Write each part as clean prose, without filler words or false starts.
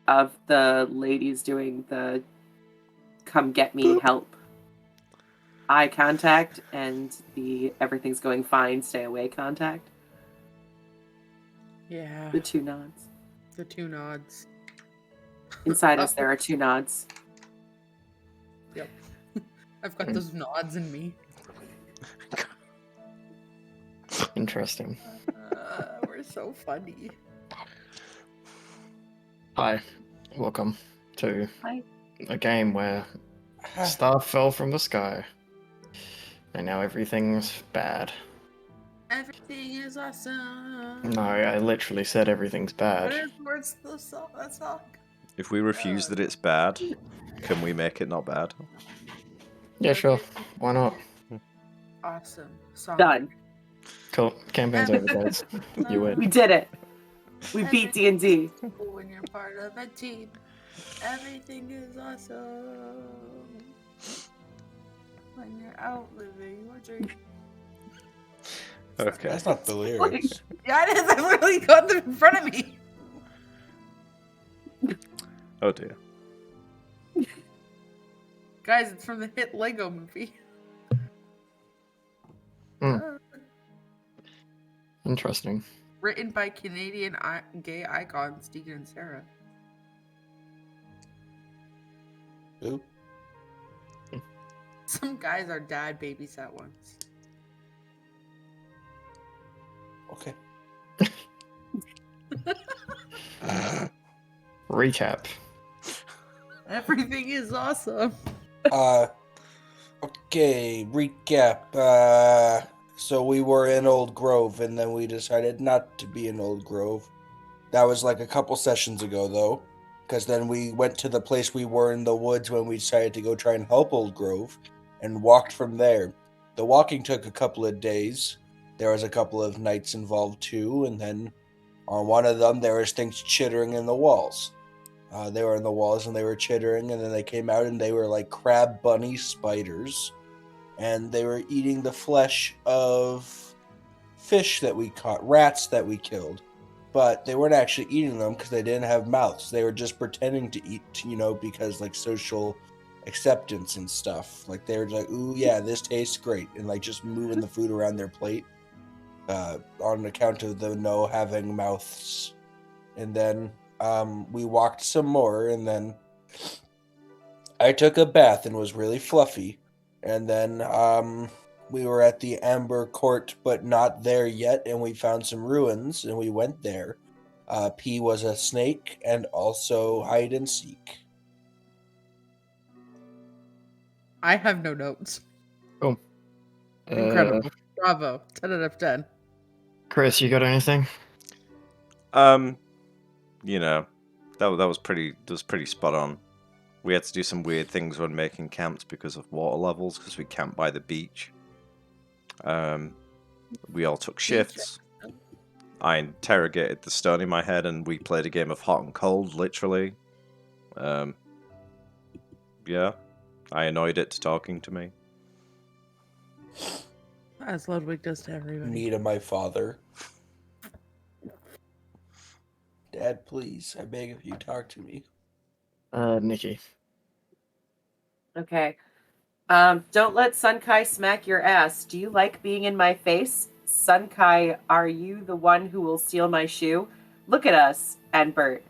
of the ladies doing the come get me help eye contact and the everything's going fine, stay away contact. Yeah. The two nods. The two nods. Inside us, there are two nods. Yep. I've got those nods in me. Interesting. We're so funny. Hi, welcome to Hi. a game where a star fell from the sky, and now everything's bad. Everything is awesome. No, I literally said everything's bad. Where's the song? That song? If we refuse that it's bad, can we make it not bad? Yeah, sure. Why not? Awesome. Song. Done. Cool. Campaign's over, guys. You We win. did it. We beat D&D. When you're part of a team, everything is awesome. When you're out living your dream. Okay. That's not the lyrics. Yeah, it is. I literally got them in front of me. Oh dear. Guys, it's from the hit Lego movie. Interesting. Written by Canadian gay icons Deacon and Sarah. Who? Some guys our dad babysat once. Okay. Recap. Everything is awesome. Okay, recap. So we were in Old Grove, and then we decided not to be in Old Grove. That was like a couple sessions ago, though, because then we went to the place we were in the woods when we decided to go try and help Old Grove, and walked from there. The walking took a couple of days. There was a couple of nights involved, too, and then on one of them, there was things chittering in the walls. They were in the walls, and they were chittering, and then they came out, and they were like crab bunny spiders. And they were eating the flesh of fish that we caught, rats that we killed. But they weren't actually eating them because they didn't have mouths. They were just pretending to eat, because like social acceptance and stuff. Like they were like, ooh, yeah, this tastes great. And like just moving the food around their plate on account of the no having mouths. And then we walked some more, and then I took a bath and was really fluffy. And then we were at the Amber Court, but not there yet, and we found some ruins, and we went there. P was a snake, and also hide and seek. I have no notes. Cool. Incredible. Bravo. 10 out of 10. Chris, you got anything? That was pretty spot on. We had to do some weird things when making camps because of water levels, because we camped by the beach. We all took shifts. I interrogated the stone in my head, and we played a game of hot and cold, literally. Yeah, I annoyed it to talking to me. As Ludwig does to everybody. Me to my father. Dad, please, I beg of you, talk to me. Nikki. Okay. Don't let Sunkai smack your ass. Do you like being in my face? Sunkai, are you the one who will steal my shoe? Look at us, and Bert.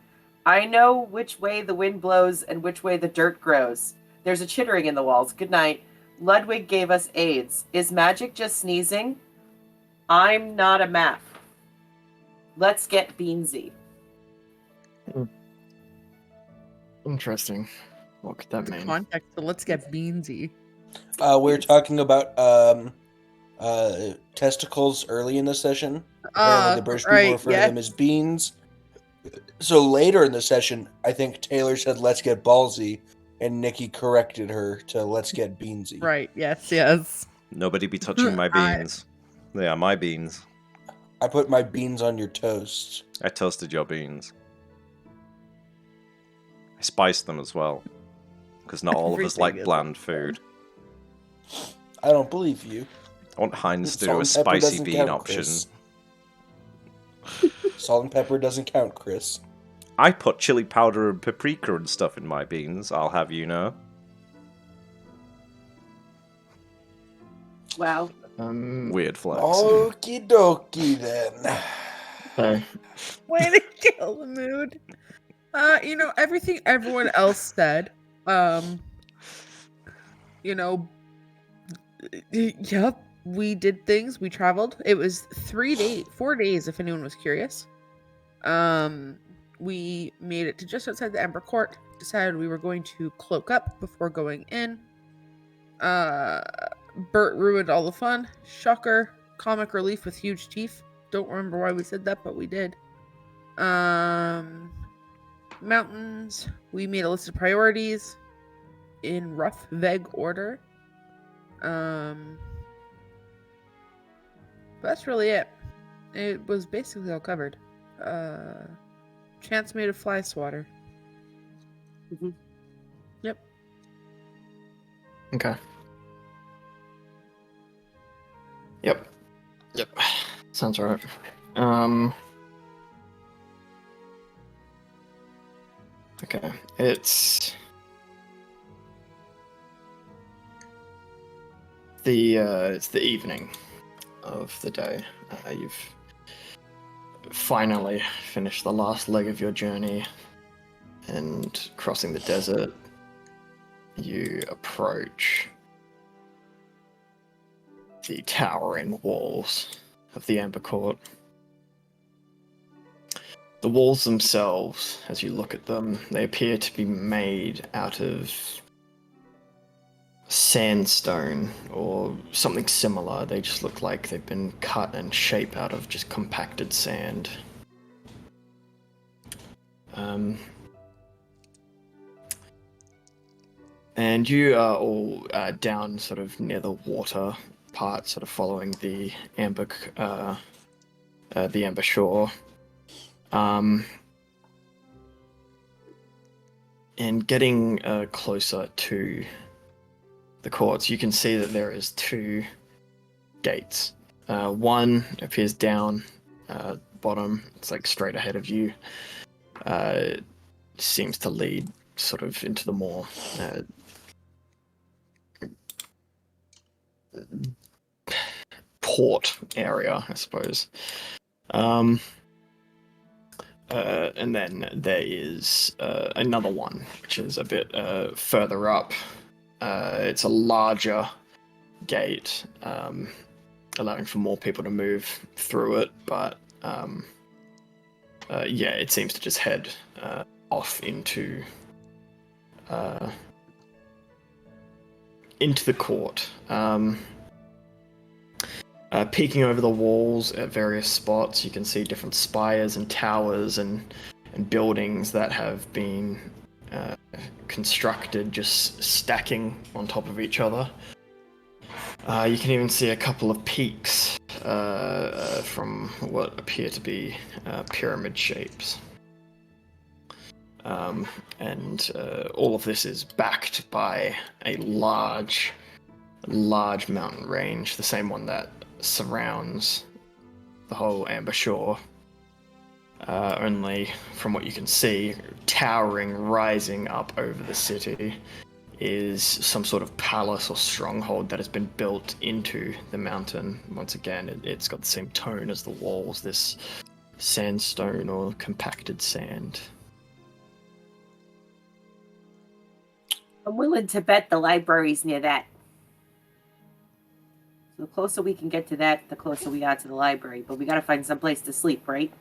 I know which way the wind blows and which way the dirt grows. There's a chittering in the walls. Good night. Ludwig gave us AIDS. Is magic just sneezing? I'm not a map. Let's get beansy. Interesting. What could that The mean? context, so let's get beansy. We're talking about testicles early in the session. Apparently the British people refer to them as beans. So later in the session, I think Taylor said, let's get ballsy, and Nikki corrected her to let's get beansy. Right, yes. Nobody be touching my beans. They are my beans. I put my beans on your toast. I toasted your beans. I spiced them as well. Because not all of us like bland food. I don't believe you. I want Heinz to do a Salt and pepper spicy doesn't bean count, option. Chris. Salt and pepper doesn't count, Chris. I put chili powder and paprika and stuff in my beans, I'll have you know. Wow. Weird flex. Okie dokie then. So, Way to kill the mood. Everything everyone else said. You know, yep, we did things. We traveled. It was 4 days, if anyone was curious. We made it to just outside the Ember Court. Decided we were going to cloak up before going in. Bert ruined all the fun. Shocker. Comic relief with huge teeth. Don't remember why we said that, but we did. Mountains. We made a list of priorities in rough, vague order. But that's really it. It was basically all covered. Chance made a fly swatter. Mm-hmm. Yep. okay. Yep. Sounds right. Okay. It's the evening of the day. You've finally finished the last leg of your journey, and crossing the desert, you approach the towering walls of the Amber Court. The walls themselves, as you look at them, they appear to be made out of sandstone or something similar. They just look like they've been cut and shaped out of just compacted sand. And you are all down sort of near the water part, sort of following the amber shore. And getting closer to the courts, you can see that there is two gates. One appears down bottom. It's like straight ahead of you. Seems to lead sort of into the more port area, I suppose. And then there is another one, which is a bit further up. It's a larger gate, allowing for more people to move through it, but yeah, it seems to just head off into the court. Peeking over the walls at various spots, you can see different spires and towers and buildings that have been constructed, just stacking on top of each other. You can even see a couple of peaks from what appear to be pyramid shapes. And all of this is backed by a large mountain range, the same one that surrounds the whole Amber Shore. Only from what you can see, towering, rising up over the city, is some sort of palace or stronghold that has been built into the mountain. Once again, it's got the same tone as the walls, this sandstone or compacted sand. I'm willing to bet the library's near that. So the closer we can get to that, the closer we are to the library. But we gotta find some place to sleep, right?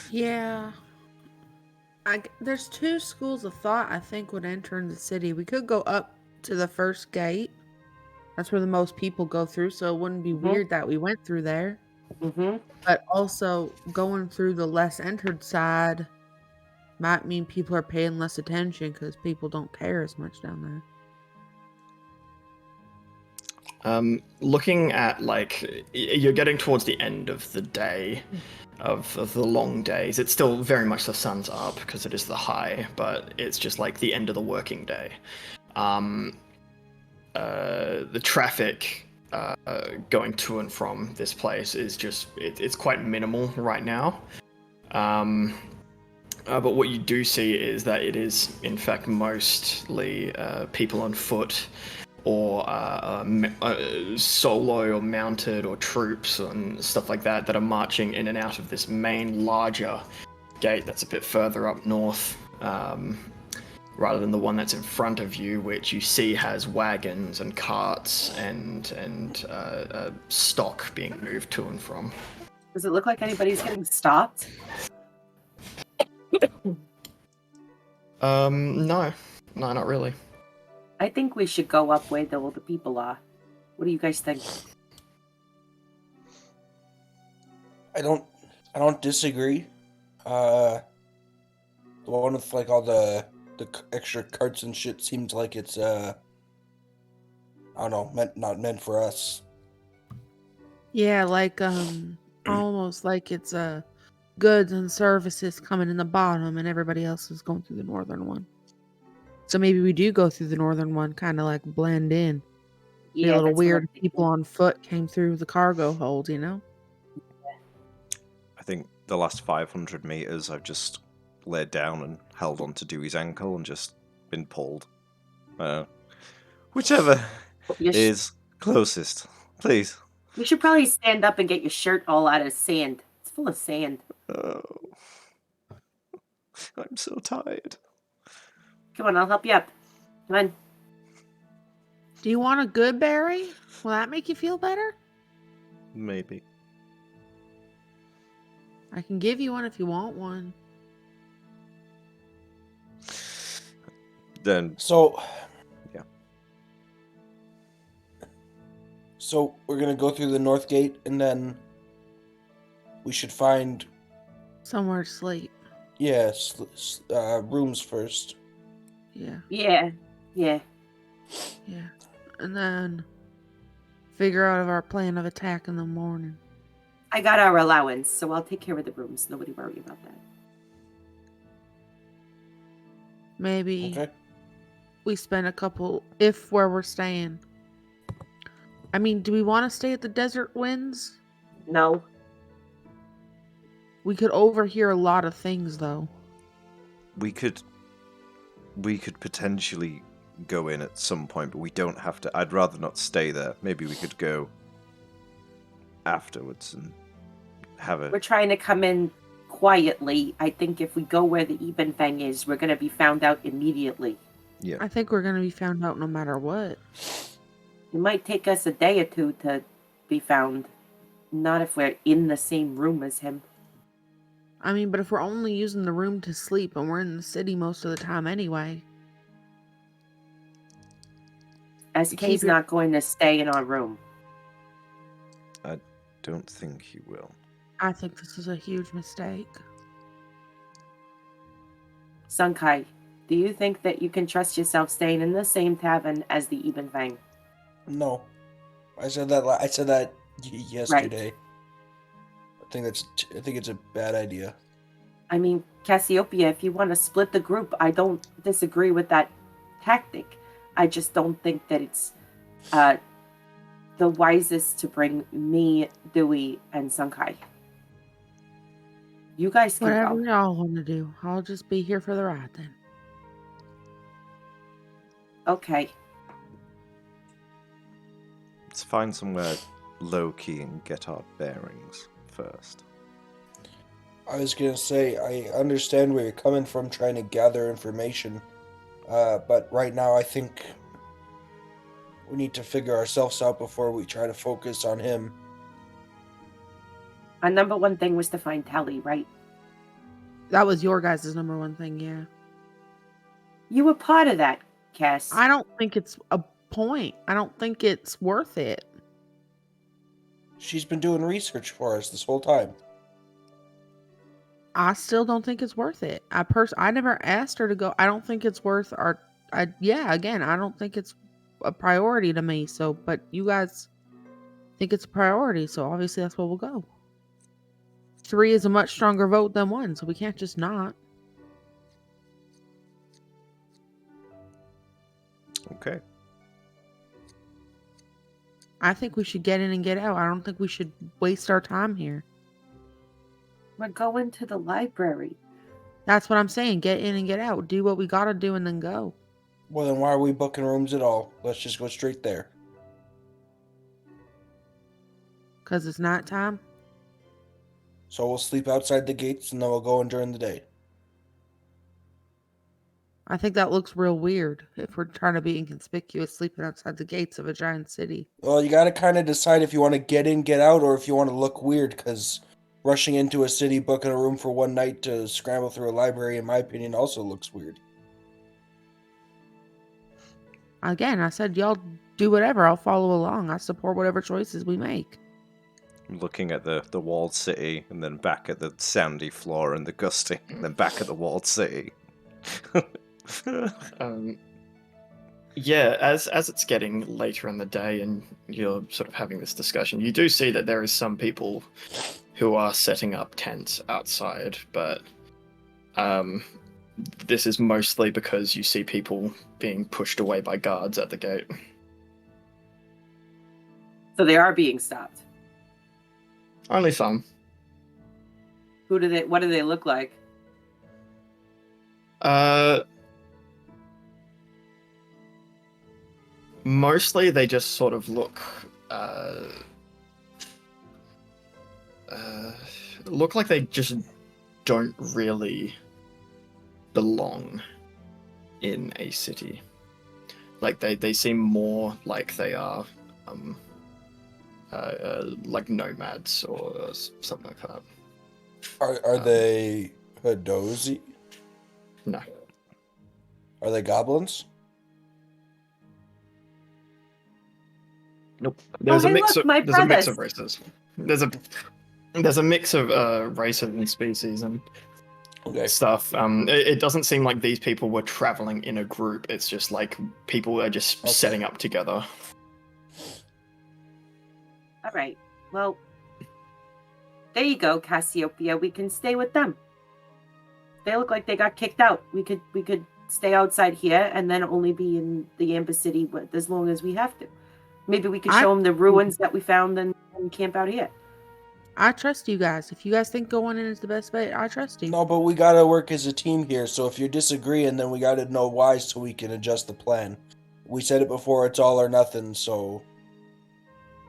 Yeah. There's two schools of thought, I think, when entering the city. We could go up to the first gate. That's where the most people go through, so it wouldn't be weird that we went through there. Mm-hmm. But also, going through the less entered side might mean people are paying less attention because people don't care as much down there. Looking at, like, you're getting towards the end of the day, of the long days. It's still very much the sun's up because it is the high, but it's just like the end of the working day. The traffic going to and from this place is just, it's quite minimal right now. But what you do see is that it is, in fact, mostly people on foot or solo or mounted or troops and stuff like that that are marching in and out of this main larger gate that's a bit further up north, rather than the one that's in front of you, which you see has wagons and carts and stock being moved to and from. Does it look like anybody's getting stopped? No, not really. I think we should go up where all the people are. What do you guys think? I don't disagree. The one with like all the extra carts and shit seems like it's I don't know, not meant for us. Yeah, like almost like it's goods and services coming in the bottom and everybody else is going through the northern one. So maybe we do go through the northern one, kind of like blend in. Be a little that's what I'm weird if people thinking. on foot came through the cargo hold, you know? I think the last 500 meters I've just laid down and held onto Dewey's ankle and just been pulled. Whichever is closest, please. You should probably stand up and get your shirt all out of sand. It's full of sand. Oh, I'm so tired. Come on, I'll help you up. Come on. Do you want a good berry? Will that make you feel better? Maybe. I can give you one if you want one. Then So yeah. So we're gonna go through the north gate and then we should find Somewhere to sleep. rooms first. Yeah. Yeah. Yeah. And then figure out our plan of attack in the morning. I got our allowance, so I'll take care of the rooms. Nobody worry about that. Maybe Okay. we spend a couple, if where we're staying. I mean, do we want to stay at the Desert Winds? No. We could overhear a lot of things, though. We could potentially go in at some point, but we don't have to. I'd rather not stay there. Maybe we could go afterwards and have a... We're trying to come in quietly. I think if we go where the Eben thing is, we're going to be found out immediately. Yeah. I think we're going to be found out no matter what. It might take us a day or two to be found. Not if we're in the same room as him. I mean, but if we're only using the room to sleep and we're in the city most of the time anyway. SK's not going to stay in our room. I don't think he will. I think this is a huge mistake. Sunkai, do you think that you can trust yourself staying in the same tavern as the Eben Fang? No, I said that yesterday. Right. I think it's a bad idea. I mean, Cassiopeia, if you want to split the group, I don't disagree with that tactic. I just don't think that it's the wisest to bring me, Dewey, and Sunkai. You guys can Whatever go. y'all want to do. I'll just be here for the ride then. Okay. Let's find somewhere low-key and get our bearings first. I was going to say, I understand where you're coming from trying to gather information, but right now I think we need to figure ourselves out before we try to focus on him. Our number one thing was to find Tally, right? That was your guys' number one thing, yeah. You were part of that, Cass. I don't think it's a point. I don't think it's worth it. She's been doing research for us this whole time. I still don't think it's worth it. I never asked her to go. I don't think it's worth I don't think it's a priority to me. So, but you guys think it's a priority, so obviously that's where we'll go. 3 is a much stronger vote than 1, so we can't just not. Okay. I think we should get in and get out. I don't think we should waste our time here. We're going to the library. That's what I'm saying. Get in and get out. Do what we gotta do and then go. Well, then why are we booking rooms at all? Let's just go straight there. Because it's night time. So we'll sleep outside the gates and then we'll go in during the day. I think that looks real weird if we're trying to be inconspicuous sleeping outside the gates of a giant city. Well, you gotta kind of decide if you want to get in, get out, or if you want to look weird, because rushing into a city, booking a room for one night to scramble through a library, in my opinion, also looks weird. Again, I said y'all do whatever. I'll follow along. I support whatever choices we make. Looking at the walled city, and then back at the sandy floor and the gusting, and then back at the walled city. Yeah, as it's getting later in the day and you're sort of having this discussion, you do see that there is some people who are setting up tents outside, but this is mostly because you see people being pushed away by guards at the gate. So they are being stopped. Only some. What do they look like? Mostly they just sort of look look like they just don't really belong in a city. Like they seem more like they are like nomads or something like that. Are they Hadozi? No. Are they goblins? Nope. There's Oh, a hey, mix look, of my there's a mix brothers. of races. There's a mix of races and species and Okay. stuff. It doesn't seem like these people were traveling in a group. It's just like people are just Okay. setting up together. All right. Well, there you go, Cassiopeia. We can stay with them. They look like they got kicked out. We could stay outside here and then only be in the Amber City as long as we have to. Maybe we could show them the ruins that we found and camp out here. I trust you guys. If you guys think going in is the best bet, I trust you. No, but we gotta work as a team here. So if you're disagreeing, then we gotta know why so we can adjust the plan. We said it before, it's all or nothing, so...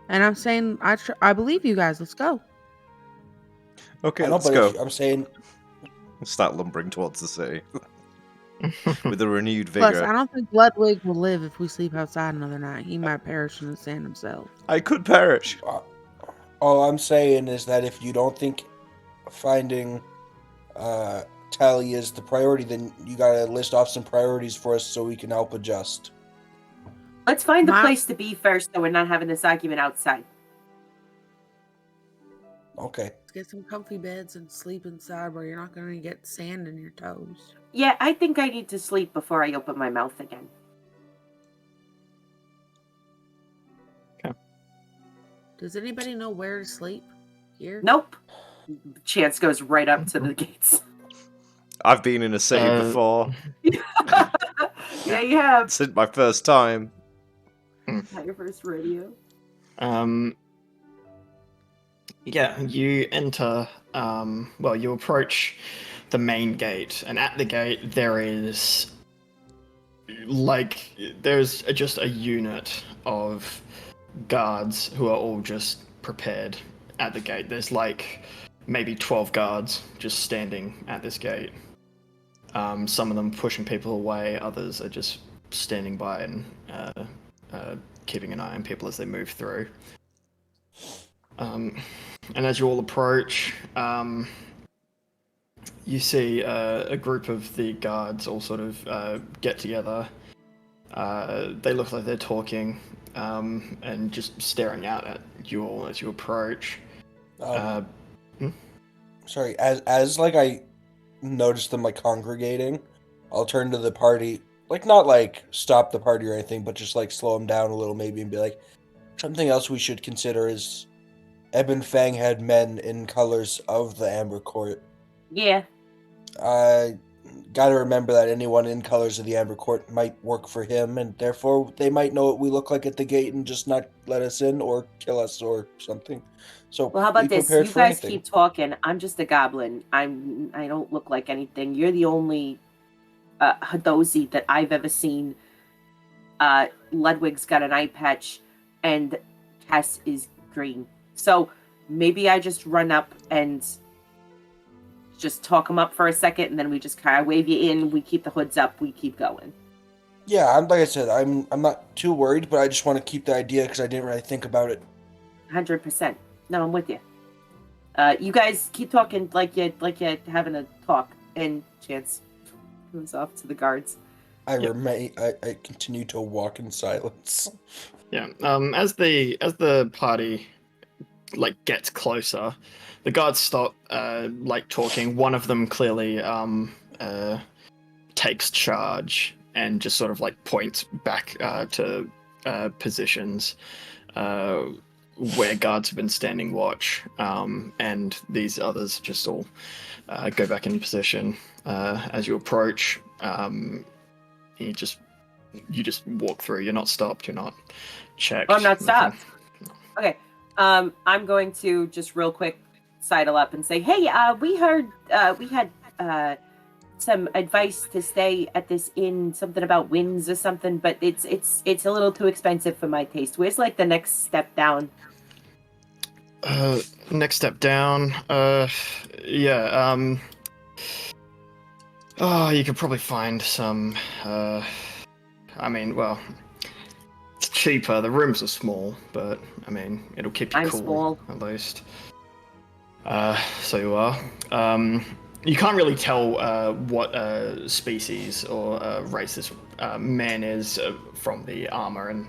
And I'm saying I believe you guys. Let's go. Okay, I know, let's but go. I'm saying... Start lumbering towards the city with a renewed Plus, vigor. I don't think Ludwig will live if we sleep outside another night. He might perish in the sand himself. I could perish. All I'm saying is that if you don't think finding Tally is the priority, then you gotta list off some priorities for us so we can help adjust. Let's find the My- place to be first so we're not having this argument outside. Okay. Let's get some comfy beds and sleep inside where you're not going to get sand in your toes. Yeah, I think I need to sleep before I open my mouth again. Okay. Does anybody know where to sleep? Here? Nope. Chance goes right up to the gates. I've been in a city before. Yeah, you have. It's my first time. Not your first rodeo. Yeah, you enter, you approach the main gate, and at the gate there's just a unit of guards who are all just prepared at the gate. There's like maybe 12 guards just standing at this gate. Some of them pushing people away, others are just standing by and keeping an eye on people as they move through. And as you all approach, you see a group of the guards all sort of get together. They look like they're talking and just staring out at you all as you approach. Sorry, as like I noticed them like congregating, I'll turn to the party, like not like stop the party or anything, but just like slow them down a little maybe and be like, something else we should consider is Ebon Fang had men in colors of the Amber Court. Yeah. gotta remember that anyone in Colors of the Amber Court might work for him, and therefore they might know what we look like at the gate and just not let us in or kill us or something. So Well, how be about this? prepared You for guys anything. keep talking. I'm just a goblin. I don't look like anything. You're the only Hadozi that I've ever seen. Ludwig's got an eye patch, and Cass is green. So maybe I just run up and just talk him up for a second, and then we just kind of wave you in. We keep the hoods up. We keep going. Yeah, like I said, I'm not too worried, but I just want to keep the idea because I didn't really think about it. 100%. No, I'm with you. You guys keep talking like you're having a talk, and Chance goes off to the guards. I continue to walk in silence. Yeah. As the party gets closer, the guards stop talking. One of them clearly takes charge and just sort of points back to positions where guards have been standing watch, and these others just all go back in position. As you approach, you just walk through. You're not stopped. You're not checked. Oh, I'm not nothing. stopped. Okay. I'm going to just real quick sidle up and say, hey, we heard we had some advice to stay at this inn, something about winds or something, but it's a little too expensive for my taste. Where's the next step down? Next step down. Yeah. Oh, you could probably find some. It's cheaper. The rooms are small, but it'll keep you I'm cool small. at least. So you are. You can't really tell what species or race this man is from the armor and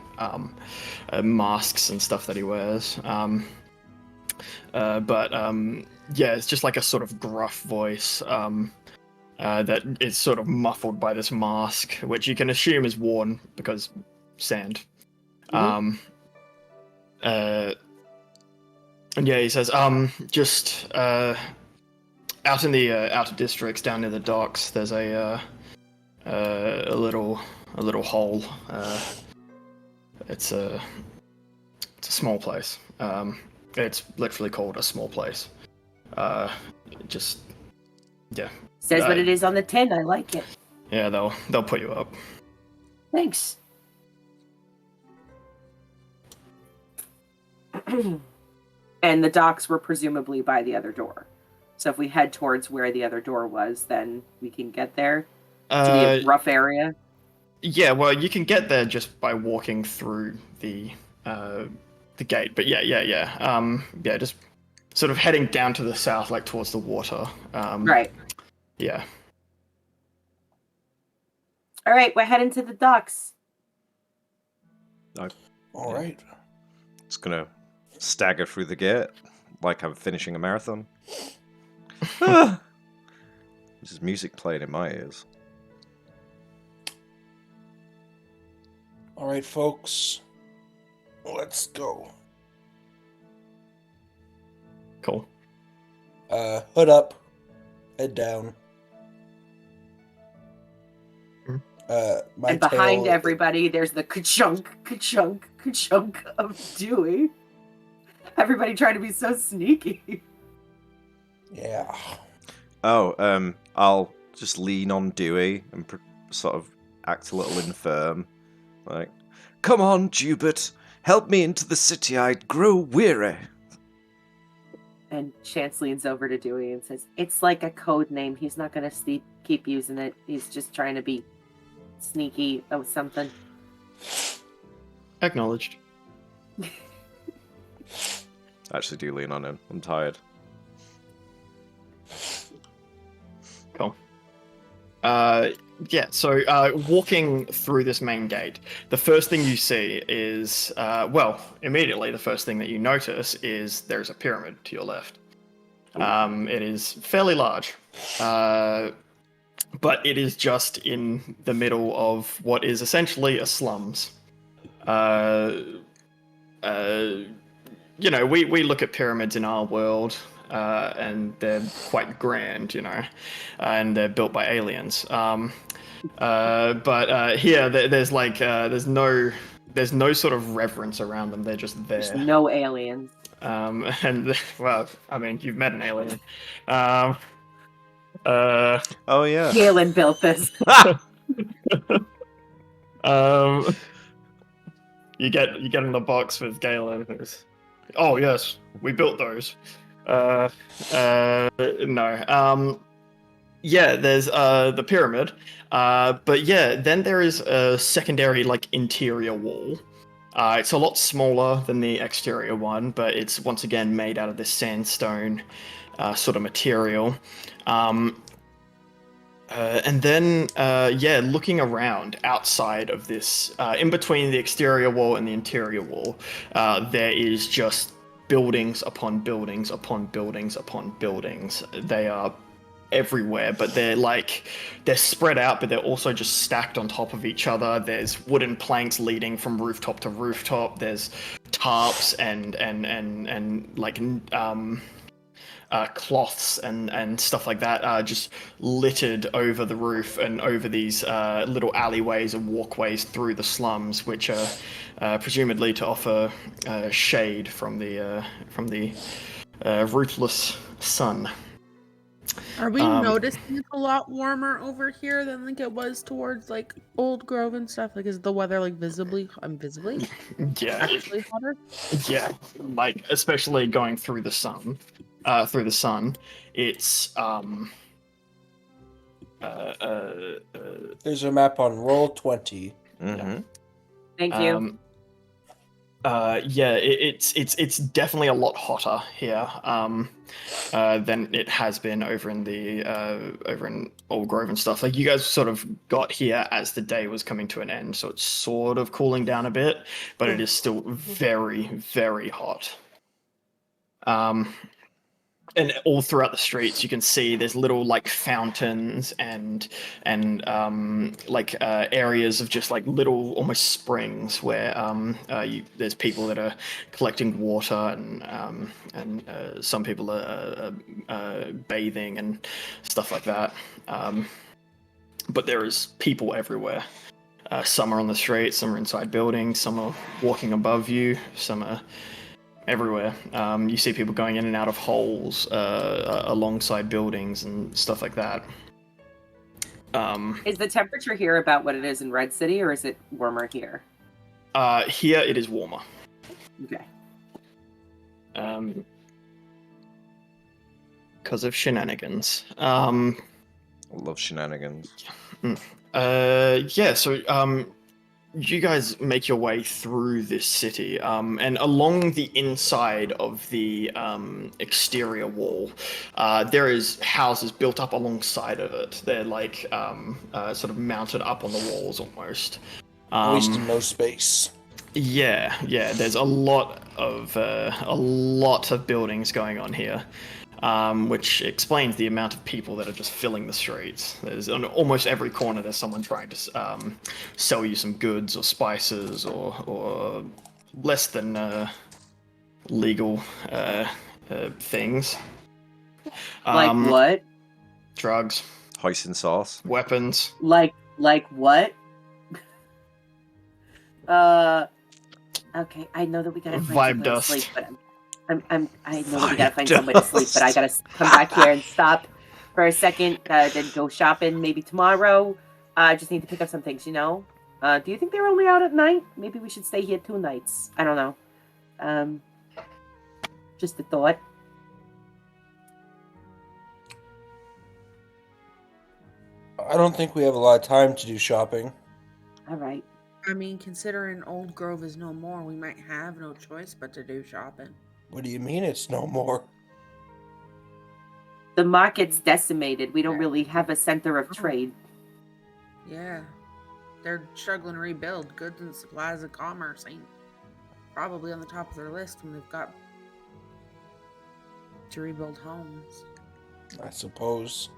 masks and stuff that he wears. But yeah, it's just a sort of gruff voice that is sort of muffled by this mask, which you can assume is worn because sand. Mm-hmm. And yeah, he says, just out in the outer districts, down near the docks, there's a little hole. It's a small place. It's literally called a small place. Just yeah. Says what it is on the tin. I like it. Yeah, they'll put you up. Thanks. And the docks were presumably by the other door. So if we head towards where the other door was, then we can get there. To be a rough area. Yeah, well, you can get there just by walking through the gate. But yeah, just sort of heading down to the south, towards the water. Right. Yeah. All right, we're heading to the docks. All right. Just gonna stagger through the gate like I'm finishing a marathon. This is music playing in my ears. All right, folks. Let's go. Cool. Hood up, head down. And behind everybody, there's the ka-chunk, ka-chunk, ka-chunk of Dewey. Everybody trying to be so sneaky. Yeah. Oh, I'll just lean on Dewey and sort of act a little infirm. Come on, Jubert, help me into the city. I grow weary. And Chance leans over to Dewey and says, it's like a code name. He's not going to keep using it. He's just trying to be sneaky or something. Acknowledged. I actually do lean on him. I'm tired. Cool. Yeah, so walking through this main gate, the first thing you see is, immediately the first thing that you notice is there's a pyramid to your left. It is fairly large, but it is just in the middle of what is essentially a slums. We look at pyramids in our world, and they're quite grand, and they're built by aliens. But here, there's no sort of reverence around them. They're just There's there. no aliens. And well, I mean, you've met an alien. Oh yeah. Galen built this. You get in the box with Galen. Oh yes, we built those. No. Yeah, there's the pyramid. But yeah, then there is a secondary interior wall. It's a lot smaller than the exterior one, but it's once again made out of this sandstone sort of material. And then, looking around outside of this, in between the exterior wall and the interior wall, there is just buildings upon buildings upon buildings upon buildings. They are everywhere, but they're spread out, but they're also just stacked on top of each other. There's wooden planks leading from rooftop to rooftop. There's tarps and cloths and stuff like that just littered over the roof and over these little alleyways and walkways through the slums, which are presumably to offer shade from the ruthless sun. Are we noticing it's a lot warmer over here than it was towards Old Grove and stuff? Is the weather visibly Yeah, actually hotter? yeah, especially going through the sun. It's There's a map on Roll20. Mm-hmm. Thank you. It's definitely a lot hotter here than it has been over in Old Grove and stuff. You guys sort of got here as the day was coming to an end, so it's sort of cooling down a bit, but it is still very, very hot. And all throughout the streets, you can see there's little fountains and areas of just little almost springs where there's people that are collecting water and some people are bathing and stuff like that. But there is people everywhere. Some are on the street, some are inside buildings, some are walking above you, some are everywhere. You see people going in and out of holes alongside buildings and stuff like that. Is the temperature here about what it is in Red City, or is it warmer here? Here it is warmer. Okay. Because of shenanigans. I love shenanigans. So you guys make your way through this city, and along the inside of the exterior wall, there is houses built up alongside of it. They're sort of mounted up on the walls almost. Wasting no space. Yeah. There's a lot of buildings going on here. Which explains the amount of people that are just filling the streets. There's on almost every corner there's someone trying to sell you some goods or spices or less than legal things. Like what? Drugs, Hoisin sauce. weapons. Like what? Okay, I know that we gotta find Vibe somewhere dust. to sleep, but I know that we gotta find somewhere to sleep, but I gotta come back here and stop for a second, then go shopping maybe tomorrow. I just need to pick up some things, Do you think they're only out at night? Maybe we should stay here 2 nights. I don't know. Just a thought. I don't think we have a lot of time to do shopping. All right. I mean, considering Old Grove is no more, we might have no choice but to do shopping. What do you mean it's no more? The market's decimated. We don't really have a center of trade. Yeah. They're struggling to rebuild. Goods and supplies and commerce ain't probably on the top of their list when they've got to rebuild homes. I suppose.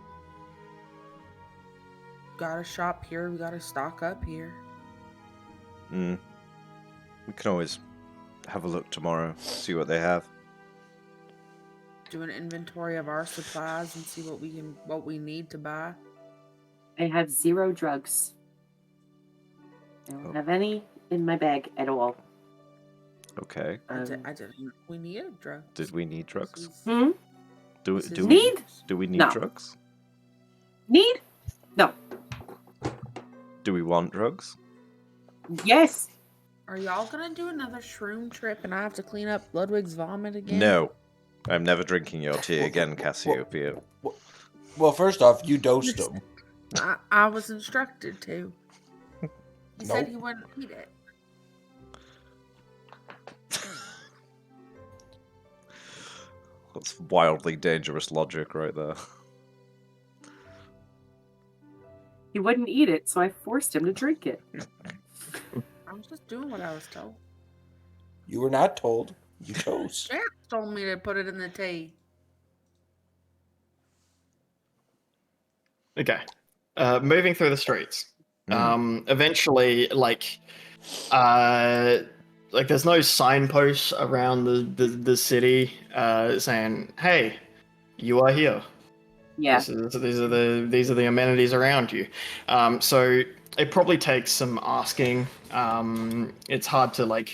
Gotta shop here, we gotta stock up here. We can always have a look tomorrow, see what they have. do an inventory of our supplies and see what we need to buy? I have 0 drugs. I don't have any in my bag at all. Okay. I didn't. We needed drugs. Did we need drugs? This is Do Need? we need No. drugs? Need? No. Do we want drugs? Yes. Are y'all gonna do another shroom trip and I have to clean up Ludwig's vomit again? No. I'm never drinking your tea again, Cassiopeia. Well, first off, you dosed him. I was instructed to. He said Nope. he wouldn't eat it. That's wildly dangerous logic right there. He wouldn't eat it, so I forced him to drink it. I was just doing what I was told. You were not told. You chose. Jack told me to put it in the tea. Okay. Moving through the streets. Eventually, there's no signposts around the city saying, "Hey, you are here." Yeah. These are the amenities around you. So it probably takes some asking. It's hard to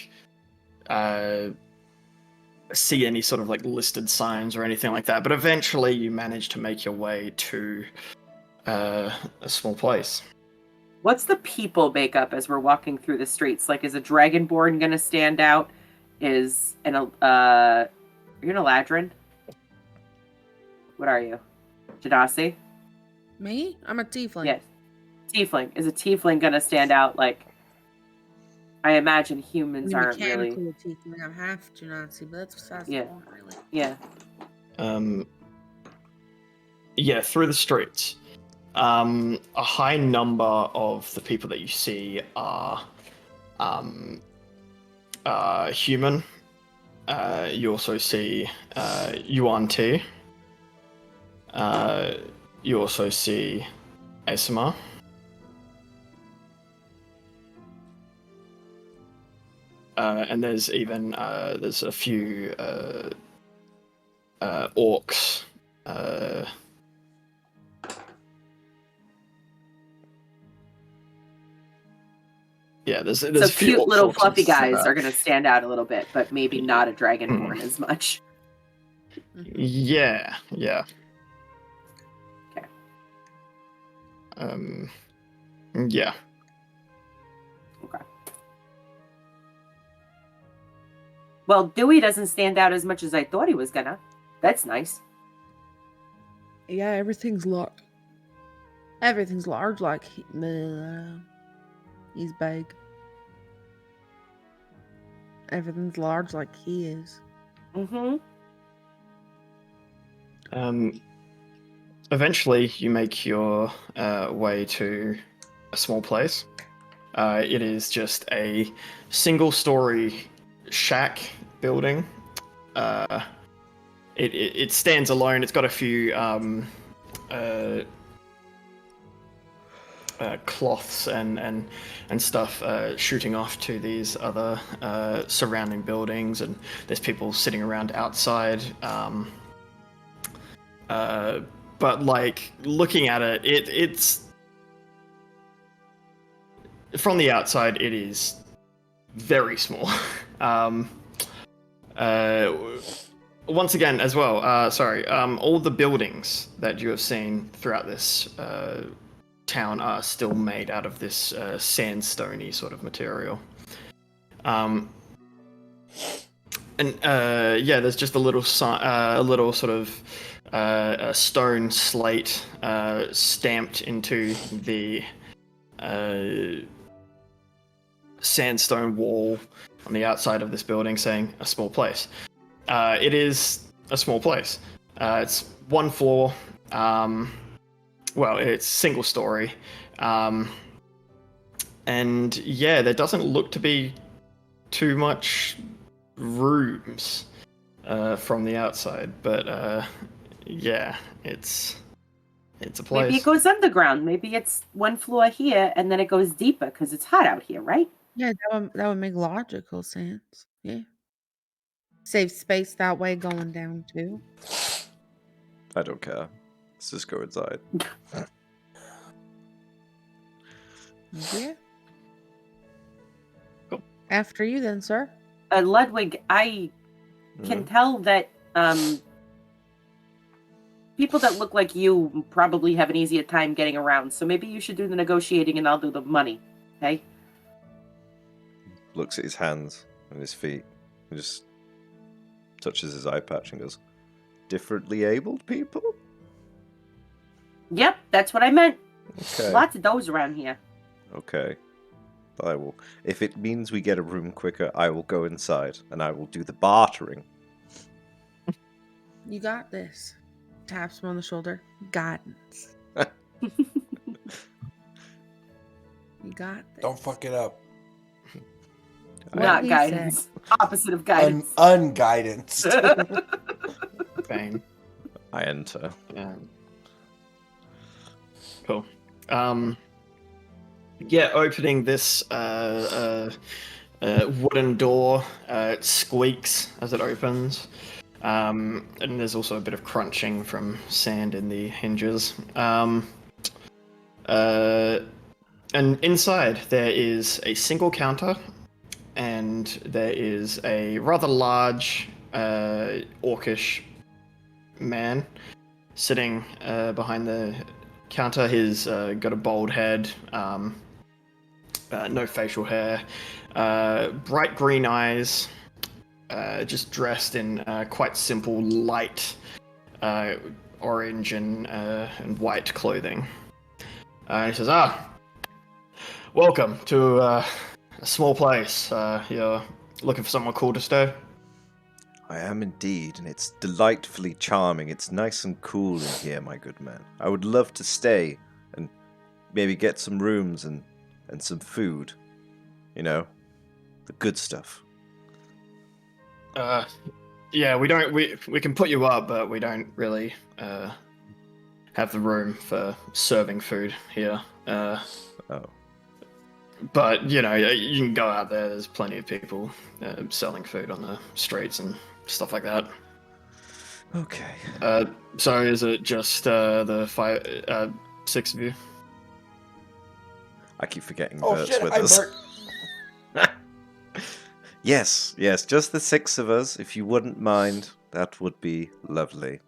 see any sort of listed signs or anything like that. But eventually, you manage to make your way to a small place. What's the people makeup as we're walking through the streets? Is a dragonborn gonna stand out? Is are you an Eladrin? What are you? Jadasi? Me? I'm a tiefling. Yes. Tiefling. Is a tiefling gonna stand out? I imagine humans aren't really. Mechanically a tiefling. I'm half Genasi, but that's besides the point, really. Yeah. Yeah, through the streets. A high number of the people that you see are human. You also see Yuan T. You also see Asima. And there's even there's a few orcs. Yeah, there's a few cute little orcs fluffy and stuff guys like that. are gonna stand out a little bit, but maybe not a dragonborn as much. Yeah. Okay. Yeah. Okay. Well, Dewey doesn't stand out as much as I thought he was gonna. That's nice. Yeah, everything's large. Everything's large, he's big. Everything's large like he is. Mm-hmm. Eventually, you make your way to a small place. It is just a single-story shack building. It stands alone. It's got a few cloths and stuff shooting off to these other surrounding buildings, and there's people sitting around outside. But looking at it, it's from the outside, it is very small. Once again, as well, all the buildings that you have seen throughout this town are still made out of this sandstony sort of material. There's just a little sort of a stone slate stamped into the sandstone wall on the outside of this building saying a small place. It is a small place. It's one floor. It's single story. And yeah, there doesn't look to be too much rooms from the outside, but yeah, it's a place. Maybe it goes underground. Maybe it's one floor here and then it goes deeper because it's hot out here, right? Yeah, that would make logical sense. Yeah. Save space that way going down too. I don't care. Let's just go inside. Yeah. Cool. After you then, sir. Ludwig, I can tell that people that look like you probably have an easier time getting around, so maybe you should do the negotiating and I'll do the money, okay? Looks at his hands and his feet and just touches his eye patch and goes, differently abled people? Yep, that's what I meant. Okay. Lots of those around here. Okay. I will. If it means we get a room quicker, I will go inside and I will do the bartering. You got this. Taps him on the shoulder. Guidance. You got this. Don't fuck it up. Not he guidance. Opposite of guidance. Unguidance. Bang. I enter. Cool. Yeah, opening this wooden door, it squeaks as it opens. And there's also a bit of crunching from sand in the hinges. And inside there is a single counter, and there is a rather large orcish man sitting behind the counter. He's got a bald head, no facial hair, bright green eyes, just dressed in quite simple, light orange and white clothing. He says, welcome to a small place. You're looking for somewhere cool to stay? I am indeed, and it's delightfully charming. It's nice and cool in here, my good man. I would love to stay and maybe get some rooms and some food. You know, the good stuff. Yeah, we can put you up, but we don't really have the room for serving food here. Oh. But, you know, you can go out there. There's plenty of people selling food on the streets and stuff like that. Okay. So is it just the six of you? I keep forgetting Oh Bert's shit, with I'm us. Bert. Yes, just the 6 of us. If you wouldn't mind, that would be lovely.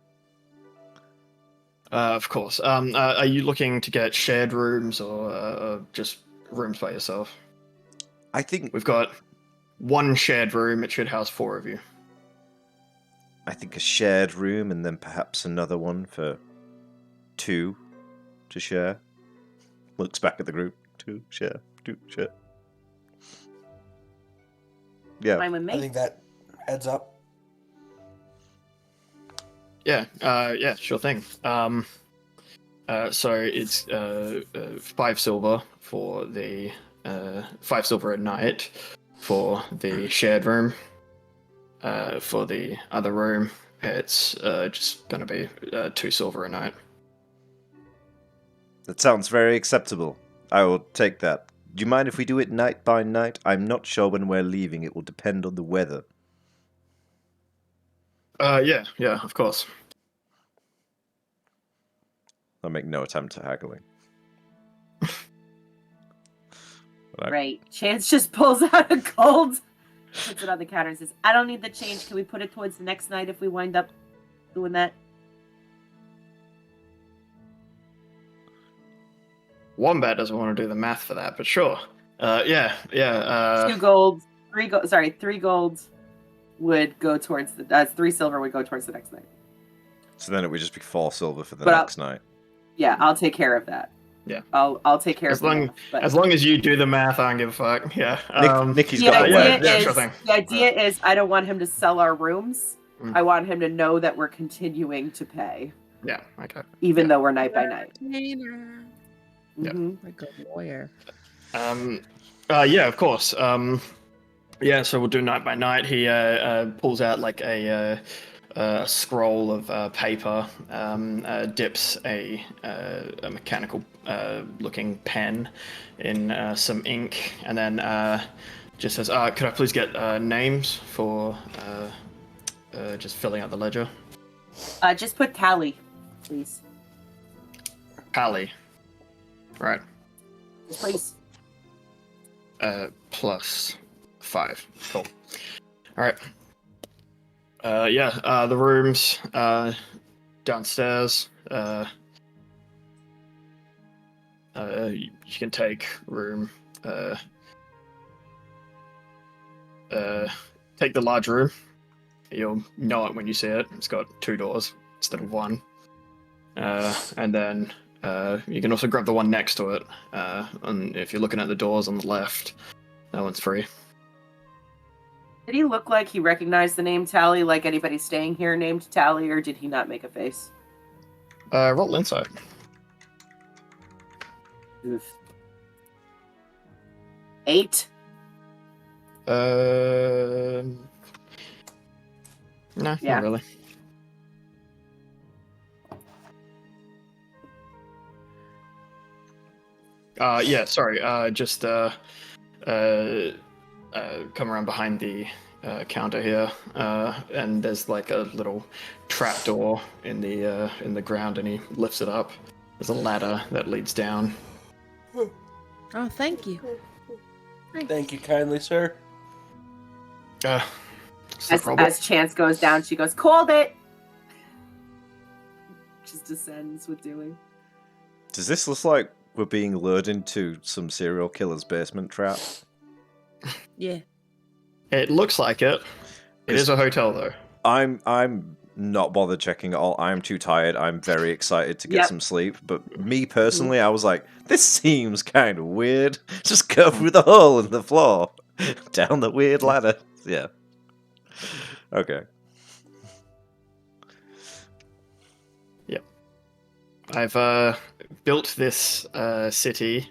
Of course. Are you looking to get shared rooms or just rooms by yourself? I think We've got one shared room. It should house 4 of you. a shared room and then perhaps another one for 2 to share. Looks back at the group. 2 share. Yeah. Fine with me. I think that adds up. Yeah, sure thing. So it's 5 silver for the 5 silver a night for the shared room. For the other room, it's just going to be 2 silver a night. That sounds very acceptable. I will take that. Do you mind if we do it night by night? I'm not sure when we're leaving. It will depend on the weather. Yeah, of course. I'll make no attempt at haggling. Right. Chance just pulls out a gold, puts it on the counter and says, I don't need the change. Can we put it towards the next night if we wind up doing that? Wombat doesn't want to do the math for that, but sure. 2 gold, 3 gold, 3 gold would go towards the, 3 silver would go towards the next night. So then it would just be 4 silver for the But next night. Yeah, I'll take care of that. Yeah. I'll take care As of long that. But as long as you do the math, I don't give a fuck. Yeah. Nikki's the got idea, the way. is, sure thing. the idea is I don't want him to sell our rooms. Mm. I want him to know that we're continuing to pay. Yeah, okay. Even though we're night by night. Yeah. Mhm. Like a lawyer. Yeah, of course. So we'll do night by night. He pulls out like a scroll of paper, dips a mechanical looking pen in some ink, and then just says, could I please get names for just filling out the ledger. Just put tally, please. Tally. Right. Please. Plus 5. Cool. Alright. The rooms, downstairs, you can take room, take the large room. You'll know it when you see it. It's got 2 doors instead of 1. And then you can also grab the one next to it. And if you're looking at the doors on the left, that one's free. Did he look like he recognized the name Tally, like anybody staying here named Tally, or did he not make a face? Roll insight. Oof. 8? No, Yeah. not really. Just come around behind the counter here, and there's like a little trap door in the ground, and he lifts it up. There's a ladder that leads down. Oh, thank you. Thank you kindly, sir. As Chance goes down, she goes, "Called it!" Just descends with Dewey. Does this look like we're being lured into some serial killer's basement trap? Yeah. It looks like it. It is a hotel, though. I'm not bothered checking at all. I'm too tired. I'm very excited to get some sleep. But me personally, I was like, this seems kind of weird. Just go through the hole in the floor, down the weird ladder. Yeah. Okay. Yep. I've built this city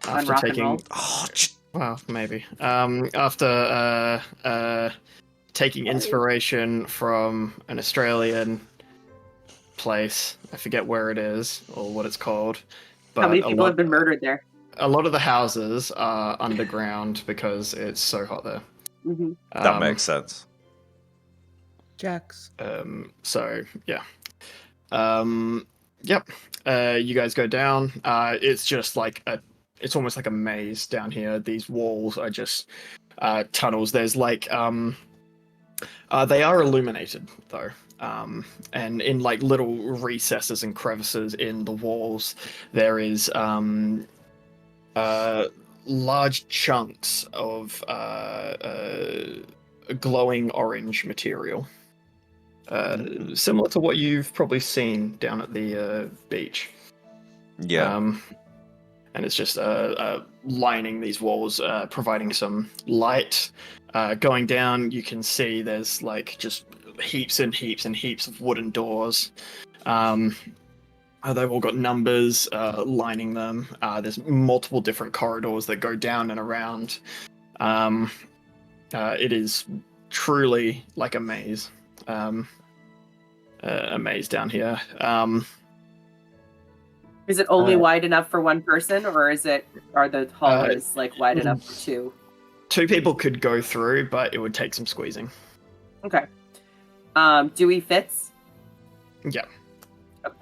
after taking. Well, maybe. After taking inspiration from an Australian place. I forget where it is or what it's called. But how many people have been murdered there? A lot of the houses are underground because it's so hot there. Mm-hmm. That makes sense. Jax. Yep. You guys go down. It's just like it's almost like a maze down here. These walls are just tunnels. There's like they are illuminated though. And in like little recesses and crevices in the walls, there is large chunks of glowing orange material. Similar to what you've probably seen down at the beach. Yeah. And it's just lining these walls, providing some light. Going down, you can see there's like just heaps and heaps and heaps of wooden doors. They've all got numbers lining them. There's multiple different corridors that go down and around. It is truly like a maze. A maze down here. Is it only wide enough for one person, or are the hallways like wide enough for 2? 2 people could go through, but it would take some squeezing. Okay. Dewey fits? Yeah. Okay.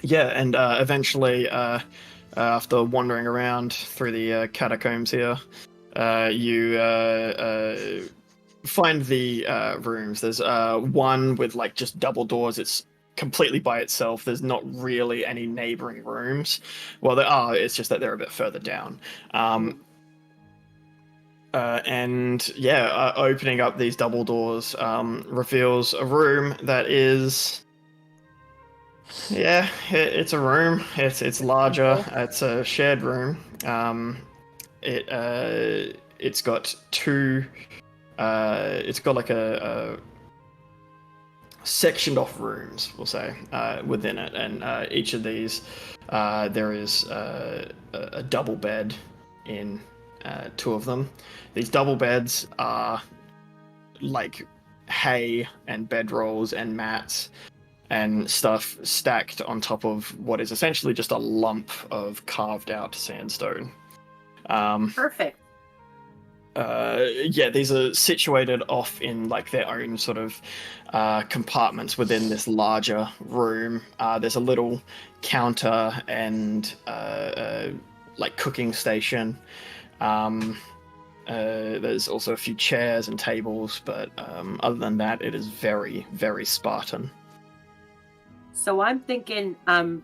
And eventually, after wandering around through the catacombs here, you find the rooms. There's one with like just double doors. It's completely by itself. There's not really any neighboring rooms. Well, there are. It's just that they're a bit further down. Opening up these double doors reveals a room that is. Yeah, it's a room. It's larger. It's a shared room. It's got 2. It's got like a sectioned off rooms, we'll say, within it, and each of these there is a double bed in 2 of them. These double beds are like hay and bedrolls and mats and stuff stacked on top of what is essentially just a lump of carved out sandstone. Perfect. these are situated off in like their own sort of compartments within this larger room. There's a little counter and like cooking station. There's also a few chairs and tables, but other than that, it is very, very Spartan. So I'm thinking I'm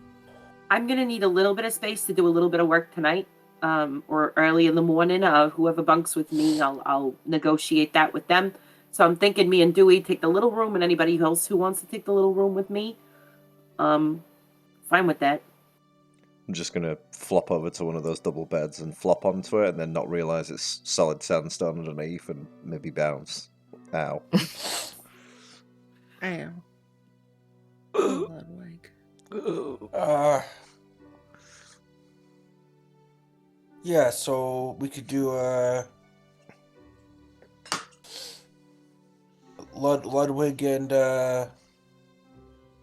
gonna need a little bit of space to do a little bit of work tonight, or early in the morning. Whoever bunks with me, I'll negotiate that with them. So I'm thinking me and Dewey take the little room, and anybody else who wants to take the little room with me, fine with that. I'm just gonna flop over to one of those double beds and flop onto it, and then not realize it's solid sandstone underneath, and maybe bounce. Ow. Ow. Oh, Ludwig. Yeah, so we could do Ludwig and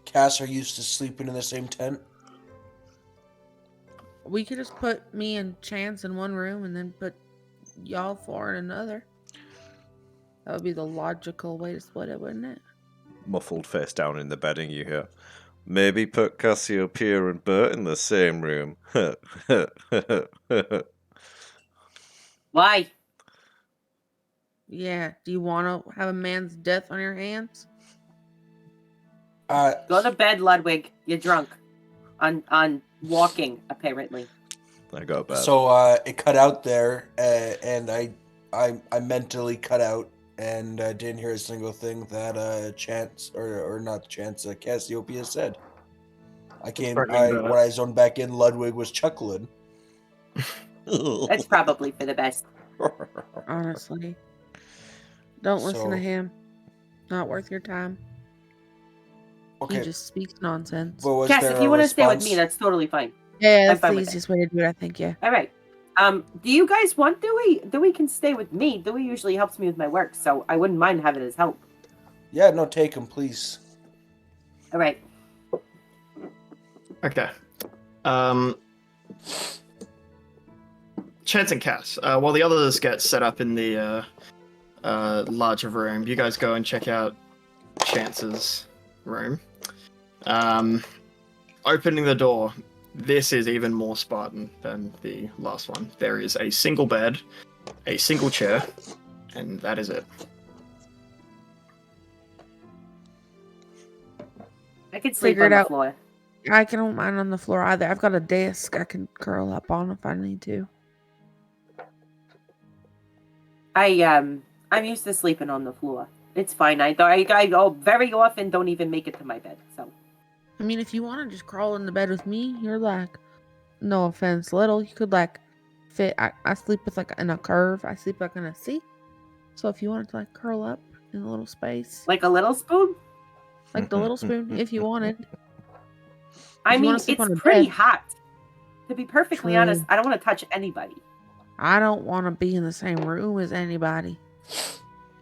Cass are used to sleeping in the same tent. We could just put me and Chance in one room and then put y'all four in another. That would be the logical way to split it, wouldn't it? Muffled face down in the bedding, you hear. Maybe put Cassiopeia and Bert in the same room. Why? Yeah. Do you want to have a man's death on your hands? Go to bed, Ludwig. You're drunk. On walking, apparently. I got bad. So it cut out there, and I mentally cut out, and I didn't hear a single thing that Chance or not Chance, Cassiopeia said. When I zoned back in, Ludwig was chuckling. That's probably for the best. Honestly. Don't listen to him. Not worth your time. Okay. He just speaks nonsense. Cass, if you want to stay with me, that's totally fine. Yeah, that's the easiest way to do it, I think, yeah. All right. Do you guys want Dewey? Dewey can stay with me. Dewey usually helps me with my work, so I wouldn't mind having his help. Yeah, no, take him, please. All right. Okay. Chance and Cass, while the others get set up in the larger room, you guys go and check out Chance's room. Opening the door, this is even more Spartan than the last one. There is a single bed, a single chair, and that is it. I can sleep on the floor. I don't mind on the floor either. I've got a desk I can curl up on if I need to. I'm used to sleeping on the floor. It's fine. I very often don't even make it to my bed. So, I mean, if you want to just crawl in the bed with me, you're like, no offense, little. You could like fit. I sleep with like in a curve. I sleep like in a C. So if you wanted to like curl up in a little space, like a little spoon, like the little spoon, if you wanted. I mean, it's pretty hot. To be perfectly honest, I don't want to touch anybody. I don't want to be in the same room as anybody.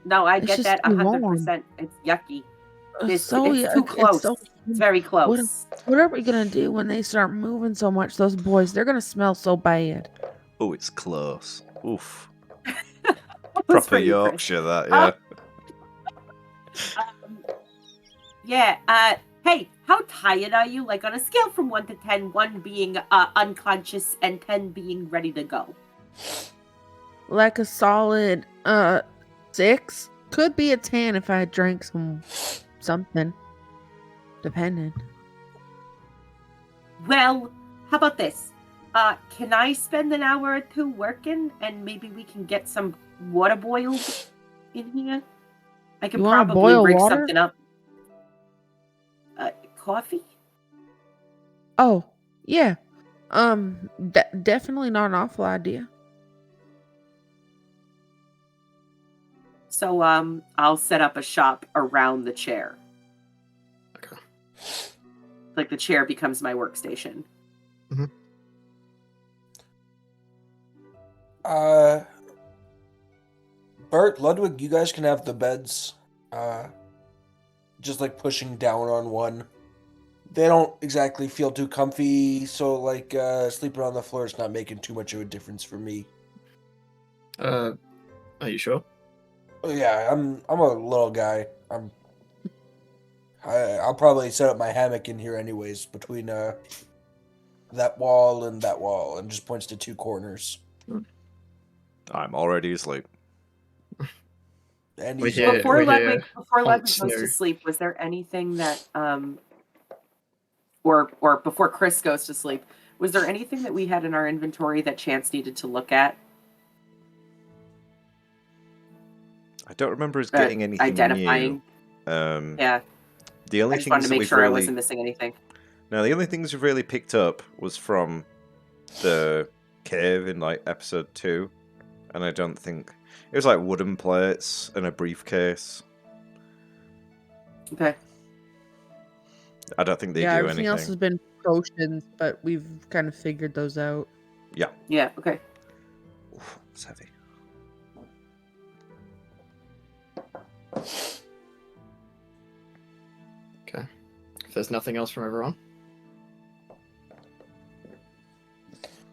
No, I get that 100%. It's yucky. It's too close. It's very close. What are we going to do when they start moving so much, those boys? They're going to smell so bad. Oh, it's close. Oof. Proper Yorkshire, that, yeah. Yeah, hey, how tired are you? Like on a scale from 1 to 10, 1 being unconscious and 10 being ready to go. Like a solid 6. Could be a 10 if I drank something. Depending. Well, how about this? Can I spend an hour or two working and maybe we can get some water boiled in here? I can probably rig something up. Coffee? Oh, yeah. Definitely not an awful idea. So, I'll set up a shop around the chair. Okay. Like the chair becomes my workstation. Mm-hmm. Bert, Ludwig, you guys can have the beds. Just like pushing down on one. They don't exactly feel too comfy, so like sleeping on the floor is not making too much of a difference for me. Are you sure? Yeah, I'm a little guy. I'll probably set up my hammock in here anyways, between that wall, and just points to two corners. I'm already asleep. And We he's hear- Before we Ludwig hear before Ludwig honks goes to no. sleep, was there anything that or before Chris goes to sleep, was there anything that we had in our inventory that Chance needed to look at? I don't remember us getting anything Identifying. new. Yeah. The only I just wanted things to that make we've sure I really wasn't missing anything. no, the only things we've really picked up was from the cave in like episode 2, and I don't think it was like wooden plates and a briefcase. Okay. I don't think they yeah, do everything else has anything. been potions, but we've kind of figured those out. Yeah, okay. Oof, it's heavy. Okay. If there's nothing else from everyone.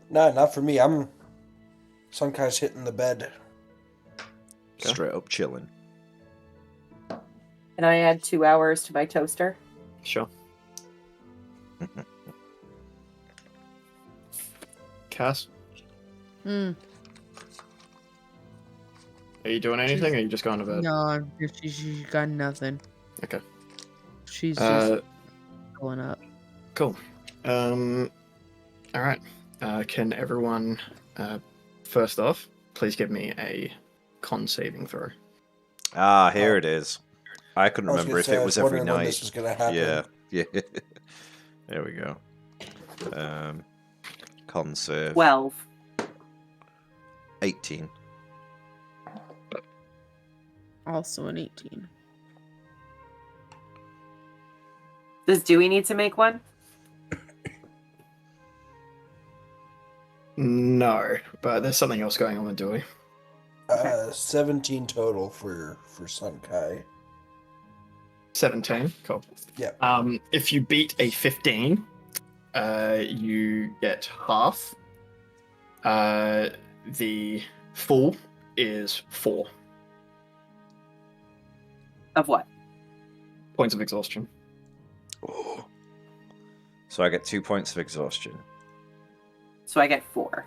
No, not for me. Sunkai's hitting the bed. Okay. Straight up chilling. And I add 2 hours to my toaster. Sure. Cass, Hmm. are you doing anything, or are you just going to bed? No, she's got nothing. Okay. She's just Uh, going up. cool. All right. Can everyone, first off, please give me a con saving throw? Ah, here it is. I couldn't I was remember gonna if say, it I was was every wondering when night. this was gonna happen. Yeah. There we go. Con save 12. 18. Also an 18. Does Dewey need to make one? No, but there's something else going on with Dewey. 17 total for Sunkai. 17. Cool. Yeah. If you beat a 15, you get half. The full is 4 Of what? points of exhaustion. Oh. So I get 2 points of exhaustion. So I get 4.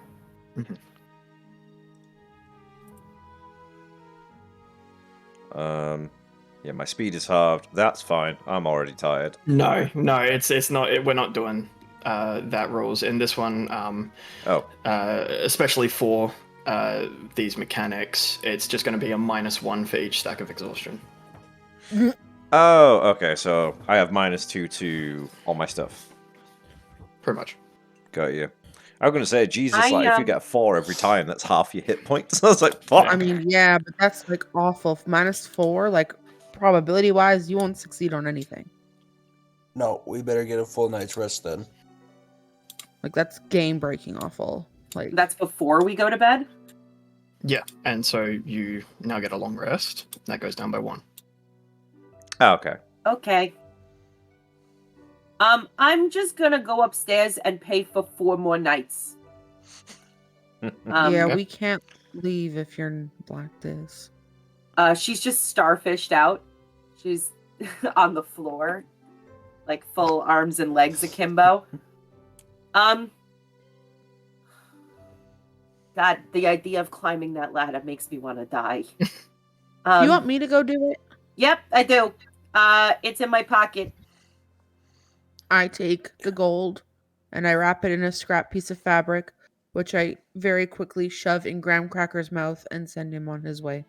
Yeah, my speed is halved. That's fine. I'm already tired. No, it's not. We're not doing that rules in this one. Especially for these mechanics, it's just going to be a -1 for each stack of exhaustion. Oh, okay. So I have -2 to all my stuff. Pretty much. Got you. I was going to say, Jesus, I, like if you get a 4 every time, that's half your hit points. I was like, fuck. I mean, yeah, but that's like awful. -4, like probability wise, you won't succeed on anything. No, we better get a full night's rest then. Like that's game breaking awful. Like That's before we go to bed? Yeah, and so you now get a long rest. That goes down by 1. Oh, okay. Okay. I'm just gonna go upstairs and pay for 4 more nights. yeah, okay. we can't leave if you're like this. She's just starfished out. She's on the floor, like full arms and legs akimbo. God, the idea of climbing that ladder makes me want to die. You want me to go do it? Yep, I do. It's in my pocket. I take the gold and I wrap it in a scrap piece of fabric, which I very quickly shove in Graham Cracker's mouth and send him on his way.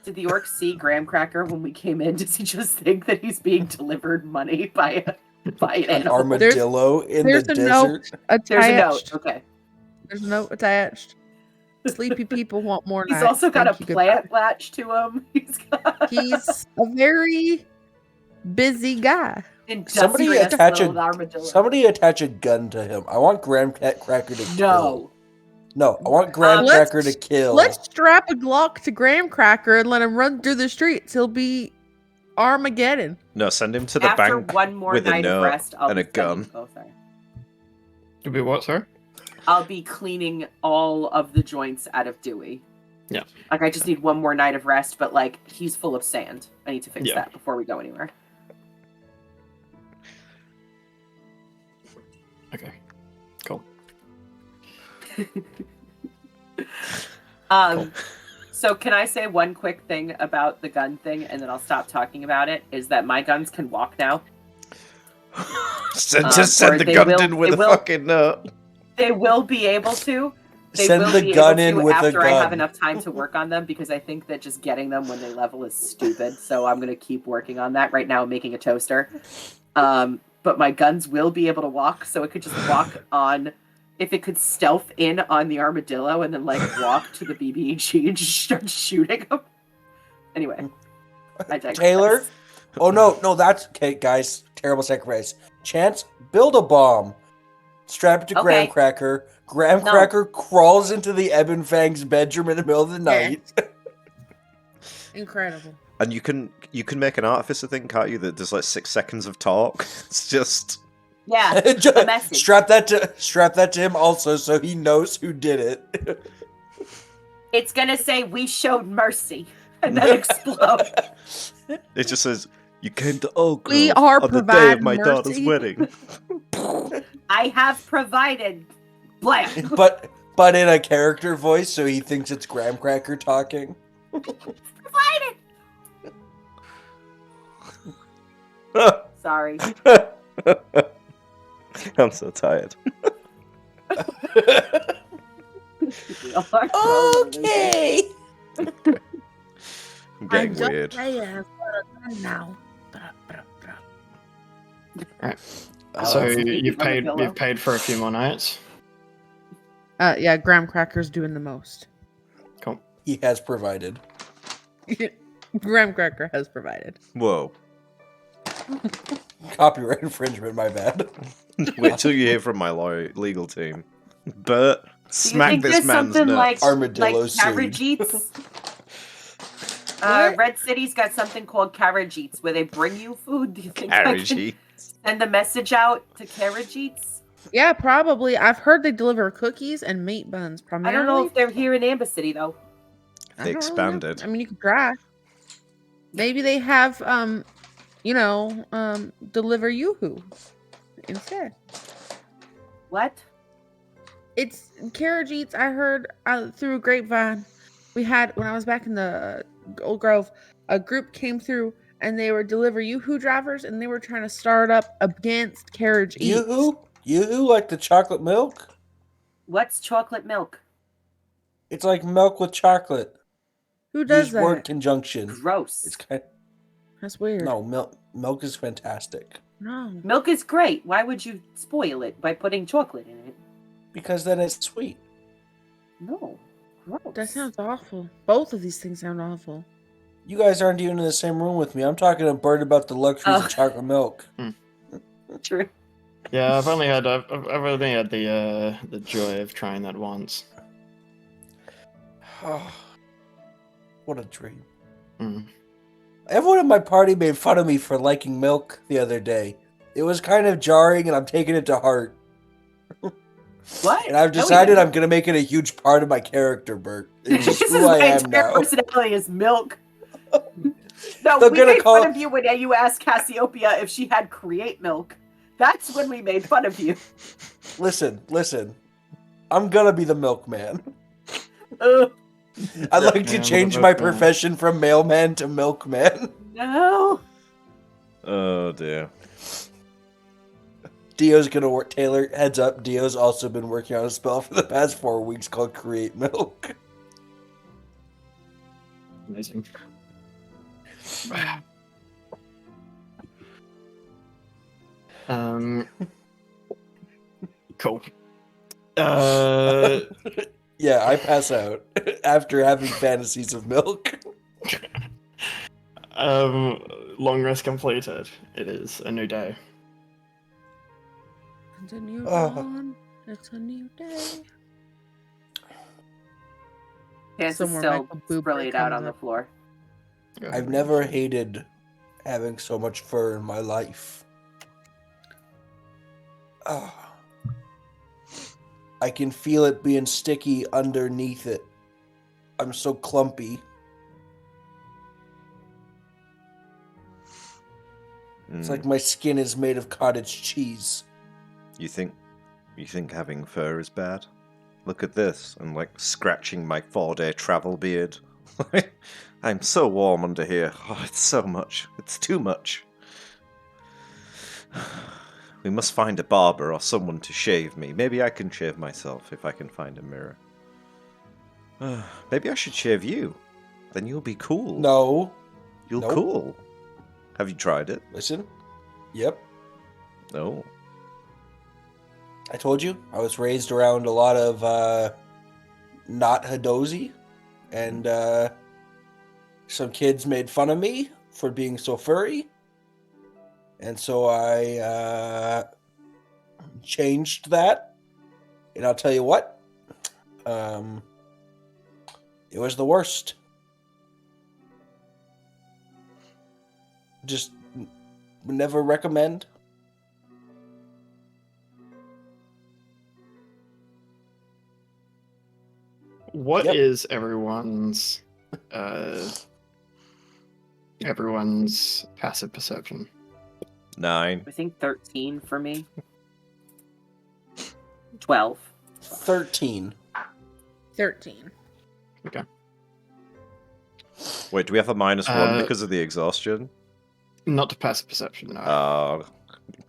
Did the orc see Graham Cracker when we came in? Does he just think that he's being delivered money by an An animal? armadillo in the There's a note desert. attached. There's a note. Okay. There's a note attached. Sleepy people want more He's nights. also got Thank a you, plant latch to him. He's a very busy guy. Somebody industrious attach little a armadillo. somebody attach a gun to him. I want Graham Cracker to kill. No. No, I want Graham Let's- Cracker to kill. Let's strap a Glock to Graham Cracker and let him run through the streets. He'll be Armageddon. No, send him to the After bank one more with a night of note rest, I'll and a be sending gun. both there. To be what, sir? I'll be cleaning all of the joints out of Dewey. Yeah. Like, I just need one more night of rest, but, like, he's full of sand. I need to fix that before we go anywhere. Okay. Cool. Cool. So can I say one quick thing about the gun thing, and then I'll stop talking about it, is that my guns can walk now. Just send the gun in with a fucking... They will be able to. Send the gun in with a gun. After I have enough time to work on them, because I think that just getting them when they level is stupid. So I'm going to keep working on that. Right now I'm making a toaster. But my guns will be able to walk, so it could just walk on... If it could stealth in on the armadillo and then, like, walk to the BB&G and just start shooting them. Anyway. I digress. Taylor? Oh, no, that's... Okay, guys. Terrible sacrifice. Chance, build a bomb. Strap it to Graham Cracker. Graham Cracker crawls into the Ebon Fang's bedroom in the middle of the night. Incredible. And you can make an artificer thing, can't you? That does like 6 seconds of talk. It's just... Yeah, a message. Strap that to him also, so he knows who did it. It's gonna say, "We showed mercy," and then explode. It just says, "You came to Oak Grove We are on the day of my mercy. daughter's wedding." I have provided blank. But in a character voice, so he thinks it's Graham Cracker talking. Provided. Sorry. I'm so tired. Okay. I'm getting weird. Now. Right. So you've paid for a few more nights. Yeah, Graham Cracker's doing the most. Cool. He has provided. Graham Cracker has provided. Whoa. Copyright infringement, my bad. Wait till you hear from my legal team. Bert, smack this man's something nuts. Armadillo like Carriage Eats? Red City's got something called Carriage Eats, where they bring you food. Do you think I can send a message out to Carriage Eats? Yeah, probably. I've heard they deliver cookies and meat buns primarily. I don't know if they're here in Amber City, though. They expanded. I mean, you could try. Maybe they have, deliver Yoo-hoo instead. What? It's Carriage Eats. I heard through a grapevine. We had, when I was back in the Old Grove, a group came through and they were deliver Yoo-hoo drivers and they were trying to start up against Carriage Eats. Yoo-hoo? Yoo-hoo, like the chocolate milk? What's chocolate milk? It's like milk with chocolate. Who does Use that? word conjunction. Gross. It's kind of... That's weird. No, milk is fantastic. No. Milk is great. Why would you spoil it by putting chocolate in it? Because then it's sweet. No. Gross. That sounds awful. Both of these things sound awful. You guys aren't even in the same room with me. I'm talking to Bert about the luxuries of chocolate milk. True. Yeah, I've only had the joy of trying that once. What a dream. Mm. Everyone at my party made fun of me for liking milk the other day. It was kind of jarring, and I'm taking it to heart. What? And I've decided I'm going to make it a huge part of my character, Bert. It's just who I am now. My personality is milk. No, They're we gonna made call- fun of you when you asked Cassiopeia if she had create milk. That's when we made fun of you. Listen. I'm going to be the milkman. Ugh. I'd like to change my profession from mailman to milkman. No. Oh dear. Dio's gonna work. Taylor, heads up. Dio's also been working on a spell for the past 4 weeks called Create Milk. Amazing. Cool. Yeah, I pass out after having fantasies of milk. Long rest completed. It is a new day. It's a new dawn. It's a new day. Pants is Somewhere still Michael Bublé splayed out comes on the up. floor. I've never hated having so much fur in my life. I can feel it being sticky underneath it. I'm so clumpy. It's like my skin is made of cottage cheese. You think having fur is bad? Look at this. I'm like scratching my 4-day travel beard. I'm so warm under here. Oh, it's so much. It's too much. We must find a barber or someone to shave me. Maybe I can shave myself if I can find a mirror. Maybe I should shave you. Then you'll be cool. No. You're Nope. cool. Have you tried it? Listen. Yep. No. I told you, I was raised around a lot of not Hadozi, and some kids made fun of me for being so furry, and so I changed that, and I'll tell you what, it was the worst. Just never recommend. What Yep. is everyone's passive perception? 9. I think 13 for me. 12. 13. 13. Okay. Wait, do we have a -1 because of the exhaustion? Not to passive perception, no.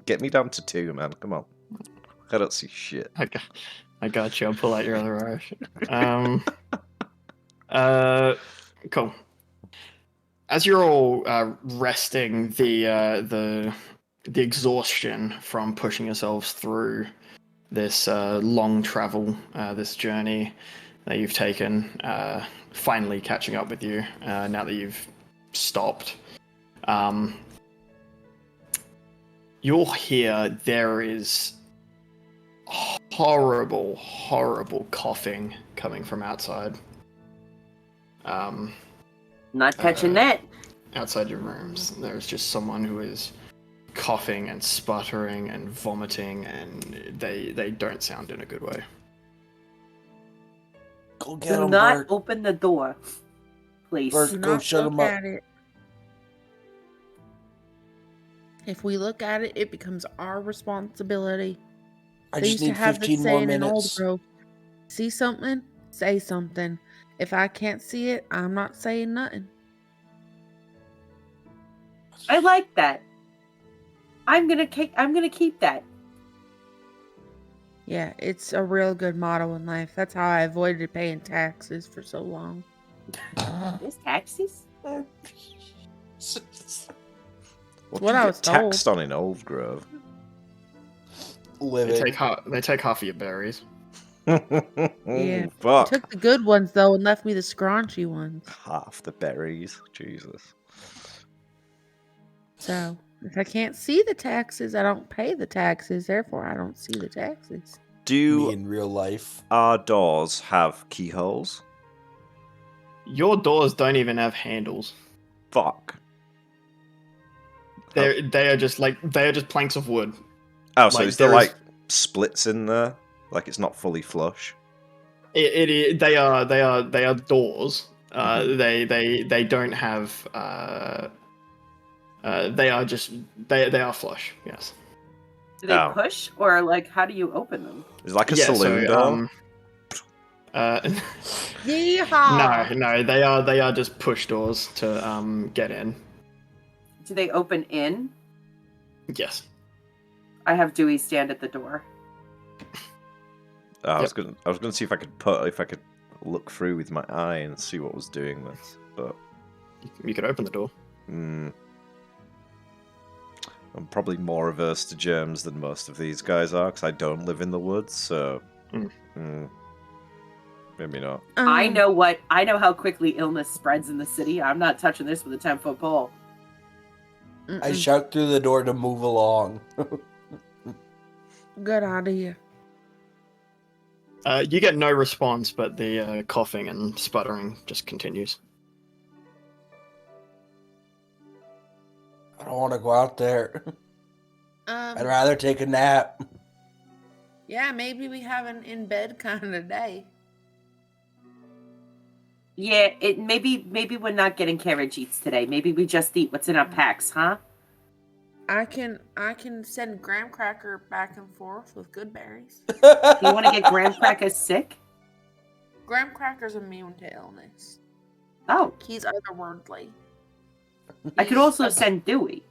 Get me down to 2, man. Come on. I don't see shit. I got you. I'll pull out your other eye. Cool. As you're all resting the exhaustion from pushing yourselves through this long travel, this journey that you've taken, finally catching up with you now that you've stopped. You'll hear there is horrible coughing coming from outside. Not catching that. Outside your rooms, there's just someone who is coughing and sputtering and vomiting, and they don't sound in a good way. Go get Do him, not Bert. open the door, please. Bert. Do Go not shut look 'em up. at it. If we look at it, it becomes our responsibility. I They just used to need have this 15 more saying in Old minutes. Grove: see something, say something. If I can't see it, I'm not saying nothing. I like that. I'm gonna keep that. Yeah, it's a real good motto in life. That's how I avoided paying taxes for so long. There's taxis. What what do you I get was told. taxed on in Old Grove? Living. They take half of your berries. Yeah. Fuck. Took the good ones though and left me the scraunchy ones. Half the berries. Jesus. So if I can't see the taxes, I don't pay the taxes. Therefore, I don't see the taxes. Me Do in real life. our doors have keyholes? Your doors don't even have handles. Fuck. They are just planks of wood. Oh, so Like, is there there is- like splits in there? Like it's not fully flush? They are doors. Mhm. They don't have. They are just they are flush. Yes. Do they Oh. push or like how do you open them? Is it like a Yeah, saloon so, door? Yeehaw! no, they are just push doors to get in. Do they open in? Yes. I have Dewey stand at the door. I was Yep. gonna see if I could look through with my eye and see what was doing this, but You could open the door. I'm probably more averse to germs than most of these guys are because I don't live in the woods. So maybe not. I know how quickly illness spreads in the city. I'm not touching this with a 10-foot pole. I shout through the door to move along. Good idea. You get no response, but the coughing and sputtering just continues. I don't want to go out there. I'd Um, rather take a nap. Yeah, maybe we have an in bed kind of day. Yeah, maybe we're not getting carriage eats today. Maybe we just eat what's in our packs, huh? I can send graham cracker back and forth with good berries. You want to get graham crackers sick? Graham cracker's immune to illness. Oh, He's otherworldly. I could He's also a- send Dewey.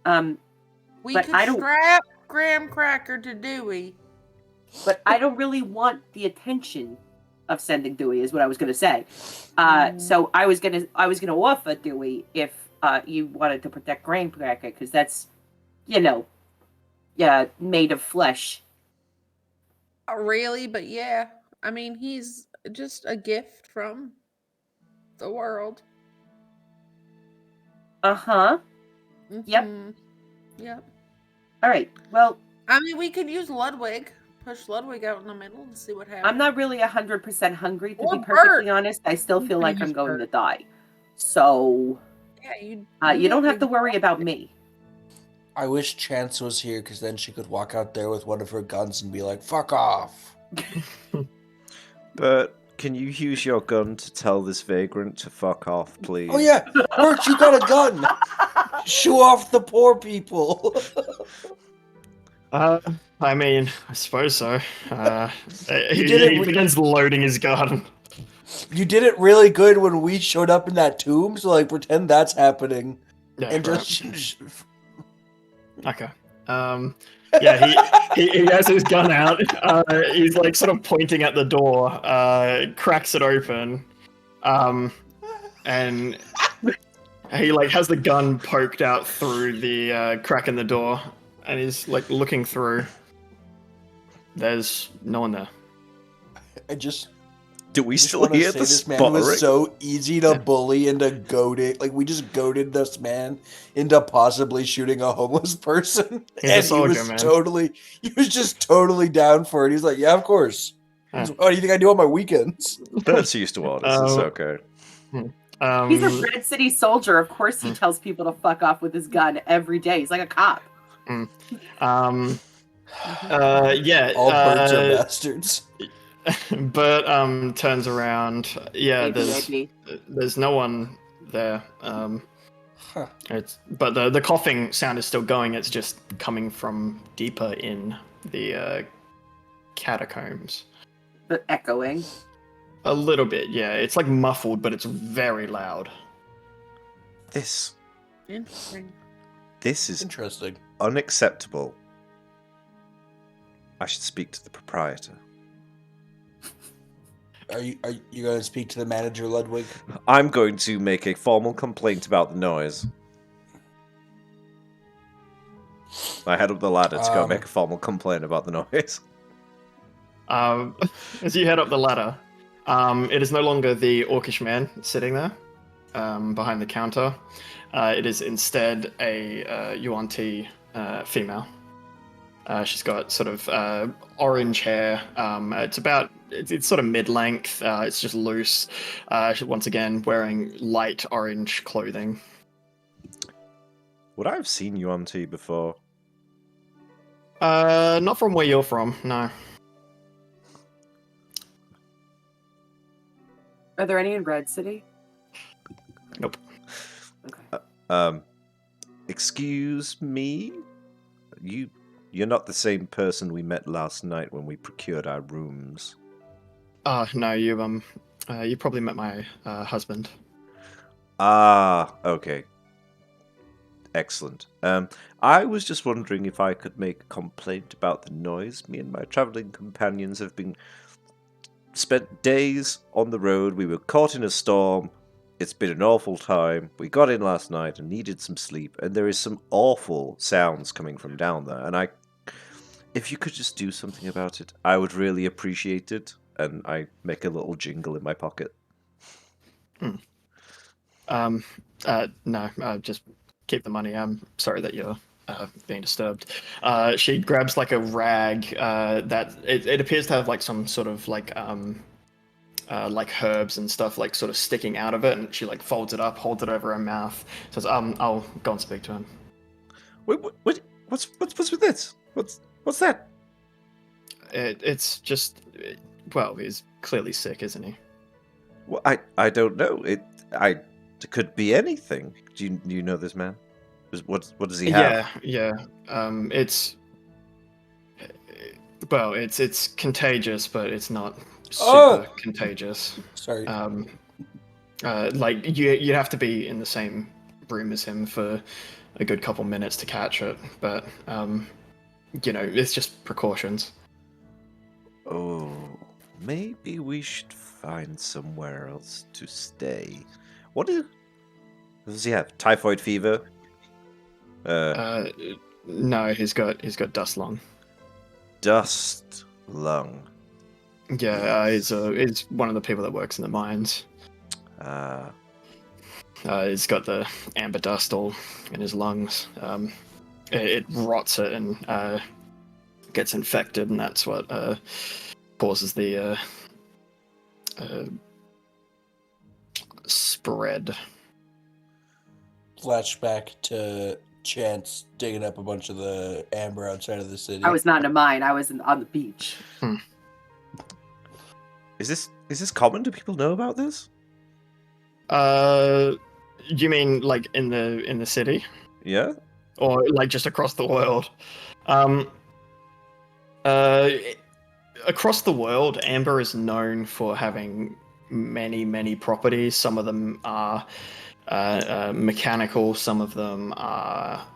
We but could I don't- strap graham cracker to Dewey. But I don't really want the attention of sending Dewey, is what I was gonna say. So I was gonna offer Dewey if you wanted to protect graham cracker, because that's, made of flesh. Really, but yeah. I mean, he's just a gift from the world. Uh-huh. Yep. Mhm. Yep. All right. Well, I mean, we could use Ludwig. Push Ludwig out in the middle and see what happens. I'm not really 100% hungry, to Or be perfectly Bert. honest. I still You feel could like use I'm going Bert. to die. So, Yeah, you don't have to big- worry about me. I wish Chance was here because then she could walk out there with one of her guns and be like, "Fuck off." But can you use your gun to tell this vagrant to fuck off, please? Oh yeah, Bert, you got a gun. Show off the poor people. I mean, I suppose so. He did it with- begins loading his gun. You did it really good when we showed up in that tomb, so like pretend that's happening Yeah, and right. just Okay. Yeah, he has his gun out. He's like sort of pointing at the door, cracks it open, and he like has the gun poked out through the crack in the door, and he's like looking through. There's no one there. I just Do we just still want to hear say the this man sputtering? was so easy to bully into goading. Like we just goaded this man into possibly shooting a homeless person, He's a and soldier, he was just totally down for it. He's like, "Yeah, of course. Huh. What do you think I do on my weekends?" Bert's used to orders, it's okay. He's a Red City soldier. Of course he tells people to fuck off with his gun every day. He's like a cop. Yeah. All birds are bastards. Bert turns around. Yeah, Maybe. there's no one there. Huh. But the coughing sound is still going. It's just coming from deeper in the catacombs. But echoing. A little bit, yeah. It's like muffled, but it's very loud. This Interesting. is Interesting. unacceptable. I should speak to the proprietor. Are you going to speak to the manager, Ludwig? I'm going to make a formal complaint about the noise. I head up the ladder to go make a formal complaint about the noise. As you head up the ladder, it is no longer the orcish man sitting there behind the counter. It is instead a Yuan-Ti female. She's got sort of orange hair. It's sort of mid-length. It's just loose. She's once again wearing light orange clothing. Would I have seen Yuan-Ti before? Not from where you're from, no. Are there any in Red City? Nope. Okay. Excuse me? You're not the same person we met last night when we procured our rooms. No, you probably met my husband. Ah, okay. Excellent. I was just wondering if I could make a complaint about the noise. Me and my traveling companions have spent days on the road. We were caught in a storm. It's been an awful time. We got in last night and needed some sleep, and there is some awful sounds coming from down there. And if you could just do something about it, I would really appreciate it. And I make a little jingle in my pocket. No, just keep the money. I'm sorry that you're being disturbed. She grabs like a rag that it appears to have like some sort of like herbs and stuff like sort of sticking out of it, and she like folds it up, holds it over her mouth, says, I'll go and speak to him. Wait, what's with this? What's that? It's just, well, he's clearly sick, isn't he? Well, I don't know. It could be anything. Do you know this man? What does he have? Yeah. It's well, it's contagious, but it's not super contagious. Sorry. Like you have to be in the same room as him for a good couple minutes to catch it, but it's just precautions. Oh, maybe we should find somewhere else to stay. What does he have? Typhoid fever? No, he's got dust lung. Dust lung. Yeah, he's one of the people that works in the mines. He's got the amber dust all in his lungs. It rots it and gets infected, and that's what causes the spread. Flashback to Chance digging up a bunch of the amber outside of the city. I was not in a mine. I was on the beach. Is this common? Do people know about this? You mean like in the city? Yeah. Or like just across the world? Across the world, amber is known for having many properties. Some of them are mechanical, some of them are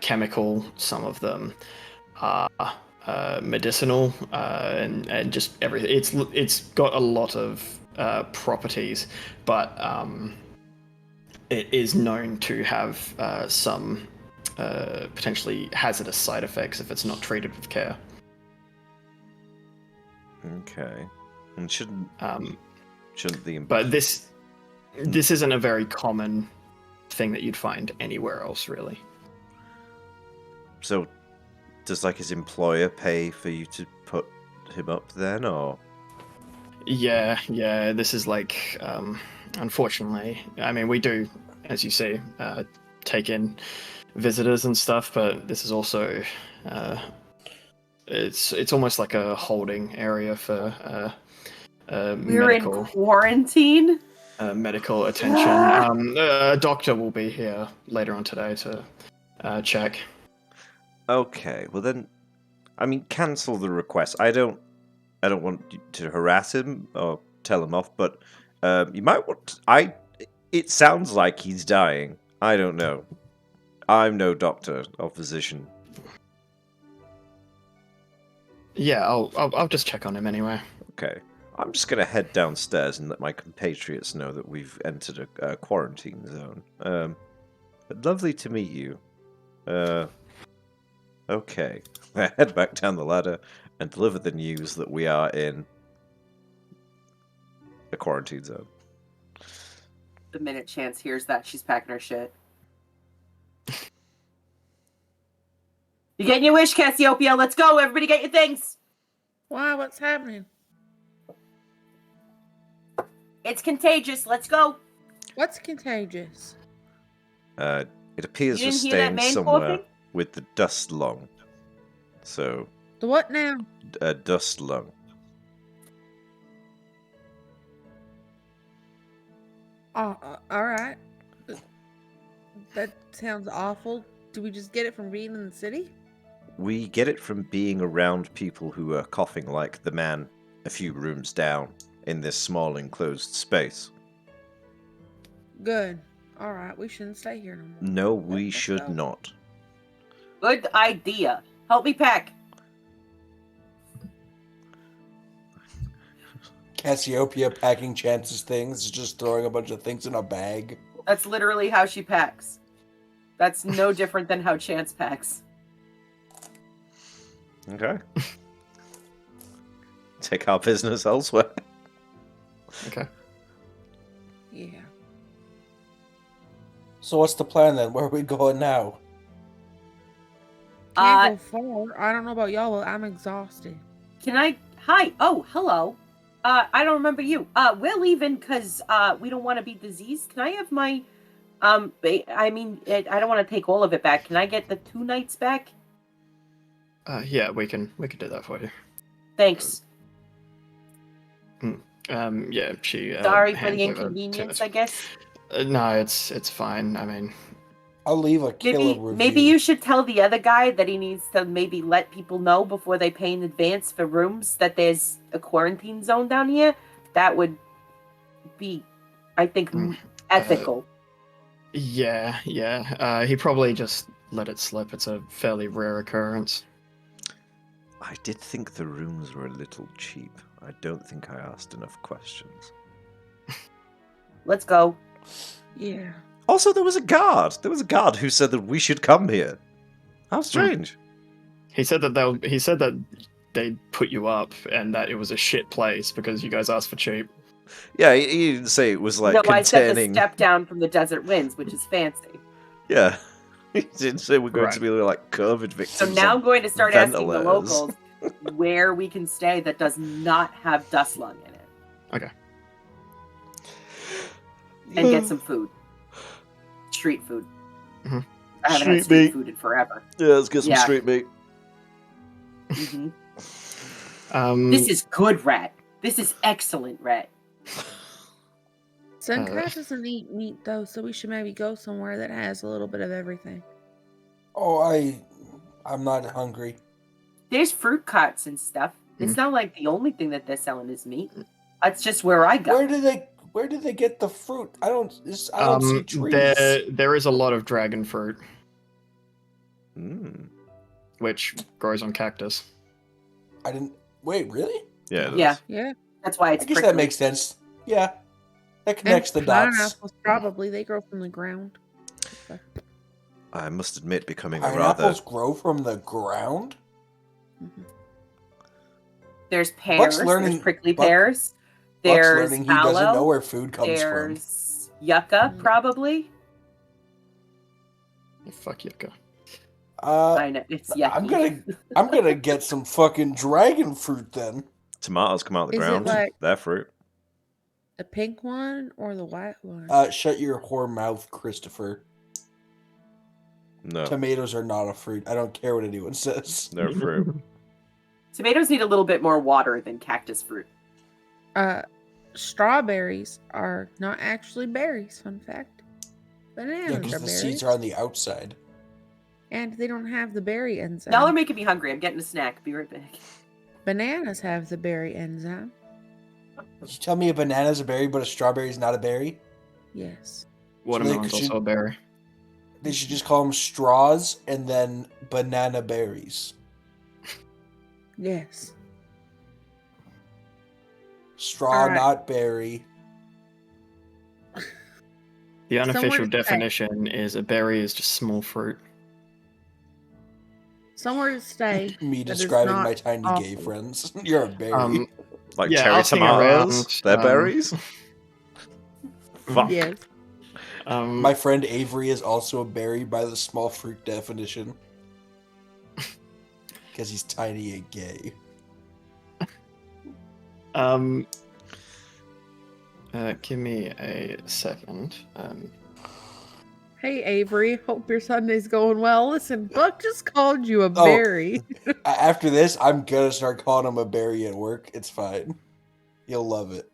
chemical, some of them are medicinal, and just everything. It's got a lot of properties, but it is known to have some potentially hazardous side effects if it's not treated with care. Okay. And shouldn't the But this isn't a very common thing that you'd find anywhere else, really. So does like his employer pay for you to put him up then, or? Yeah, this is like unfortunately, I mean, we do, as you see, take in visitors and stuff, but this is also it's almost like a holding area for We're medical in quarantine. Medical attention. A doctor will be here later on today to check. Okay, well then, I mean, cancel the request. I don't want you to harass him or tell him off, but you might want. It sounds like he's dying. I don't know. I'm no doctor or physician. Yeah, I'll just check on him anyway. Okay, I'm just gonna head downstairs and let my compatriots know that we've entered a quarantine zone. But lovely to meet you. Okay, I head back down the ladder and deliver the news that we are in a quarantine zone. The minute Chance hears that, she's packing her shit. You getting your wish, Cassiopeia? Let's go. Everybody get your things. Why? What's happening? It's contagious. Let's go. What's contagious? It appears You to didn't hear that stay man somewhere coughing? with the dust lung. So, The what now? dust lung. Oh, all right. That sounds awful. Do we just get it from being in the city? We get it from being around people who are coughing like the man a few rooms down in this small enclosed space. Good. All right. We shouldn't stay here no more. No, we Let's should go. not. Good idea. Help me pack. Cassiopeia packing Chance's things, just throwing a bunch of things in a bag. That's literally how she packs. That's no different than how Chance packs. Okay. Take our business elsewhere. Okay. Yeah. So what's the plan then? Where are we going now? Can't go far. I don't know about y'all, but I'm exhausted. Can I? Hi. Oh, hello. I don't remember you. We're leaving because we don't want to be diseased. Can I have my? I don't want to take all of it back. Can I get the 2 nights back? Yeah, we can do that for you. Thanks. Yeah, she. Sorry for hands the over to inconvenience, us. I guess. No, it's fine. I mean, I'll leave a killer review. Maybe you should tell the other guy that he needs to maybe let people know before they pay in advance for rooms that there's a quarantine zone down here. That would be, I think, ethical. Yeah. He probably just let it slip. It's a fairly rare occurrence. I did think the rooms were a little cheap. I don't think I asked enough questions. Let's go. Yeah. Also, there was a guard. There was a guard who said that we should come here. How strange. He said that they'd put you up and that it was a shit place because you guys asked for cheap. Yeah, he didn't say it was like No, containing. I said the step down from the desert winds, which is fancy. Yeah, he didn't say we're going Right. to be like COVID victims. So now I'm going to start asking the ventilators. locals where we can stay that does not have dust lung in it. Okay. And get some food. Street food. Mhm. I haven't had Street meat. street food in forever. Yeah, let's get some Yeah. street meat. hmm Um, This is good, Rat. This is excellent, Rat. Suncat doesn't eat meat though, so we should maybe go somewhere that has a little bit of everything. Oh, I'm not hungry. There's fruit carts and stuff. It's Mhm. not like the only thing that they're selling is meat. That's just where I go. Where do they get the fruit? I don't see trees. there is a lot of dragon fruit Mm. which grows on cactus. I didn't. Wait, really? Yeah. It Yeah. is. Yeah. That's why it's I guess prickly. that makes sense. Yeah, that connects the And dots. pineapples, probably. They grow from the ground. Okay. I must admit, becoming a rather. Pineapples grow from the ground. Mhm. There's pears. learning- There's prickly Buck- pears. Buck's There's learning he doesn't know aloe. where food comes from. There's yucca, probably. Fuck yucca. I know it's yucky. I'm gonna get some fucking dragon fruit then. Tomatoes come out of the Is it ground. like- They're fruit. The pink one or the white one? Shut your whore mouth, Christopher. No, Tomatoes are not a fruit. I don't care what anyone says. they're fruit. Tomatoes need a little bit more water than cactus fruit. Strawberries are not actually berries. Fun fact. Yeah, Bananas because are the berries, seeds are on the outside. and they don't have the berry enzyme. Y'all are making me hungry. I'm getting a snack. Be right back. Bananas have the berry enzyme. You tell me a banana's a berry, but a strawberry is not a berry? Yes. Watermelon's should- also a berry. They should just call them straws and then banana berries. Yes. Straw, Alright. not berry. The unofficial Somewhere to stay. definition is a berry is just small fruit. Somewhere to stay. Me that is describing not my tiny gay awful. friends. You're a berry. Like Yeah, cherry I'll sing tomatoes. around, They're um, berries. Fuck. Yes. My friend Avery is also a berry by the small fruit definition. Because he's tiny and gay. Give me a second. Hey Avery, hope your Sunday's going well. Listen, Buck just called you a berry. After this, I'm gonna start calling him a berry at work. It's fine. You'll love it.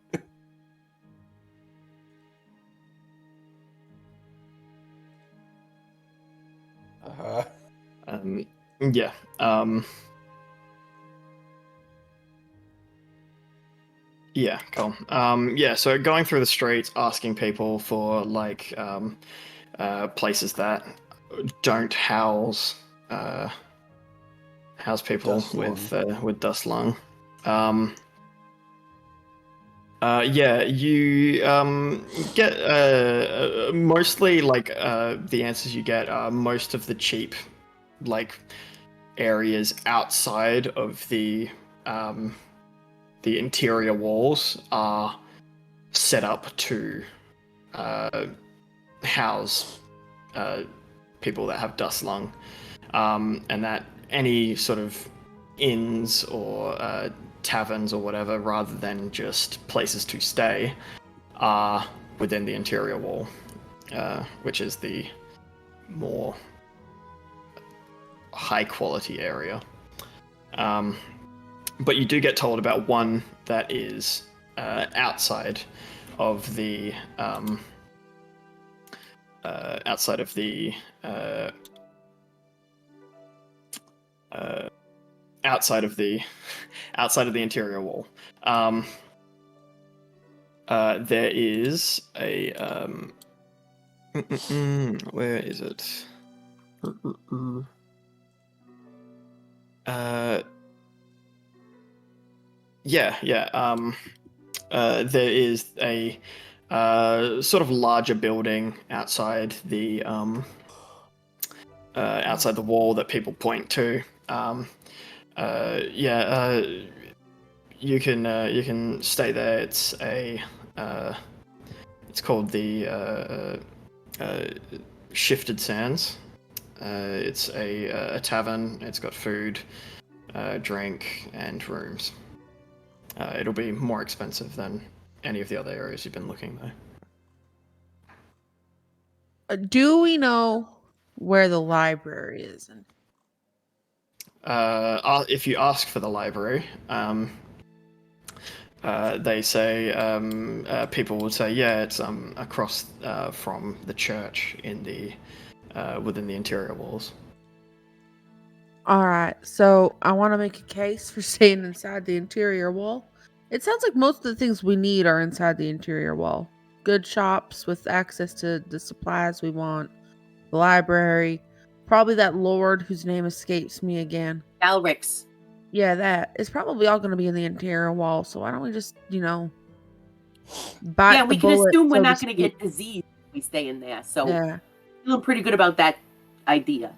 Uh-huh. Yeah. Yeah, cool. Yeah, so going through the streets, asking people for like places that don't house people Dust lung. with dust lung. Yeah, you get mostly like the answers you get are most of the cheap like areas outside of the interior walls are set up to house people that have dust lung, and that any sort of inns or taverns or whatever, rather than just places to stay, are within the interior wall, which is the more high quality area. But you do get told about one that is outside of the outside of the outside of the outside of the interior wall. There is a where is it? There is a sort of larger building outside the wall that people point to. You can stay there. It's called the Shifted Sands. It's a tavern. It's got food, drink, and rooms. It'll be more expensive than any of the other areas you've been looking, though. Do we know where the library is? If you ask for the library, they say people will say, yeah, it's across from the church in the within the interior walls. All right, so I want to make a case for staying inside the interior wall. It sounds like most of the things we need are inside the interior wall. Good shops with access to the supplies we want, the library, probably that lord whose name escapes me again. Galrix. Yeah, that is probably all going to be in the interior wall. So why don't we just, bite Yeah, the we can bullet, assume we're so not to going to speak. get disease if we stay in there. So Yeah, feeling pretty good about that idea.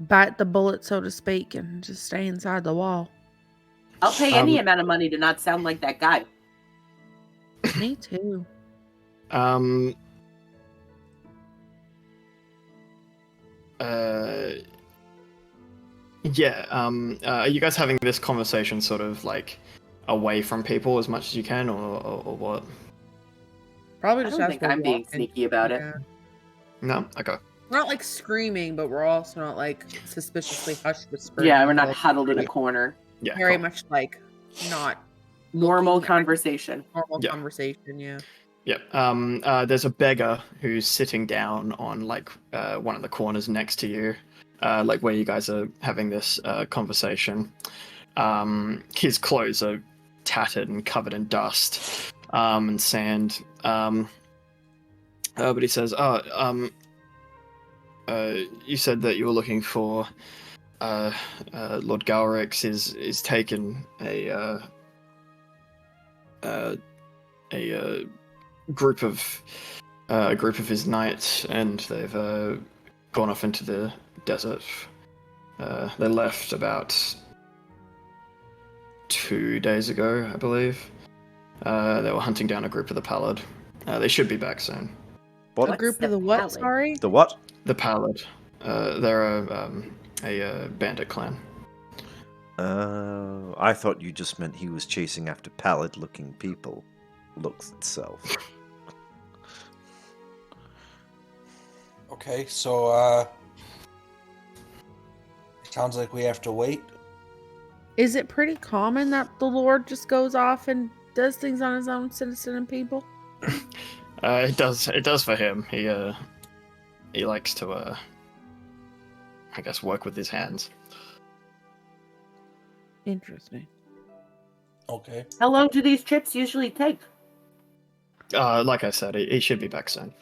bite the bullet, so to speak, and just stay inside the wall. I'll pay any amount of money to not sound like that guy. Me too. Are you guys having this conversation sort of like away from people as much as you can, or what? Probably I just don't as think we're I'm being walking. sneaky about it. Yeah. No? Okay. We're not like screaming, but we're also not like suspiciously hush whispering. Yeah, we're not Like, huddled in a corner. Yeah. very cool. much like not Normal looking at conversation. normal Yeah. conversation. Yeah. Yeah. There's a beggar who's sitting down on like one of the corners next to you, like where you guys are having this conversation. His clothes are tattered and covered in dust and sand. But he says, you said that you were looking for Lord Galrix is taken a group of his knights, and they've gone off into the desert. They left about 2 days ago, I believe. They were hunting down a group of the Pallid. They should be back soon. What? A group of the what? Sorry. The what? The Pallid. They're a bandit clan. I thought you just meant he was chasing after pallid-looking people. Looks itself. Okay, so sounds like we have to wait. Is it pretty common that the Lord just goes off and does things on his own, citizen and people? It does for him. He likes to I guess work with his hands. Interesting. Okay. How long do these trips usually take? Like I said, he should be back soon.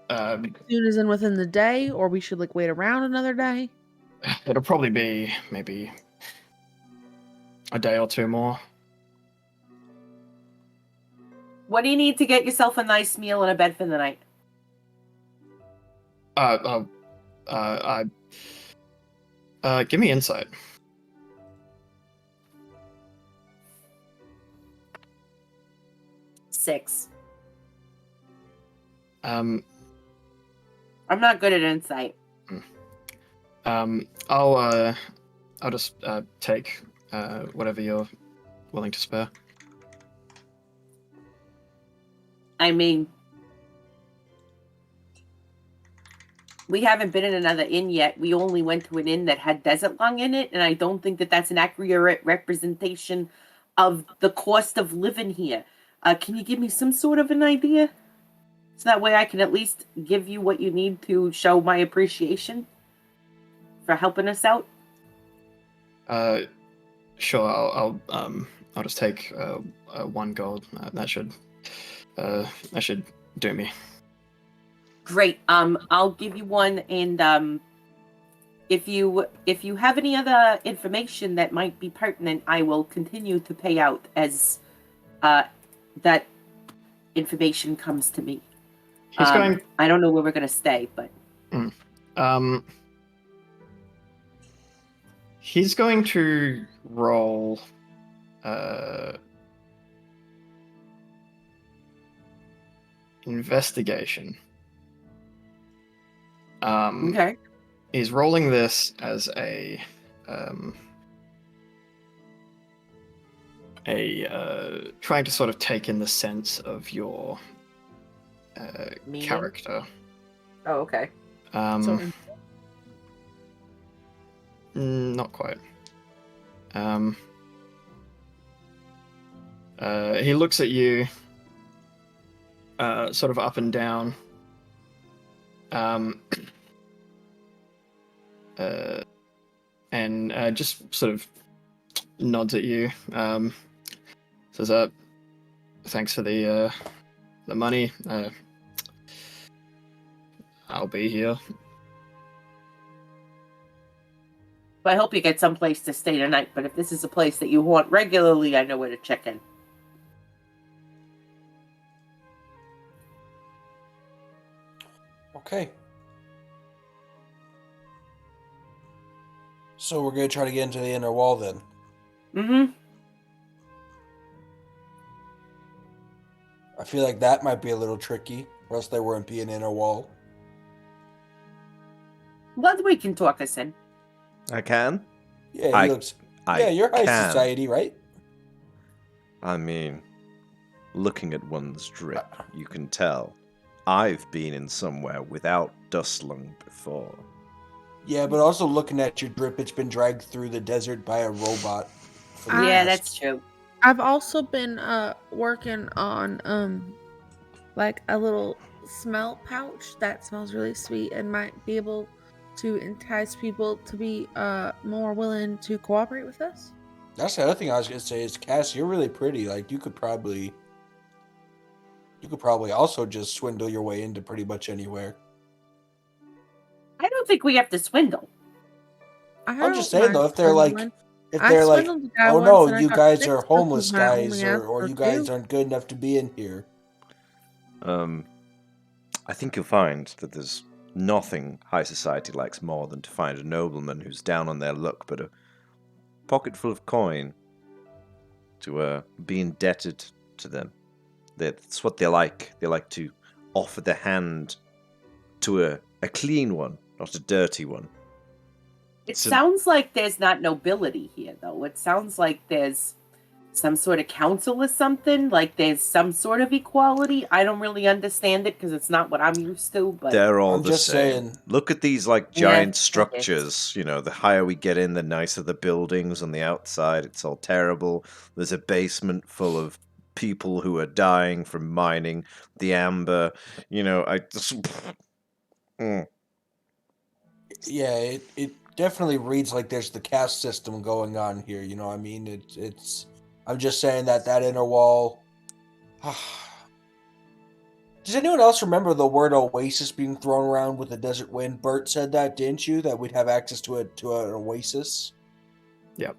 Soon as in within the day, or we should like wait around another day? It'll probably be maybe a day or two more. What do you need to get yourself a nice meal and a bed for the night? Give me insight. Six. Um, I'm not good at insight. I'll just take whatever you're willing to spare. I mean, we haven't been in another inn yet. We only went to an inn that had desert lung in it, and I don't think that that's an accurate representation of the cost of living here. Can you give me some sort of an idea? So that way I can at least give you what you need to show my appreciation for helping us out. Sure. I'll just take 1 gold. That should do me. Great. I'll give you one, and if you have any other information that might be pertinent, I will continue to pay out as that information comes to me. He's going. I don't know where we're gonna stay, but He's going to roll. Investigation. okay. He's rolling this as a trying to sort of take in the sense of your Meaning? character. Oh, okay. Not quite. He looks at you, sort of up and down, and just sort of nods at you. Says, "Thanks for the money. I'll be here." I hope you get someplace to stay tonight, but if this is a place that you want regularly, I know where to check in. Okay. So we're going to try to get into the inner wall then. Mm-hmm. I feel like that might be a little tricky, or else there wouldn't be an inner wall. Ludwig can talk us in. I can. Yeah, he looks. Yeah, you're high society, right? I mean, looking at one's drip, you can tell. I've been in somewhere without dust lung before. Yeah, but also looking at your drip, it's been dragged through the desert by a robot. Yeah, that's true. I've also been working on like a little smell pouch that smells really sweet and might be able to entice people to be more willing to cooperate with us. That's the other thing I was gonna say is, Cass, you're really pretty. Like you could probably also just swindle your way into pretty much anywhere. I don't think we have to swindle. I'm just saying though, if they're like, oh no, you guys are homeless guys, or you guys aren't good enough to be in here. I think you'll find that there's nothing high society likes more than to find a nobleman who's down on their luck, but a pocket full of coin to be indebted to them. That's what they like. They like to offer their hand to a clean one, not a dirty one. It sounds like there's not nobility here, though. It sounds like there's some sort of council or something. Like there's some sort of equality. I don't really understand it because it's not what I'm used to. But they're all I'm the just same. saying. Look at these like giant structures. You know, the higher we get in, the nicer the buildings on the outside. It's all terrible. There's a basement full of people who are dying from mining the amber. You know, Yeah, it definitely reads like there's the caste system going on here. You know what I mean? It's. I'm just saying that inner wall. Does anyone else remember the word oasis being thrown around with the desert wind? Bert said that, didn't you? That we'd have access to an oasis. Yep.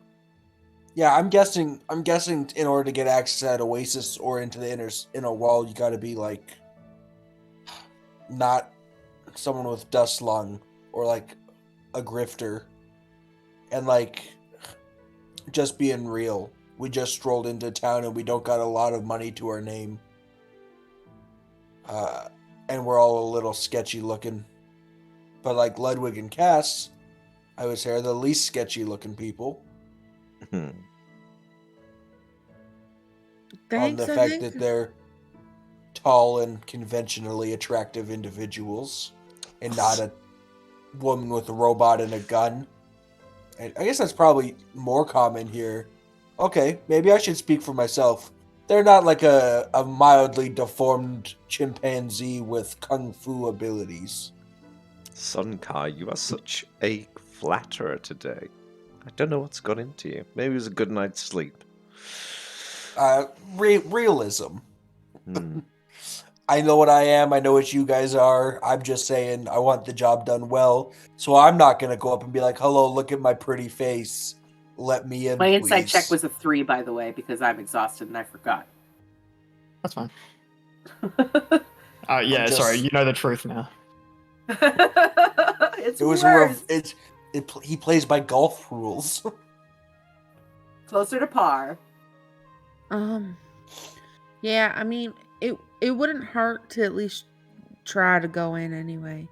Yeah, I'm guessing. In order to get access to that oasis or into the inner wall, you got to be like not someone with dust lung or like a grifter, and like just being real. We just strolled into town and we don't got a lot of money to our name. And we're all a little sketchy looking. But like Ludwig and Cass, I would say are the least sketchy looking people. On the fact that they're tall and conventionally attractive individuals and not woman with a robot and a gun. And I guess that's probably more common here. Okay, maybe I should speak for myself. They're not like a mildly deformed chimpanzee with kung fu abilities. Sunkai, you are such a flatterer today. I don't know what's got into you. Maybe it was a good night's sleep. Realism. Hmm. I know what I am. I know what you guys are. I'm just saying I want the job done well. So I'm not going to go up and be like, hello, look at my pretty face. Let me in, My please. inside check was a 3, by the way, because I'm exhausted and I forgot. That's fine. I'm just- sorry. You know the truth now. It's It was worse. he plays by golf rules. Closer to par. Yeah, I mean, it wouldn't hurt to at least try to go in anyway.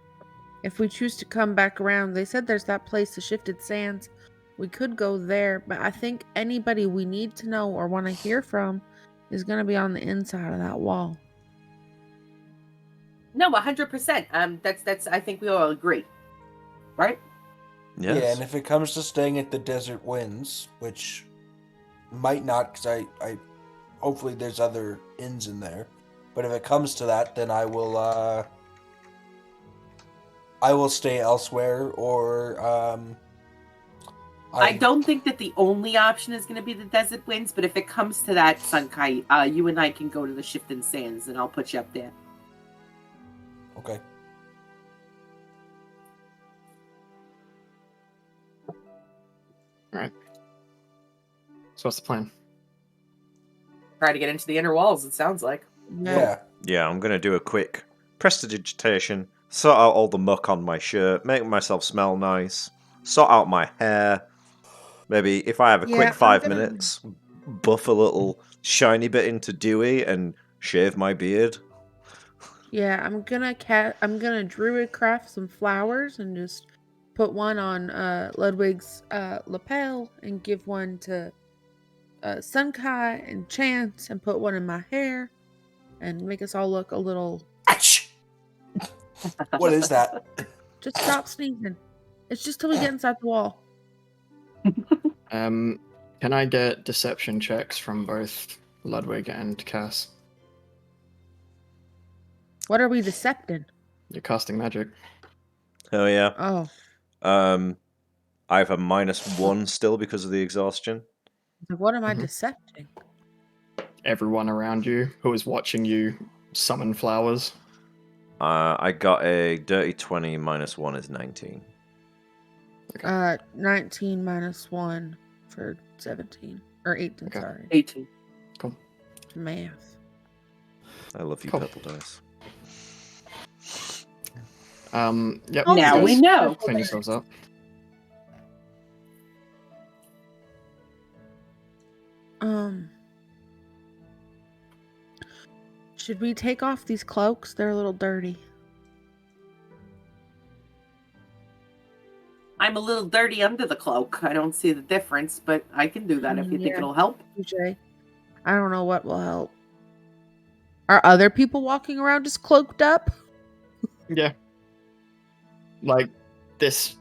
If we choose to come back around, they said there's that place, the Shifted Sands. We could go there, but I think anybody we need to know or want to hear from is going to be on the inside of that wall. No, 100%. That's. I think we all agree, right? Yes. Yeah, and if it comes to staying at the Desert Winds, which might not, because I hopefully there's other inns in there. But if it comes to that, then I will stay elsewhere, or I don't think that the only option is going to be the Desert Winds, but if it comes to that, Sunkai, you and I can go to the Shifting Sands, and I'll put you up there. Okay. Alright. So what's the plan? Try to get into the inner walls, it sounds like. Yeah. Yeah, I'm going to do a quick prestidigitation, sort out all the muck on my shirt, make myself smell nice, sort out my hair. Maybe if I have a Yeah, quick I'm 5 gonna- minutes, buff a little shiny bit into Dewey and shave my beard. Yeah, I'm gonna druid craft some flowers and just put one on Ludwig's lapel and give one to Sunkai and Chance and put one in my hair and make us all look a little. Ouch! What is that? Just stop sneezing. It's just till we get inside the wall. Can I get deception checks from both Ludwig and Cass? What are we decepting? You're casting magic. Oh yeah. Oh, I have a -1 still because of the exhaustion. so what am I Mhm. decepting? Everyone around you who is watching you summon flowers. I got a dirty 20 -1 is 19. 19 minus 1 for 17 or 18. Okay. Sorry, 18. Cool. math. I love you, Cool. purple dice. Yep. Oh, Now you we guys know. Clean yourselves up. Should we take off these cloaks? They're a little dirty. I'm a little dirty under the cloak. I don't see the difference, but I can do that if you think Yeah. it'll help. TJ, I don't know what will help. Are other people walking around just cloaked up? Yeah. Like this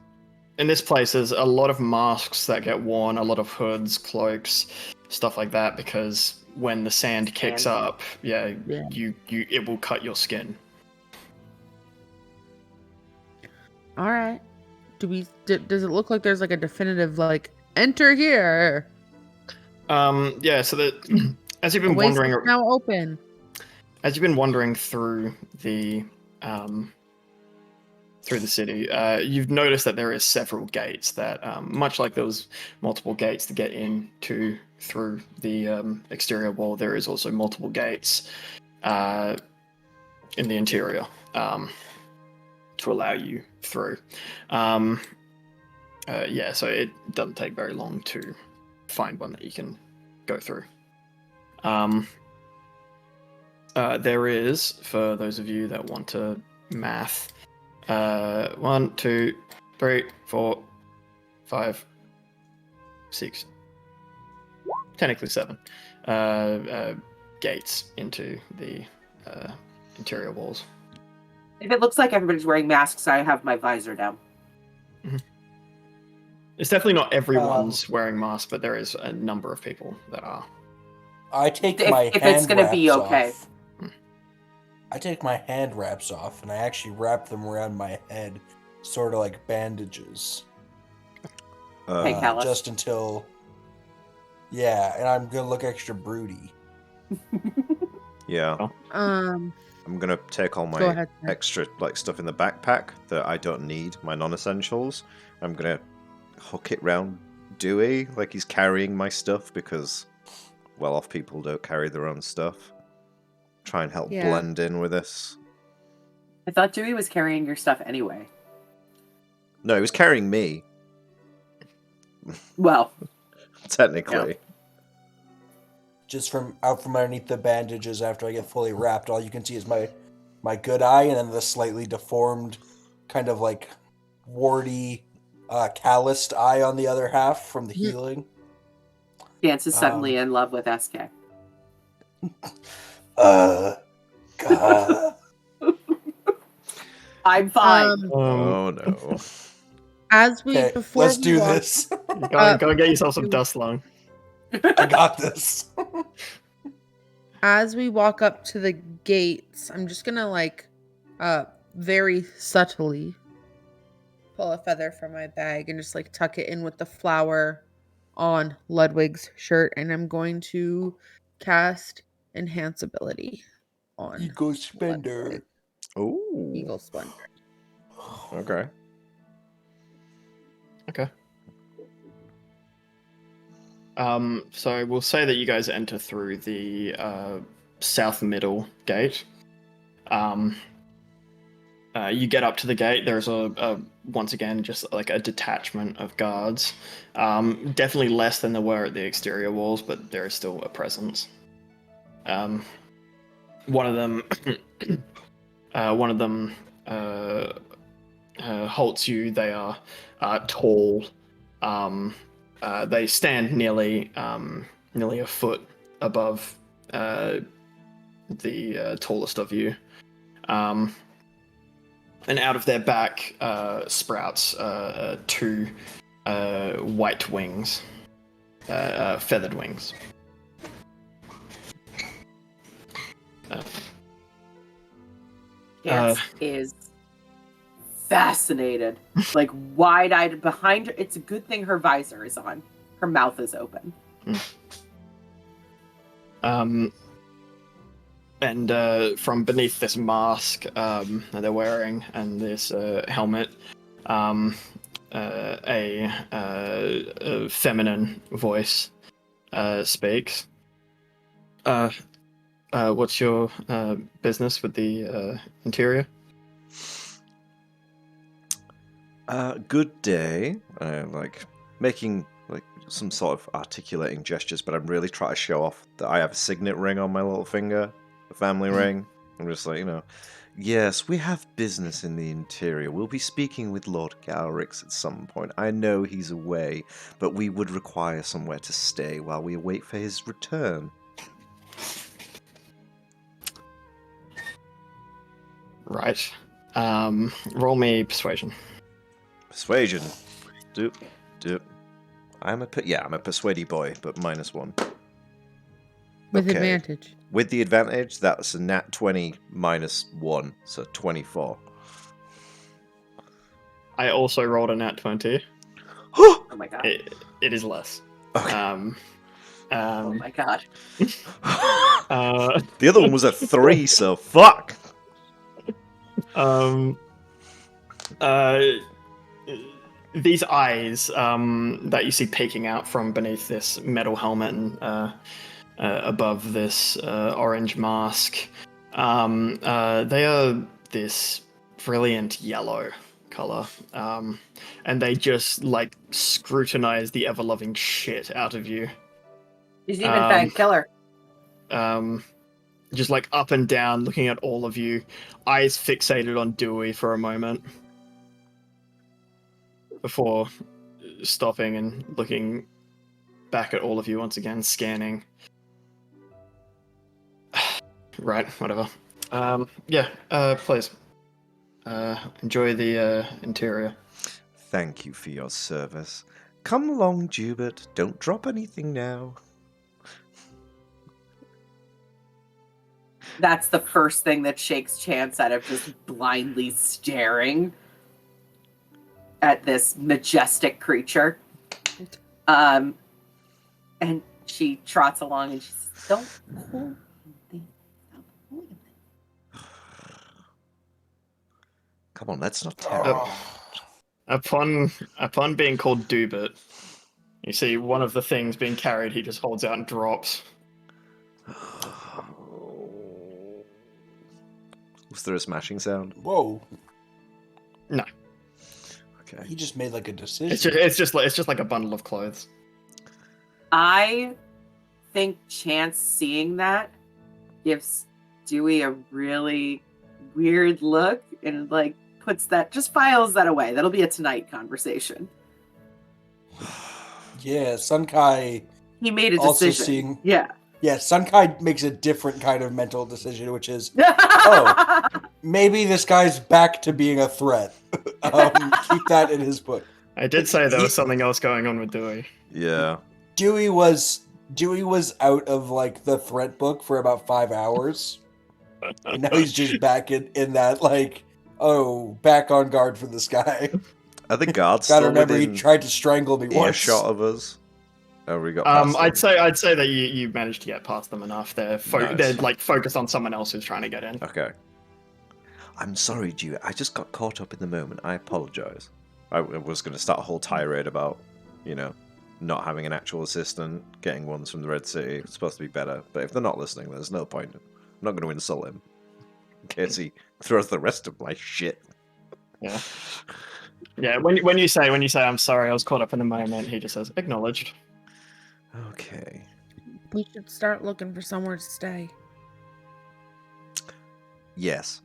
in this place there's a lot of masks that get worn, a lot of hoods, cloaks, stuff like that, because when the sand kicks Sand. up, yeah. Yeah. It will cut your skin. All right. Does it look like there's like a definitive like enter here? Yeah, so that as you've been Oasis wandering now open. as you've been wandering through the city, you've noticed that there is several gates that, much like there was multiple gates to get into through the exterior wall, there is also multiple gates in the interior to allow you through. Yeah, so it doesn't take very long to find one that you can go through. There is, for those of you that want to math, 1, 2, 3, 4, 5, 6, technically 7 gates into the interior walls. If it looks like everybody's wearing masks, I have my visor down. It's definitely not everyone's wearing masks, but there is a number of people that are. I take If- my if hand it's gonna be wraps okay. off. I take my hand wraps off and I actually wrap them around my head, sort of like bandages. Hey, Callus. Just until. Yeah, and I'm gonna look extra broody. Yeah. Um, I'm gonna take all Go my ahead, sir. extra like stuff in the backpack that I don't need, my non-essentials. I'm gonna hook it round Dewey like he's carrying my stuff because well-off people don't carry their own stuff. Try and help Yeah. blend in with this. I thought Dewey was carrying your stuff anyway. No, he was carrying me, Well, technically. Just from out from underneath the bandages after I get fully wrapped, all you can see is my good eye and then the slightly deformed, kind of like warty, calloused eye on the other half from the healing. Chance is suddenly in love with SK. God. I'm fine. Oh no. As we Okay, before let's we do walk- this. Go and get yourself some dust lung. I got this. As we walk up to the gates, I'm just gonna like, very subtly pull a feather from my bag and just like tuck it in with the flower on Ludwig's shirt, and I'm going to cast Enhance Ability on Ego spender. Ludwig. Ooh. Eagle Splendor. Okay. Okay. So we'll say that you guys enter through the south middle gate. You get up to the gate. There's a once again just like a detachment of guards. Definitely less than there were at the exterior walls, but there is still a presence. One of them halts you. They are tall. They stand nearly a foot above the tallest of you. And out of their back sprouts two white wings, feathered wings. Chance is fascinated, like wide-eyed behind her. It's a good thing her visor is on. Her mouth is open. And from beneath this mask that they're wearing and this helmet, a feminine voice speaks. What's your business with the interior? Good day. Like making like some sort of articulating gestures, but I'm really trying to show off that I have a signet ring on my little finger, a family ring. I'm just like, yes, we have business in the interior. We'll be speaking with Lord Galrix at some point. I know he's away, but we would require somewhere to stay while we wait for his return. Right. Roll me persuasion. Persuasion. Doop. I'm a persuady boy, but -1. With Okay. advantage. With the advantage, that's a nat 20 -1, so 24. I also rolled a nat 20. Oh my god. It is less. Okay. Oh my god. The other one was a 3, so fuck. These eyes that you see peeking out from beneath this metal helmet and above this orange mask, they are this brilliant yellow color, and they just like scrutinize the ever-loving shit out of you. He's even fag killer. Just like up and down, looking at all of you, eyes fixated on Dewey for a moment before stopping and looking back at all of you once again, scanning. Right, whatever. Please. Enjoy the interior. Thank you for your service. Come along, Jubert. Don't drop anything now. That's the first thing that shakes Chance out of just blindly staring at this majestic creature. And she trots along and she says, "Don't hold anything. Stop holding it." Come on, that's not terrible. Upon being called Dubert, you see one of the things being carried. He just holds out and drops. Was there a smashing sound? Whoa. No, Okay. He just made like a decision. it's just like a bundle of clothes. I think Chance seeing that gives Dewey a really weird look and like just files that away. That'll be a tonight conversation. Yeah, Sunkai He made a also decision. seeing. Yeah. Yeah, Sunkai makes a different kind of mental decision, which is Oh. maybe this guy's back to being a threat. Keep that in his book. I did say there was something else going on with Dewey. Yeah. Dewey was out of like the threat book for about 5 hours. And now he's just back in that like, oh, back on guard for this guy. Are the guards Gotta still remember he within tried to strangle me once. earshot of us? Oh, we got past I'd say that you managed to get past them enough. They're Nice. they're like focused on someone else who's trying to get in. Okay. I'm sorry, Dewey. I just got caught up in the moment. I apologize. I was going to start a whole tirade about, not having an actual assistant, getting ones from the Red City. It's supposed to be better. But if they're not listening, there's no point. I'm not going to insult him. In case he throws the rest of my shit. Yeah. Yeah, when you say I'm sorry, I was caught up in the moment, he just says acknowledged. Okay. We should start looking for somewhere to stay Yes.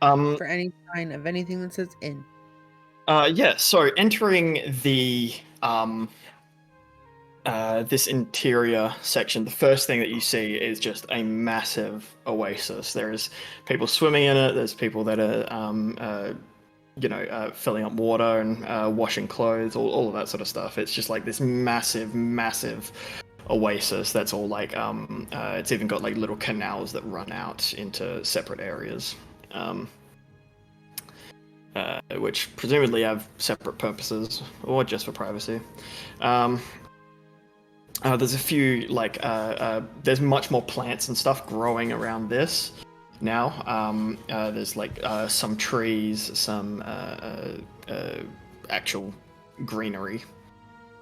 for any sign of anything that says inn. Yeah, so entering the this interior section, the first thing that you see is just a massive oasis. There's people swimming in it, there's people that are filling up water and washing clothes, all of that sort of stuff. It's just like this massive oasis that's all like it's even got like little canals that run out into separate areas, which presumably have separate purposes or just for privacy. There's a few there's much more plants and stuff growing around this now. There's like some trees, some actual greenery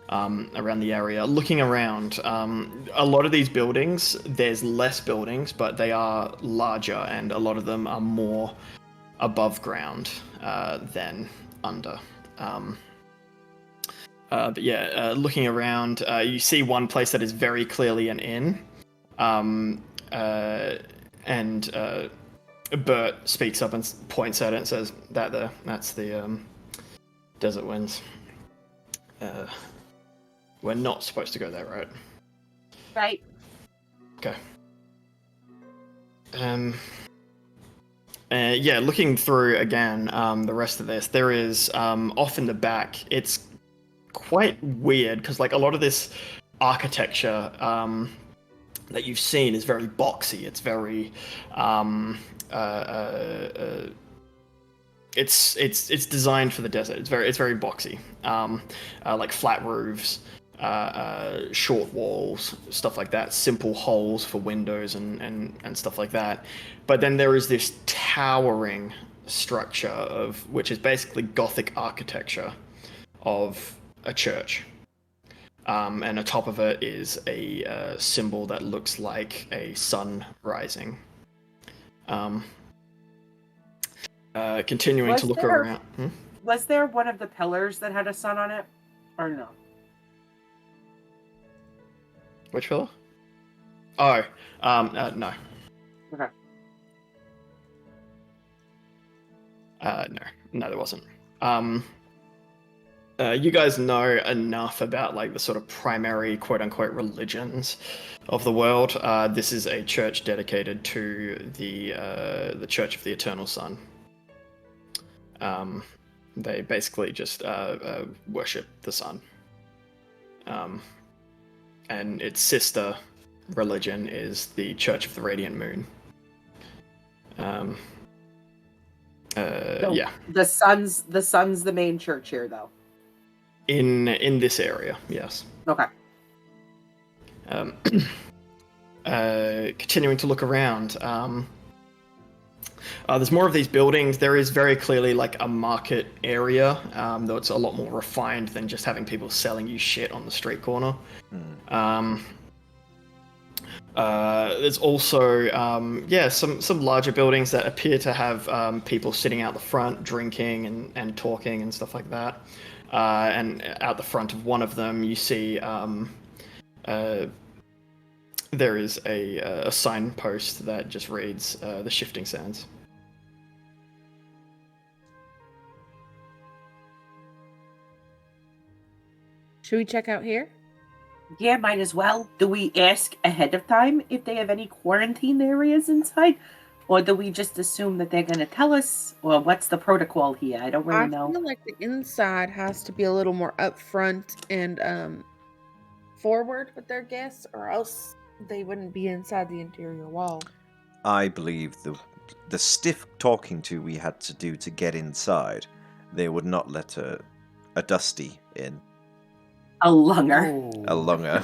around the area. Looking around, a lot of these buildings, there's less buildings, but they are larger, and a lot of them are more above ground than under. But yeah, looking around, you see one place that is very clearly an inn. And Bert speaks up and points at it and says, that's the Desert Winds. We're not supposed to go there, right? Right. Okay. Yeah, looking through again, the rest of this, there is off in the back, it's quite weird because like a lot of this architecture that you've seen is very boxy. It's very it's designed for the desert. It's very boxy. Like flat roofs, short walls, stuff like that, simple holes for windows and stuff like that. But then there is this towering structure which is basically Gothic architecture of a church. And atop of it is a symbol that looks like a sun rising. Continuing to look around. Was there one of the pillars that had a sun on it? Or no? Which pillar? Oh, no. Okay. No, there wasn't. You guys know enough about like the sort of primary quote-unquote religions of the world. This is a church dedicated to the Church of the Eternal Sun. They basically just worship the sun. And its sister religion is the Church of the Radiant Moon. So Yeah. The sun's the main church here, though. In this area, yes. Okay. Continuing to look around, there's more of these buildings. There is very clearly like a market area, though it's a lot more refined than just having people selling you shit on the street corner. There's also some larger buildings that appear to have people sitting out the front drinking and talking and stuff like that. And out the front of one of them, you see there is a signpost that just reads the Shifting Sands. Should we check out here? Yeah, might as well. Do we ask ahead of time if they have any quarantine areas inside? Or do we just assume that they're going to tell us? Or what's the protocol here? I don't really know. I feel like the inside has to be a little more upfront and forward with their guests, or else they wouldn't be inside the interior wall. I believe the stiff talking to we had to do to get inside, they would not let a dusty in. A lunger. Ooh. A lunger.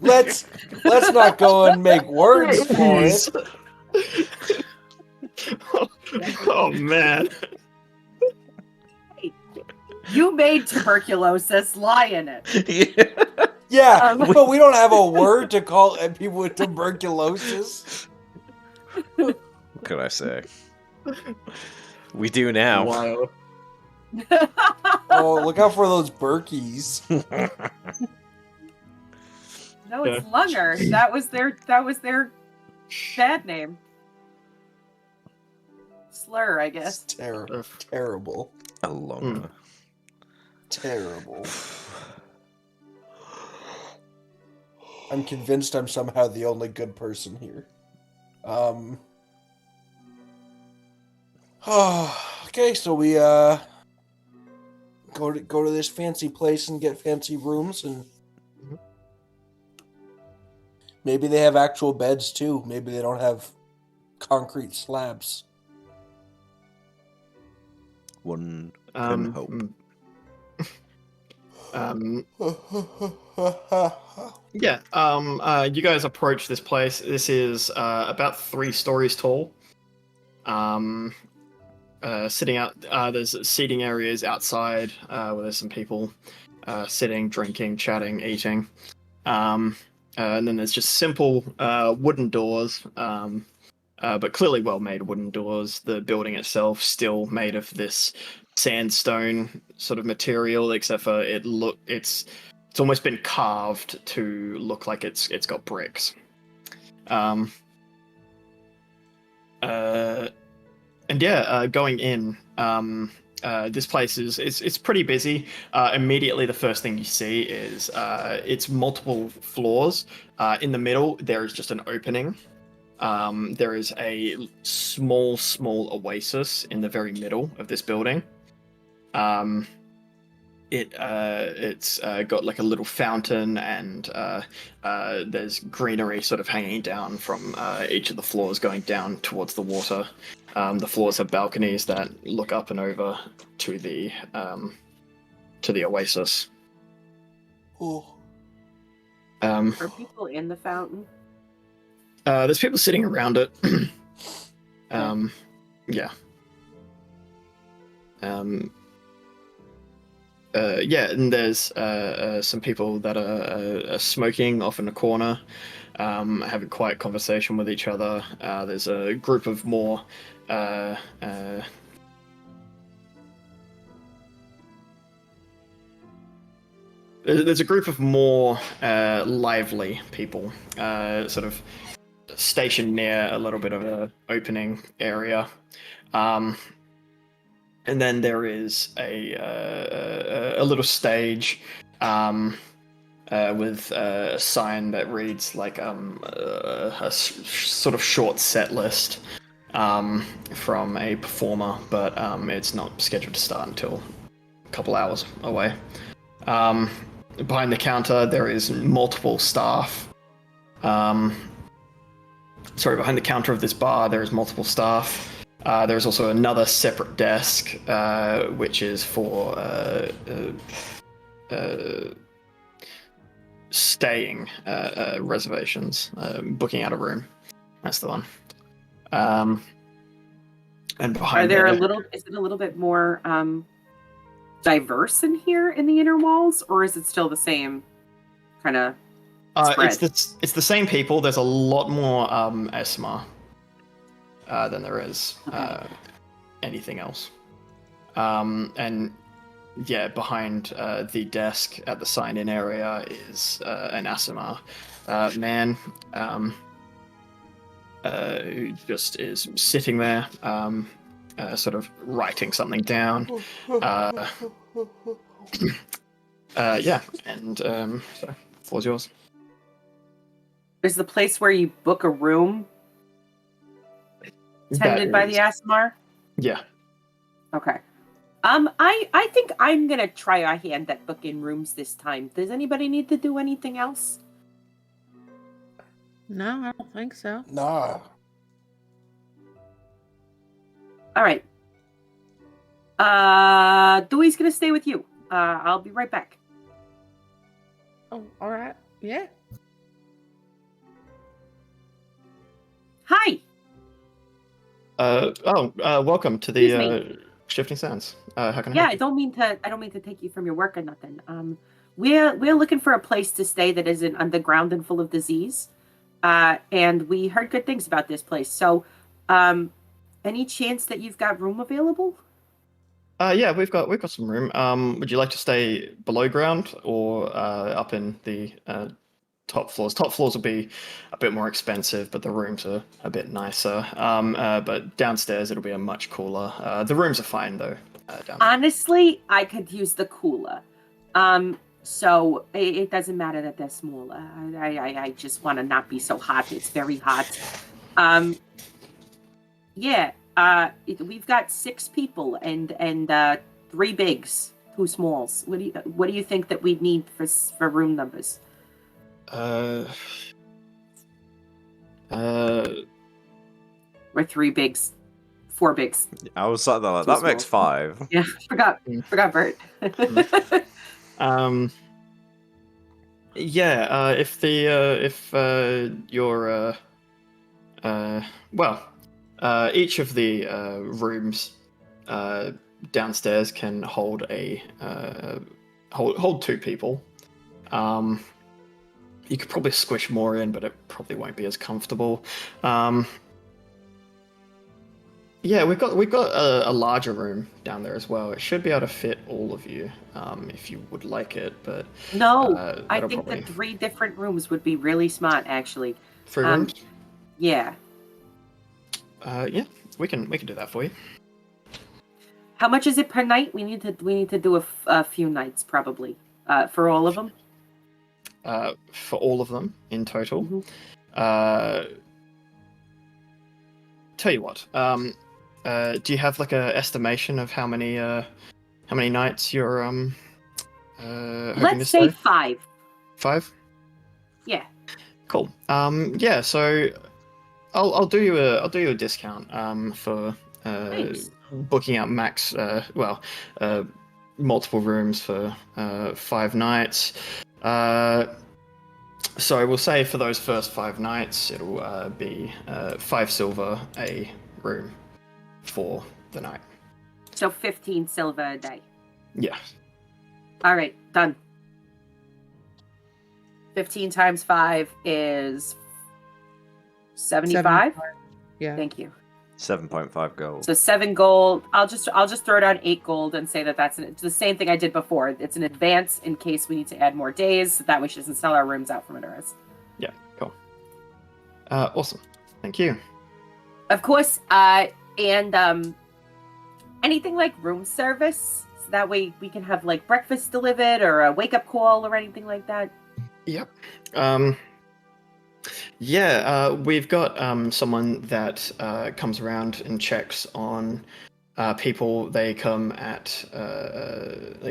Let's not go and make words for it. Oh man. You made tuberculosis lie in it. Yeah, but we don't have a word to call people with tuberculosis. What can I say? We do now. Wild. Oh, look out for those Berkeys. No, it's lunger. That was their bad name. Slur, I guess. It's terrible. A lunger. Terrible. I'm convinced I'm somehow the only good person here. Okay, so we go to this fancy place and get fancy rooms, and maybe they have actual beds too. Maybe they don't have concrete slabs. One can hope. You guys approach this place. This is about 3 stories tall. Sitting out, there's seating areas outside where there's some people sitting, drinking, chatting, eating. And then there's just simple wooden doors, but clearly well-made wooden doors. The building itself still made of this sandstone sort of material, except for it's almost been carved to look like it's got bricks. Going in, this place it's pretty busy. Immediately, the first thing you see is it's multiple floors. In the middle, there is just an opening. There is a small oasis in the very middle of this building. It's got like a little fountain, and there's greenery sort of hanging down from each of the floors going down towards the water. The floors have balconies that look up and over to the oasis. Ooh. Are people in the fountain? There's people sitting around it. Yeah. And there's some people that are smoking off in a corner, having quiet conversation with each other. There's a group of more lively people, sort of stationed near a little bit of an opening area. And then there is a little stage with a sign that reads like a sort of short set list from a performer, but it's not scheduled to start until couple hours away. Behind the counter, there is multiple staff. Behind the counter of this bar, there is multiple staff. There's also another separate desk, which is for staying reservations, booking out a room. That's the one. And behind is it a little bit more diverse in here in the inner walls, or is it still the same kind of spread? It's the same people. There's a lot more ASMR than there is anything else. And yeah, behind the desk at the sign-in area is an ASMR man who just is sitting there, sort of writing something down. Yeah, and so, floor's yours. Is the place where you book a room tended by the ASMR? Yeah. Okay. I think I'm gonna try a hand at booking rooms this time. Does anybody need to do anything else? No, I don't think so. Nah. All right. Dewey's gonna stay with you. I'll be right back. Oh, all right. Yeah. Hi. Welcome to the Shifting Sands. How can I help you? I don't mean to take you from your work or nothing. We're looking for a place to stay that isn't underground and full of disease. And we heard good things about this place. So, any chance that you've got room available? Yeah, we've got some room. Would you like to stay below ground or up in the top floors? Top floors will be a bit more expensive, but the rooms are a bit nicer. But downstairs it'll be a much cooler. The rooms are fine though. Down there. Honestly, I could use the cooler. So it doesn't matter that they're smaller. I just want to not be so hot. It's very hot. Yeah. We've got 6 people and 3 bigs, 2 smalls. What do you think that we'd need for room numbers? Or Or 3 bigs, 4 bigs. I was like that. That makes 5. Yeah, forgot Bert. Yeah. If you're each of the rooms downstairs can hold hold 2 people. You could probably squish more in, but it probably won't be as comfortable. Yeah, we've got a larger room down there as well. It should be able to fit all of you if you would like it. But no, I think that 3 different rooms would be really smart, actually. 3 rooms. Yeah. Yeah, we can do that for you. How much is it per night? We need to do a few nights probably. For all of them. For all of them in total. Mm-hmm. Tell you what. Do you have like a estimation of how many nights you're hoping Let's say 5. 5? Yeah. Cool. Yeah. So I'll do you a discount for booking out max. Multiple rooms for 5 nights. So we'll say for those first 5 nights, it'll be 5 silver a room for the night. So 15 silver a day. Yeah. All right, done. 15 times 5 is 75. Yeah. Thank you. 7.5 gold. So 7 gold. I'll just throw down 8 gold and say that that's the same thing I did before. It's an advance in case we need to add more days. That way she doesn't sell our rooms out from under us. Yeah. Cool. Awesome. Thank you. Of course. And anything like room service, so that way we can have like breakfast delivered or a wake up call or anything like that. Yep. Yeah, we've got someone that comes around and checks on people they come in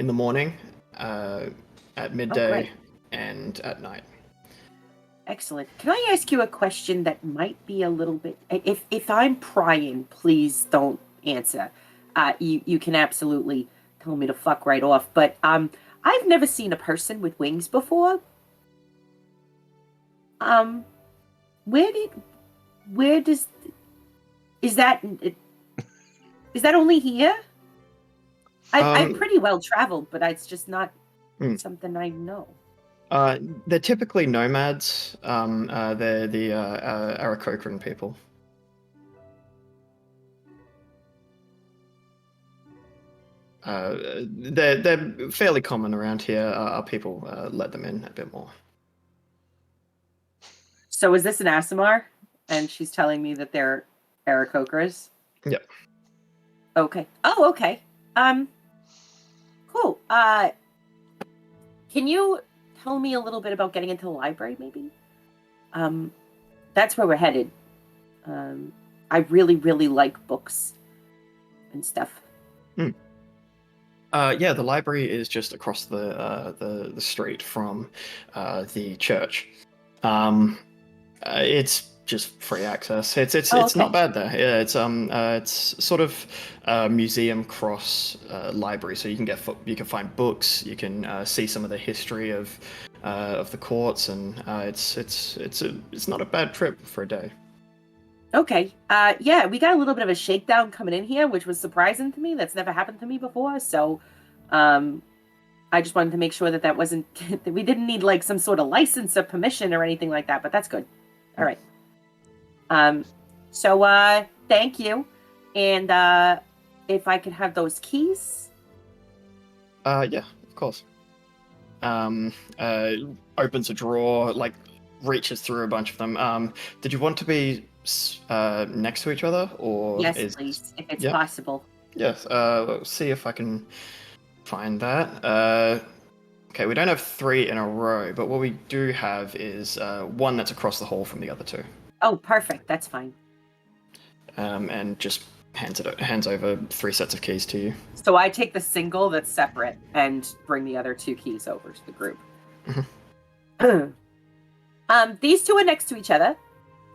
the morning, at midday, great. and at night. Excellent. Can I ask you a question that might be a little bit... If I'm prying, please don't answer. You can absolutely tell me to fuck right off. But I've never seen a person with wings before. Where does... Is that only here? I'm pretty well traveled, but it's just not something I know. They're typically nomads. They're the Aarakocran people. They're fairly common around here. Our people let them in a bit more. So is this an Asimar? And she's telling me that they're Aarakocras? Yep. Okay. Oh, okay. Cool. Can you tell me a little bit about getting into the library, maybe? That's where we're headed. I really, really like books and stuff. Yeah, the library is just across the street from the church. It's just free access. It's okay. not bad there. Yeah, it's sort of a museum cross library, so you can find books. You can see some of the history of the courts, and it's not a bad trip for a day. Okay. Yeah, we got a little bit of a shakedown coming in here, which was surprising to me. That's never happened to me before. So, I just wanted to make sure that wasn't that we didn't need like some sort of license or permission or anything like that. But that's good. All right. So thank you, and if I could have those keys. Yeah, of course. Opens a drawer, like reaches through a bunch of them. Did you want to be next to each other, or yes, please, if it's possible? Yes. Let's see if I can find that. Okay, we don't have 3 in a row, but what we do have is one that's across the hall from the other 2. Oh, perfect. That's fine. And just hands over 3 sets of keys to you. So I take the single that's separate and bring the other 2 keys over to the group. Mm-hmm. These 2 are next to each other,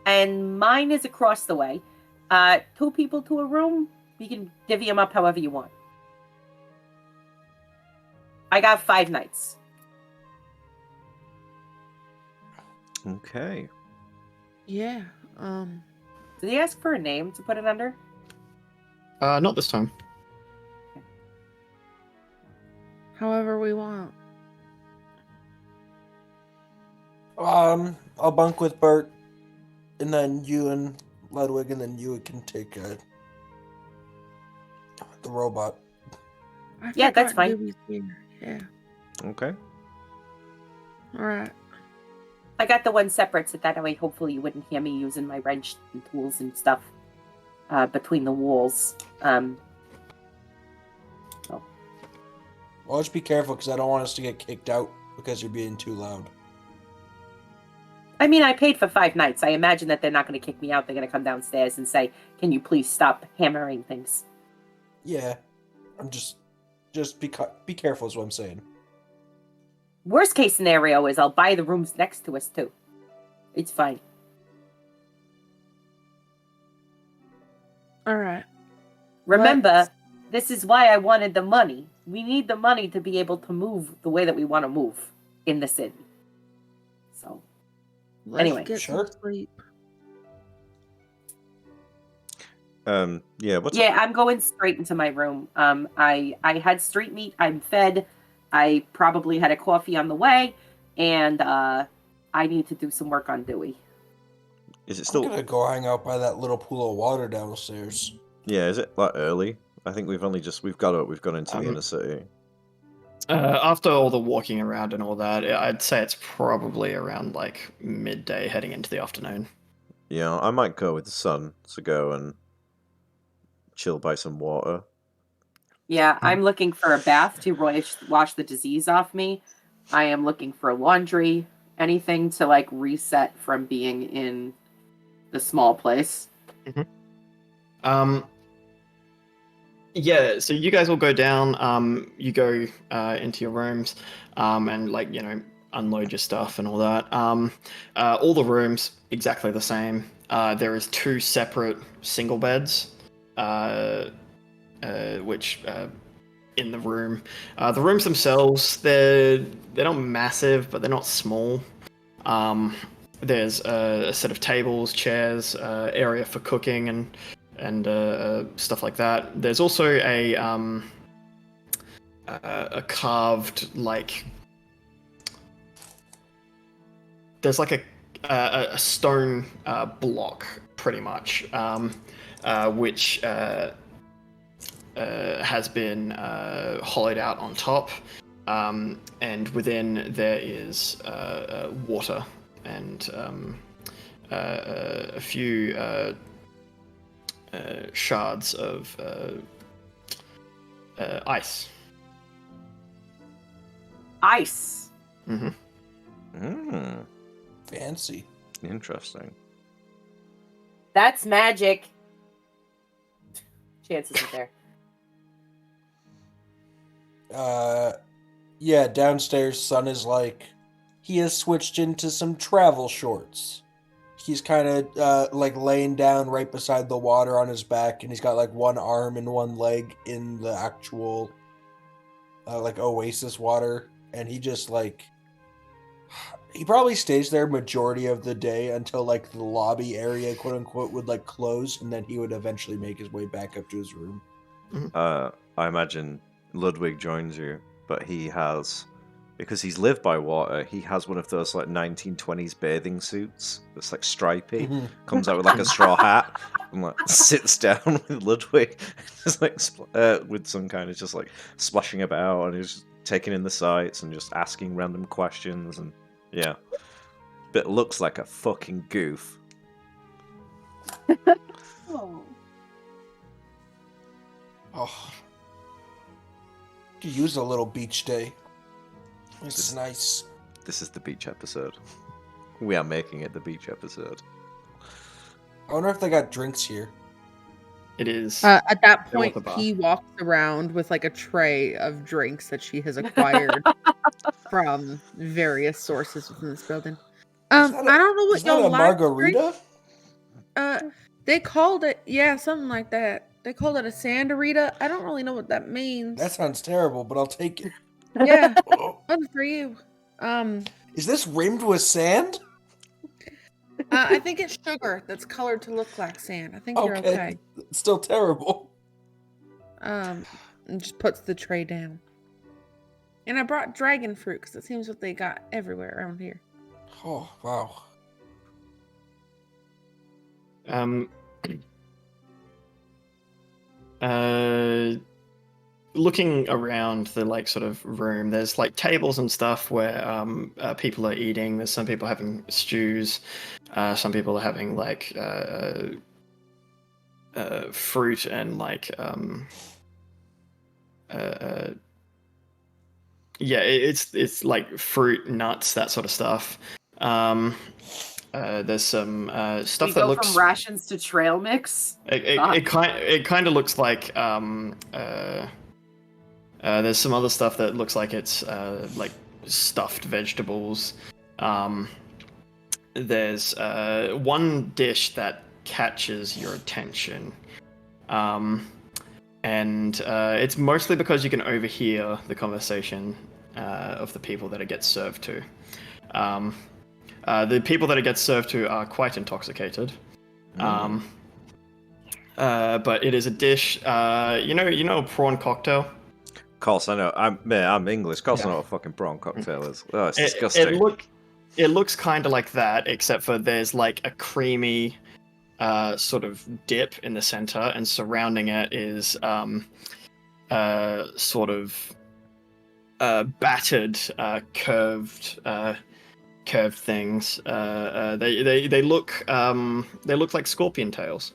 and mine is across the way. 2 people to a room. You can divvy them up however you want. I got 5 nights. Okay. Yeah. Did he ask for a name to put it under? Not this time. However we want. I'll bunk with Bert, and then you and Ludwig, and then you can take the robot. Yeah, that's forgot fine. Dewey's here. Yeah. Okay. All right. I got the one separate, so that way hopefully you wouldn't hear me using my wrench and tools and stuff between the walls. Well, just be careful, because I don't want us to get kicked out because you're being too loud. I mean, I paid for 5 nights. I imagine that they're not going to kick me out. They're going to come downstairs and say, "Can you please stop hammering things?" Yeah, I'm just be careful is what I'm saying. Worst case scenario is I'll buy the rooms next to us too. It's fine. All right. Remember, this is why I wanted the money. We need the money to be able to move the way that we want to move in the city. So, anyway, Get sure. some sleep. Yeah. Yeah, I'm going straight into my room. I had street meat. I'm fed. I probably had a coffee on the way, and I need to do some work on Dewey. Is it still? I'm gonna go hang out by that little pool of water downstairs. Yeah. Is it like early? I think we've gone into the inner city. After all the walking around and all that, I'd say it's probably around like midday, heading into the afternoon. Yeah, I might go with the sun to go and chill by some water. Yeah, I'm looking for a bath to wash the disease off me. I am looking for laundry, anything to like reset from being in the small place. Mm-hmm. Yeah, so you guys all go down. You go into your rooms, and unload your stuff and all that. All the rooms exactly the same. There is two separate single beds, which in the room. The rooms themselves, they're not massive, but they're not small. There's a set of tables, chairs, area for cooking and stuff like that. There's also a carved there's a stone block pretty much, which has been hollowed out on top, and within there is water and a few shards of ice. Ice. Mm, Fancy. interesting. That's magic. Chances are there. Yeah, downstairs, Son is he has switched into some travel shorts. He's kind of laying down right beside the water on his back, and he's got one arm and one leg in the actual oasis water, and he just he probably stays there majority of the day until the lobby area, quote unquote, would close, and then he would eventually make his way back up to his room. I imagine Ludwig joins you, but he has, because he's lived by water, he has one of those 1920s bathing suits that's stripy, comes out with a straw hat, and sits down with Ludwig, just with some kind of just splashing about, and he's taking in the sights and just asking random questions, and yeah, but looks like a fucking goof. Oh, could use a little beach day. This is nice. This is the beach episode. We are making it the beach episode. I wonder if they got drinks here. It is. At that point, the bar. he walks around with a tray of drinks that she has acquired from various sources within this building. I don't know what y'all like. Margarita? They called it, something like that. They called it a sandarita. I don't really know what that means. That sounds terrible, but I'll take it. Yeah, one for you. Is this rimmed with sand? I think it's sugar that's colored to look like sand. I think you're okay. It's still terrible. And just puts the tray down. And I brought dragon fruit because it seems what they got everywhere around here. Oh, wow. Looking around the sort of room, there's tables and stuff where people are eating. There's some people having stews, some people are having fruit and it's fruit, nuts, that sort of stuff. There's some stuff that looks from rations to trail mix. It kind of looks like there's some other stuff that looks like it's stuffed vegetables. There's one dish that catches your attention, and it's mostly because you can overhear the conversation of the people that it gets served to. The people that it gets served to are quite intoxicated. But it is a dish. You know a prawn cocktail? Of course, I know. I'm English. Of course, I know what a fucking prawn cocktail is. Oh, it's disgusting. It looks kind of like that, except for there's a creamy sort of dip in the center, and surrounding it is sort of battered, curved things. They look like scorpion tails.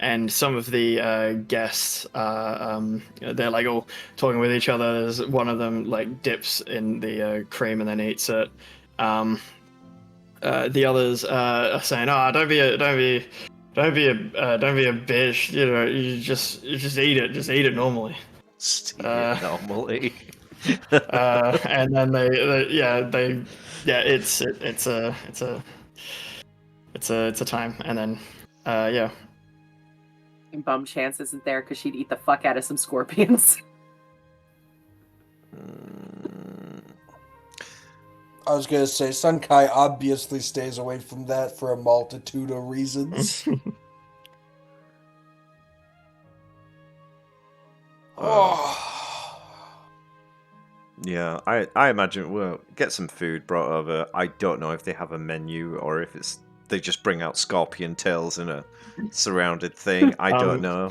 And some of the guests, they're all talking with each other. There's one of them dips in the cream and then eats it. The others are saying, "Oh, don't be Don't be a bitch. You know, you just eat it. Just eat it normally. Just eat it normally. And then it's a time, and then yeah. And Bum Chance isn't there because she'd eat the fuck out of some scorpions. I was gonna say Sun Kai obviously stays away from that for a multitude of reasons. Yeah, I imagine we'll get some food brought over. I don't know if they have a menu or if they just bring out scorpion tails in a surrounded thing. I don't know.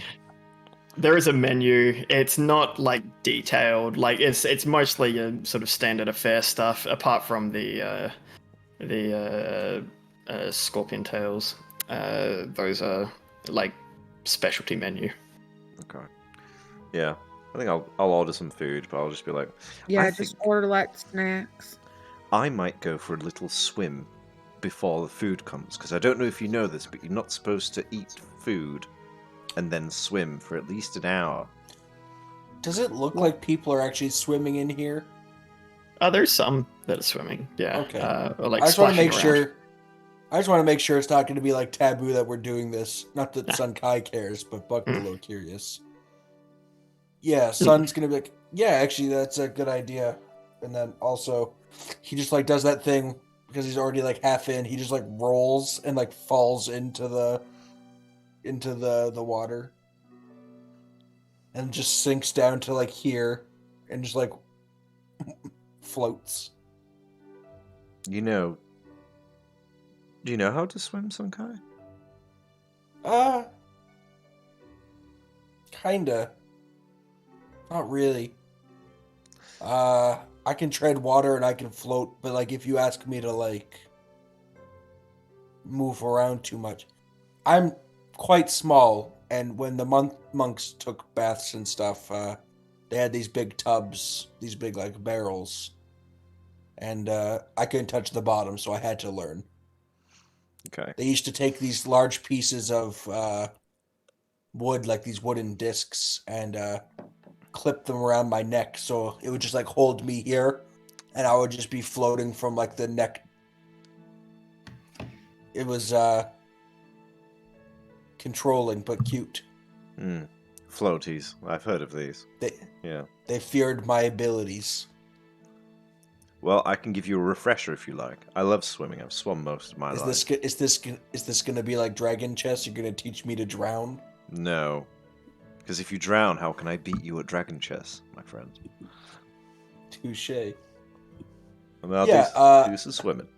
There is a menu. It's not like detailed. Like it's mostly a sort of standard affair stuff, apart from the scorpion tails. Those are like specialty menu. Okay. Yeah, I think I'll order some food, but I'll just be like, Yeah, I just think order like snacks. I might go for a little swim before the food comes, because I don't know if you know this, but you're not supposed to eat food and then swim for at least an hour. Does it look like people are actually swimming in here? Oh, there's some that are swimming. Yeah. Okay. Or like I just want to splashing make around. sure. I just want to make sure it's not going to be like taboo that we're doing this. Not that Nah. Sun Kai cares, but Buck a little curious. Yeah, Sun's going to be like, yeah, actually, that's a good idea. And then also, he just like does that thing because he's already like half in. He just like rolls and like falls into the water, and just sinks down to like here, and just like floats. Do you know how to swim, Sunkai? Kinda. Not really. I can tread water and I can float, but like if you ask me to like move around too much, I'm quite small. And when the monks took baths and stuff, they had these big tubs, these big like barrels, and I couldn't touch the bottom, so I had to learn. Okay. They used to take these large pieces of wood, like these wooden discs, and clip them around my neck, so it would just like hold me here, and I would just be floating from like the neck. It was controlling but cute. Floaties. I've heard of these. They feared my abilities. Well, I can give you a refresher if you like. I love swimming. I've swum most of my life. Is this gonna be like Dragon Chess? You're gonna teach me to drown? No. Because if you drown, how can I beat you at Dragon Chess, my friend? Touche. And I'll do some swimming.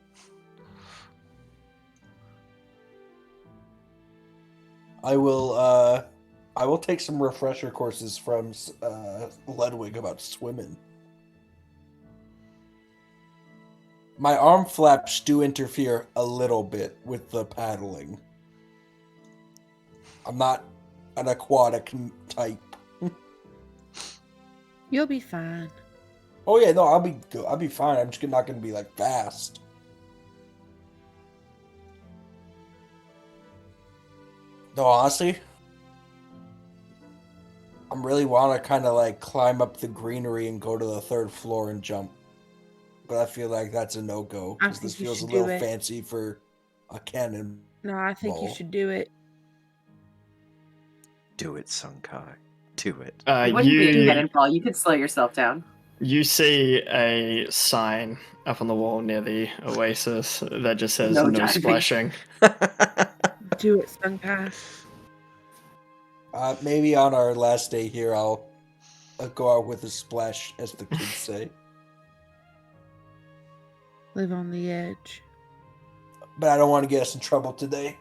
I will take some refresher courses from Ludwig about swimming. My arm flaps do interfere a little bit with the paddling. I'm not an aquatic type. You'll be fine. Oh yeah, no, I'll be good. I'll be fine. I'm just not gonna be like fast. No, honestly, I'm really want to kind of like climb up the greenery and go to the 3rd floor and jump. But I feel like that's a no-go I because this think you feels a should little do it. fancy for a cannon. No, I think you Roll. should do it. Do it, Sunkai. Do it. It wouldn't be a cannonball. You could slow yourself down. You see a sign up on the wall near the oasis that just says No no diving. splashing. Do it, Sunkai. Maybe on our last day here, I'll go out with a splash, as the kids say. Live on the edge. But I don't want to get us in trouble today.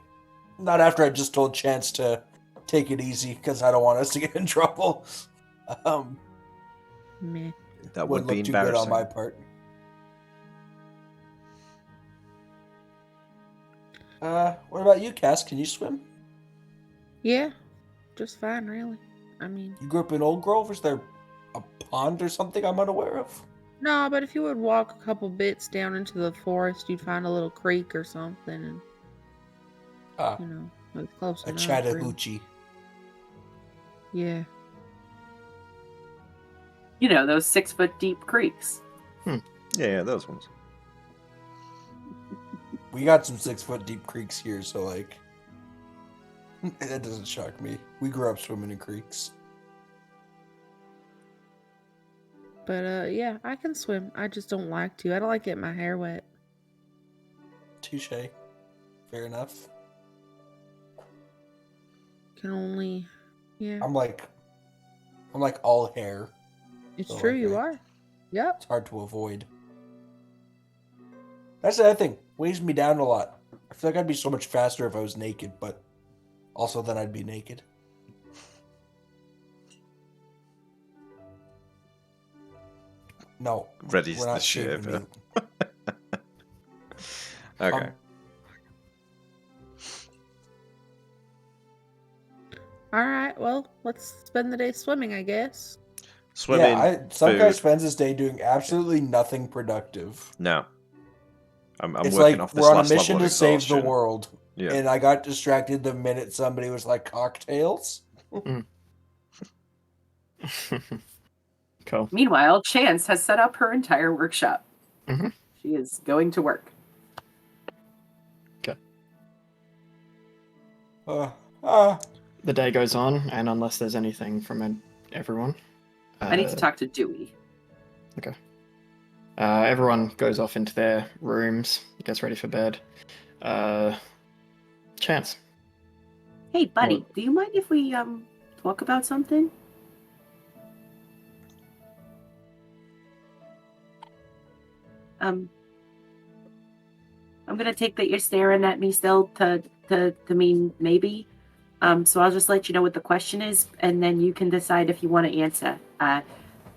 Not after I just told Chance to take it easy, because I don't want us to get in trouble. Meh. That would Wouldn't be look too good embarrassing. on my part. What about you, Cass? Can you swim? Yeah, just fine, really. I mean, You grew up in Old Grove? Is there a pond or something I'm unaware of? no, but if you would walk a couple bits down into the forest, you'd find a little creek or something, and Ah, you know, That's close A enough. Really. Chattahoochee. Yeah. You know, those 6-foot deep creeks. Yeah, those ones. We got some 6-foot deep creeks here, so like, that doesn't shock me. We grew up swimming in creeks. But yeah, I can swim. I just don't like to. I don't like getting my hair wet. Touche. Fair enough. Can only, yeah. I'm like all hair. It's so, true, like, you are. Yep. It's hard to avoid. That's the other thing. Weighs me down a lot. I feel like I'd be so much faster if I was naked, but also then I'd be naked. No. Ready's we're the not shaving shaver. me. Okay. All right. Well, let's spend the day swimming, I guess. Swimming. Some guy food. spends his day doing absolutely nothing productive. No. I'm It's working like off this we're on a last mission level to of save the exhaustion. world. Yeah. And I got distracted the minute somebody was like, cocktails? Cool. Meanwhile, Chance has set up her entire workshop. Mhm. She is going to work. The day goes on, and unless there's anything from everyone, I need to talk to Dewey. everyone goes off into their rooms, gets ready for bed. Chance. Hey, buddy, What? do you mind if we talk about something? I'm gonna take that you're staring at me still to mean maybe. So I'll just let you know what the question is, and then you can decide if you want to answer.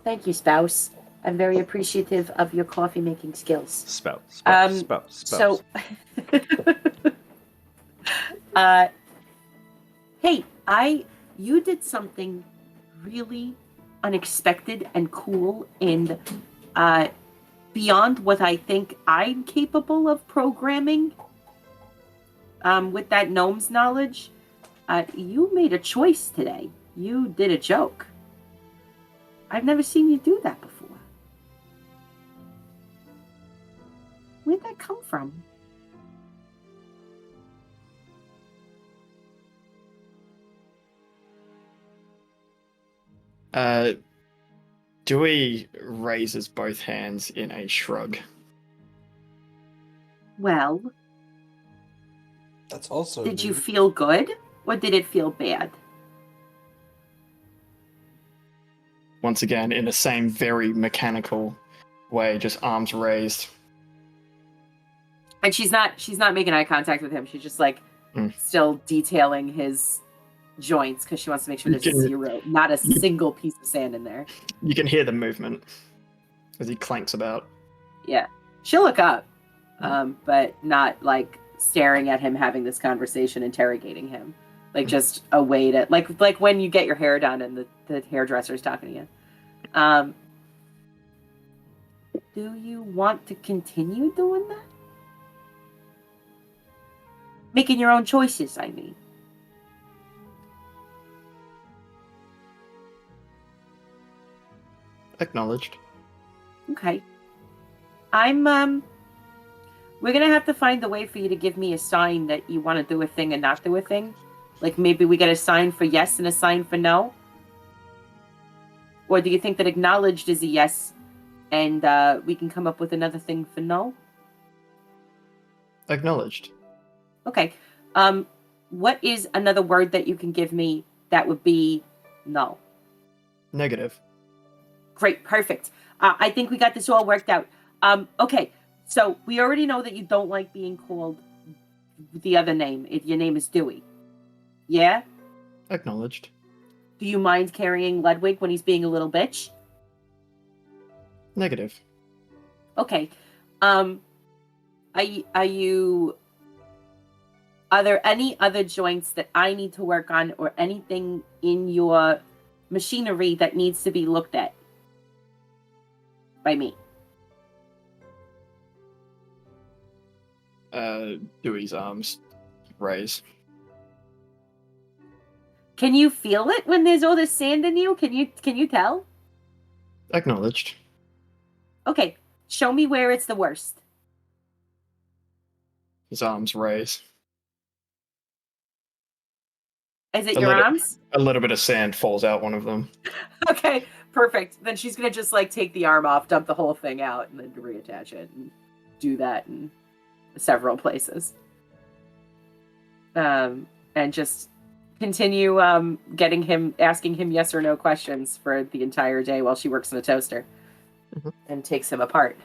Thank you, spouse. I'm very appreciative of your coffee making skills. Spout. So, hey, you did something really unexpected and cool and beyond what I think I'm capable of programming. With that gnome's knowledge, you made a choice today. You did a joke. I've never seen you do that before. Where'd that come from? Dewey raises both hands in a shrug. Well, That's also did you new. feel good or did it feel bad? Once again, in the same very mechanical way, just arms raised. And she's not making eye contact with him. She's just like still detailing his joints because she wants to make sure there's not a single piece of sand in there. You can hear the movement as he clanks about. Yeah, she'll look up, but not like staring at him, having this conversation, interrogating him, like just a way to like when you get your hair done and the hairdresser's talking to you. Do you want to continue doing that? Making your own choices, I mean. Acknowledged. Okay. We're gonna have to find a way for you to give me a sign that you want to do a thing and not do a thing. Like maybe we get a sign for yes and a sign for no. Or do you think that acknowledged is a yes and we can come up with another thing for no? Acknowledged. Okay. What is another word that you can give me that would be no? Negative. Great, perfect. I think we got this all worked out. Okay, so we already know that you don't like being called the other name. Your name is Dewey. Yeah? Acknowledged. Do you mind carrying Ludwig when he's being a little bitch? Negative. Okay. Are there any other joints that I need to work on or anything in your machinery that needs to be looked at by me? Dewey's arms raise. Can you feel it when there's all this sand in you? Can you tell? Acknowledged. Okay, show me where it's the worst. His arms raise. Is it A your little- arms? A little bit of sand falls out one of them. Okay, perfect. Then she's gonna just like take the arm off, dump the whole thing out, and then reattach it, and do that in several places. And just continue asking him yes or no questions for the entire day while she works in a toaster, and takes him apart.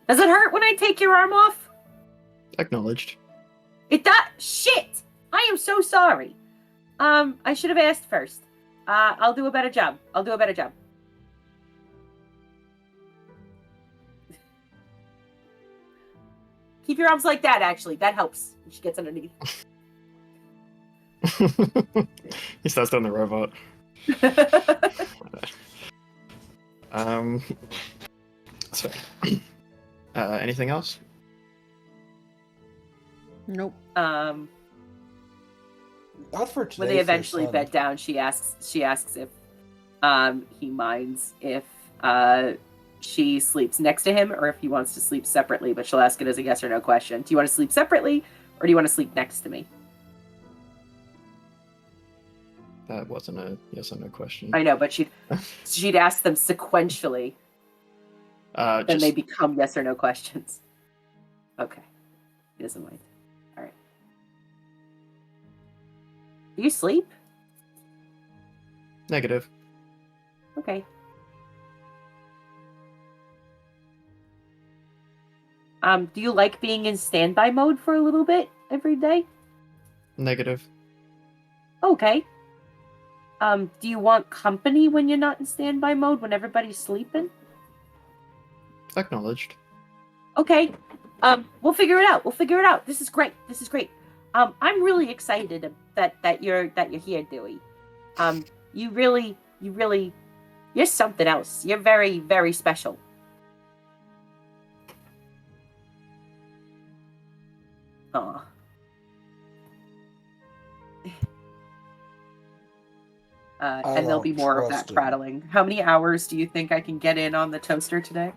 Does it hurt when I take your arm off? Acknowledged. It does. Shit! I am so sorry. I should have asked first. I'll do a better job. Keep your arms like that, actually. That helps. She gets underneath. He starts doing the robot. So, anything else? Nope. Not for today. When they eventually for bed down, she asks if he minds if she sleeps next to him or if he wants to sleep separately, but she'll ask it as a yes or no question. Do you want to sleep separately or do you want to sleep next to me? That wasn't a yes or no question. I know, but she'd ask them sequentially. Then they become yes or no questions. Okay. He doesn't mind. All right. Do you sleep? Negative. Okay. Do you like being in standby mode for a little bit every day? Negative. Okay. Do you want company when you're not in standby mode, when everybody's sleeping? Acknowledged. Okay. We'll figure it out. This is great. I'm really excited that you're here, Dewey. You're something else. You're very, very special. Aw. And there'll be more of that prattling. How many hours do you think I can get in on the toaster today?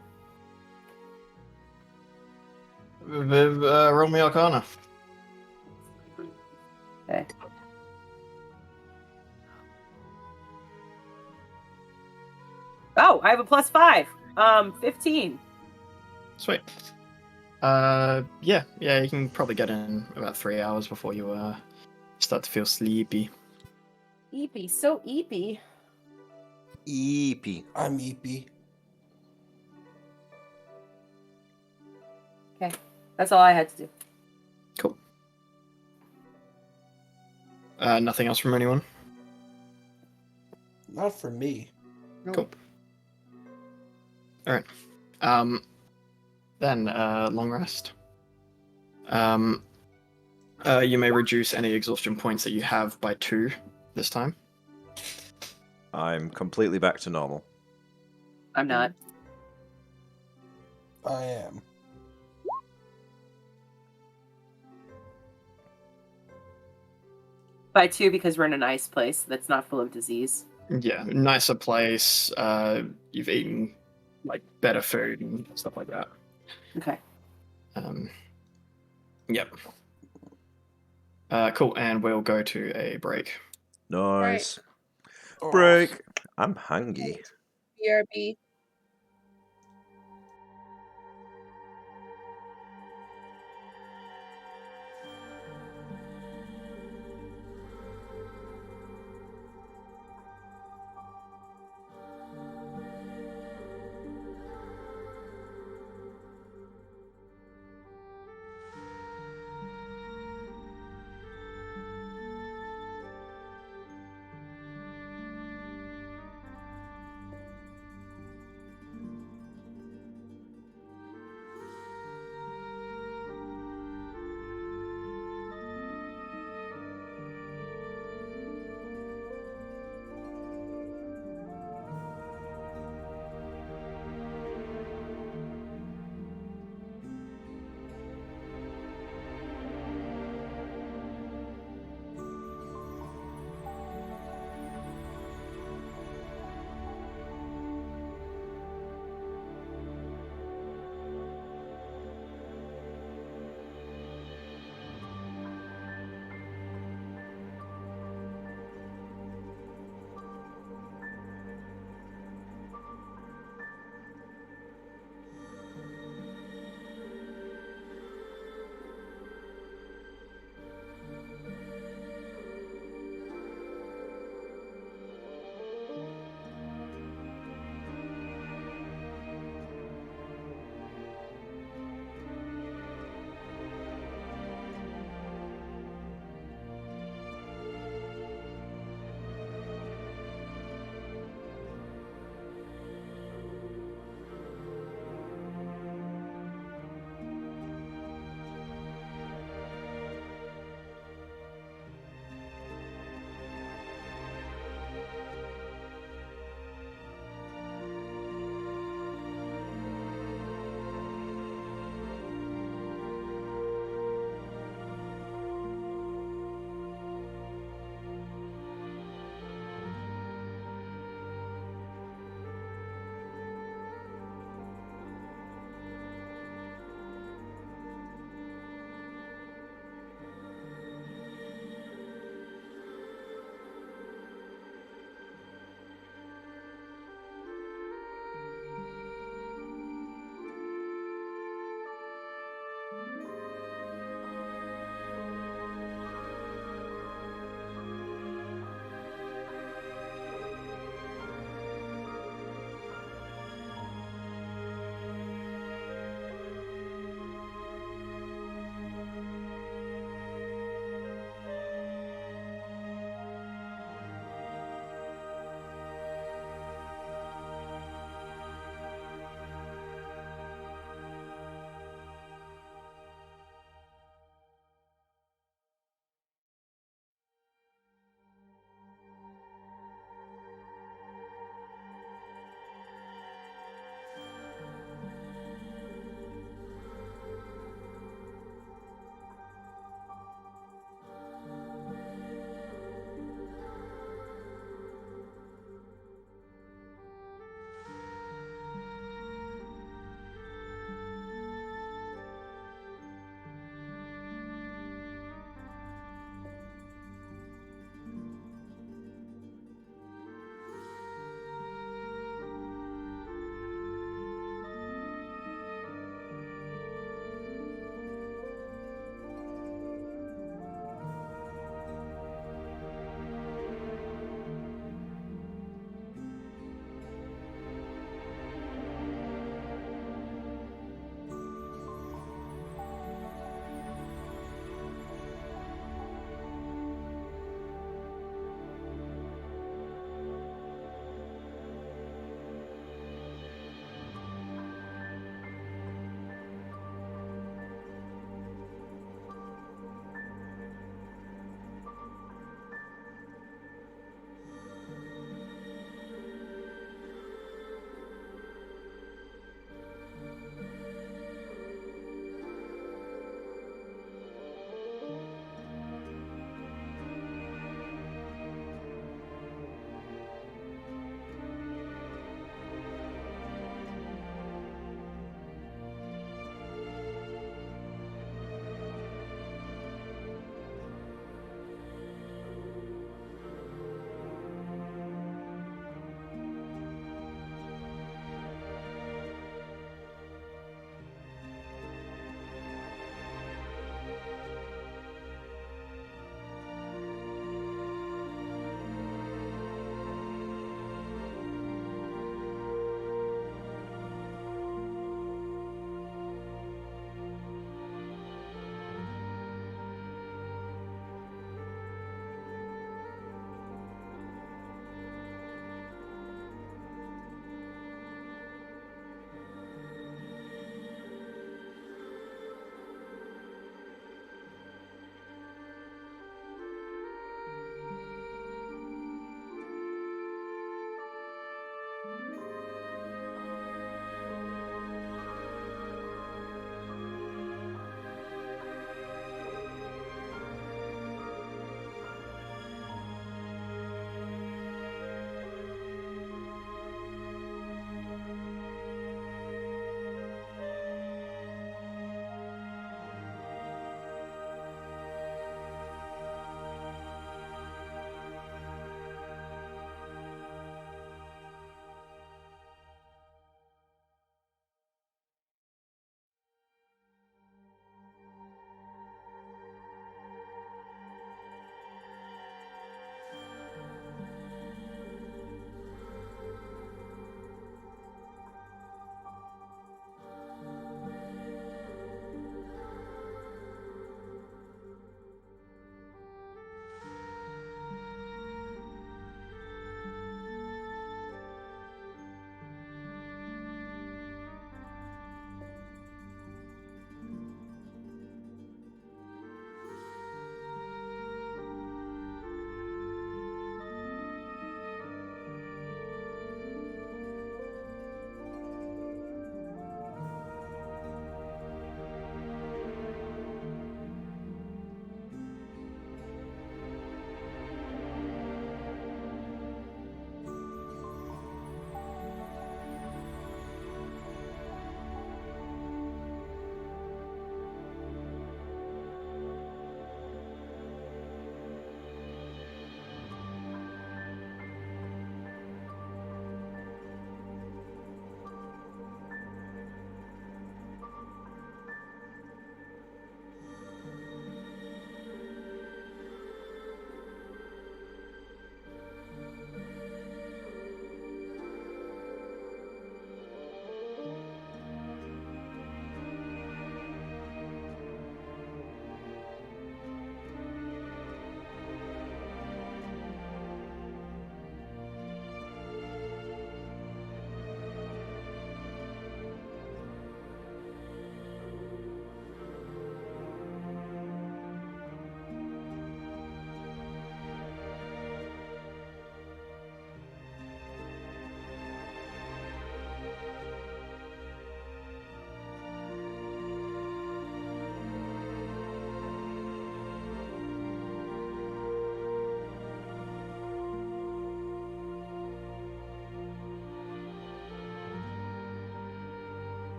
Viv, roll me Arcana. Okay. Oh, I have a +5. 15. Sweet. Yeah, you can probably get in about 3 hours before you start to feel sleepy. Eepy, so eepy. Eepy. I'm eepy. Okay, that's all I had to do. Cool. Nothing else from anyone? Not for me. Cool. Alright. Then, long rest. You may reduce any exhaustion points that you have by 2 this time. I'm completely back to normal. I'm not. I am. By 2 because we're in a nice place that's not full of disease. Yeah, nicer place. You've eaten like better food and stuff like that. Okay. Yep. Cool, and we'll go to a break. Nice. Break. I'm hungry. BRB.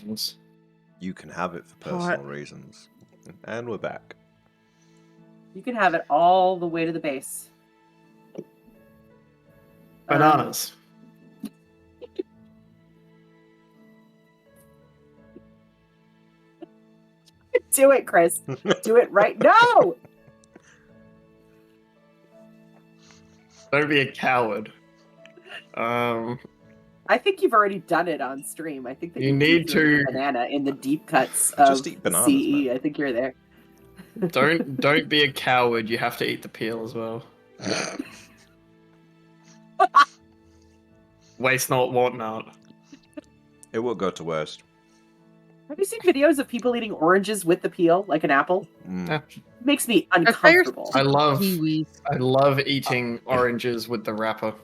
reasons. You can have it for Pot. personal reasons. And we're back. You can have it all the way to the base. Bananas. Do it, Chris. Do it right. No! Don't be a coward. I think you've already done it on stream. I think that You need threw to- a banana in the deep cuts I of just eat bananas, CE. man. I think you're there. Don't be a coward. You have to eat the peel as well. Waste not, want not. It will go to waste. Have you seen videos of people eating oranges with the peel, like an apple? Mm. Yeah. It makes me I uncomfortable. I love Kiwis. I love eating oranges with the wrapper.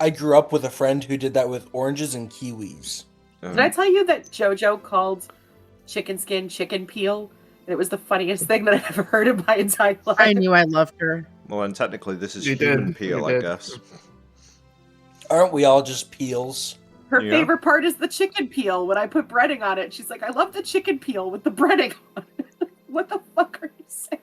I grew up with a friend who did that with oranges and kiwis. Did I tell you that JoJo called chicken skin chicken peel? And it was the funniest thing that I've ever heard in my entire life. I knew I loved her. Well, and technically this is You human did, peel, you I did. guess. Aren't we all just peels? Her Yeah. favorite part is the chicken peel when I put breading on it. She's like, I love the chicken peel with the breading on it. What the fuck are you saying?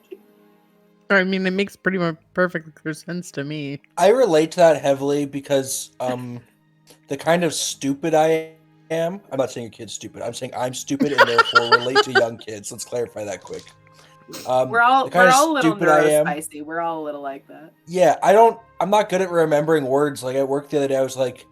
I mean, it makes pretty much perfect sense to me. I relate to that heavily because the kind of stupid I am. I'm not saying your kid's stupid. I'm saying I'm stupid and therefore relate to young kids. Let's clarify that quick. We're all the kind of a little stupid I am. neurospicy. We're all a little like that. Yeah, I'm not good at remembering words. Like at work the other day, I was like,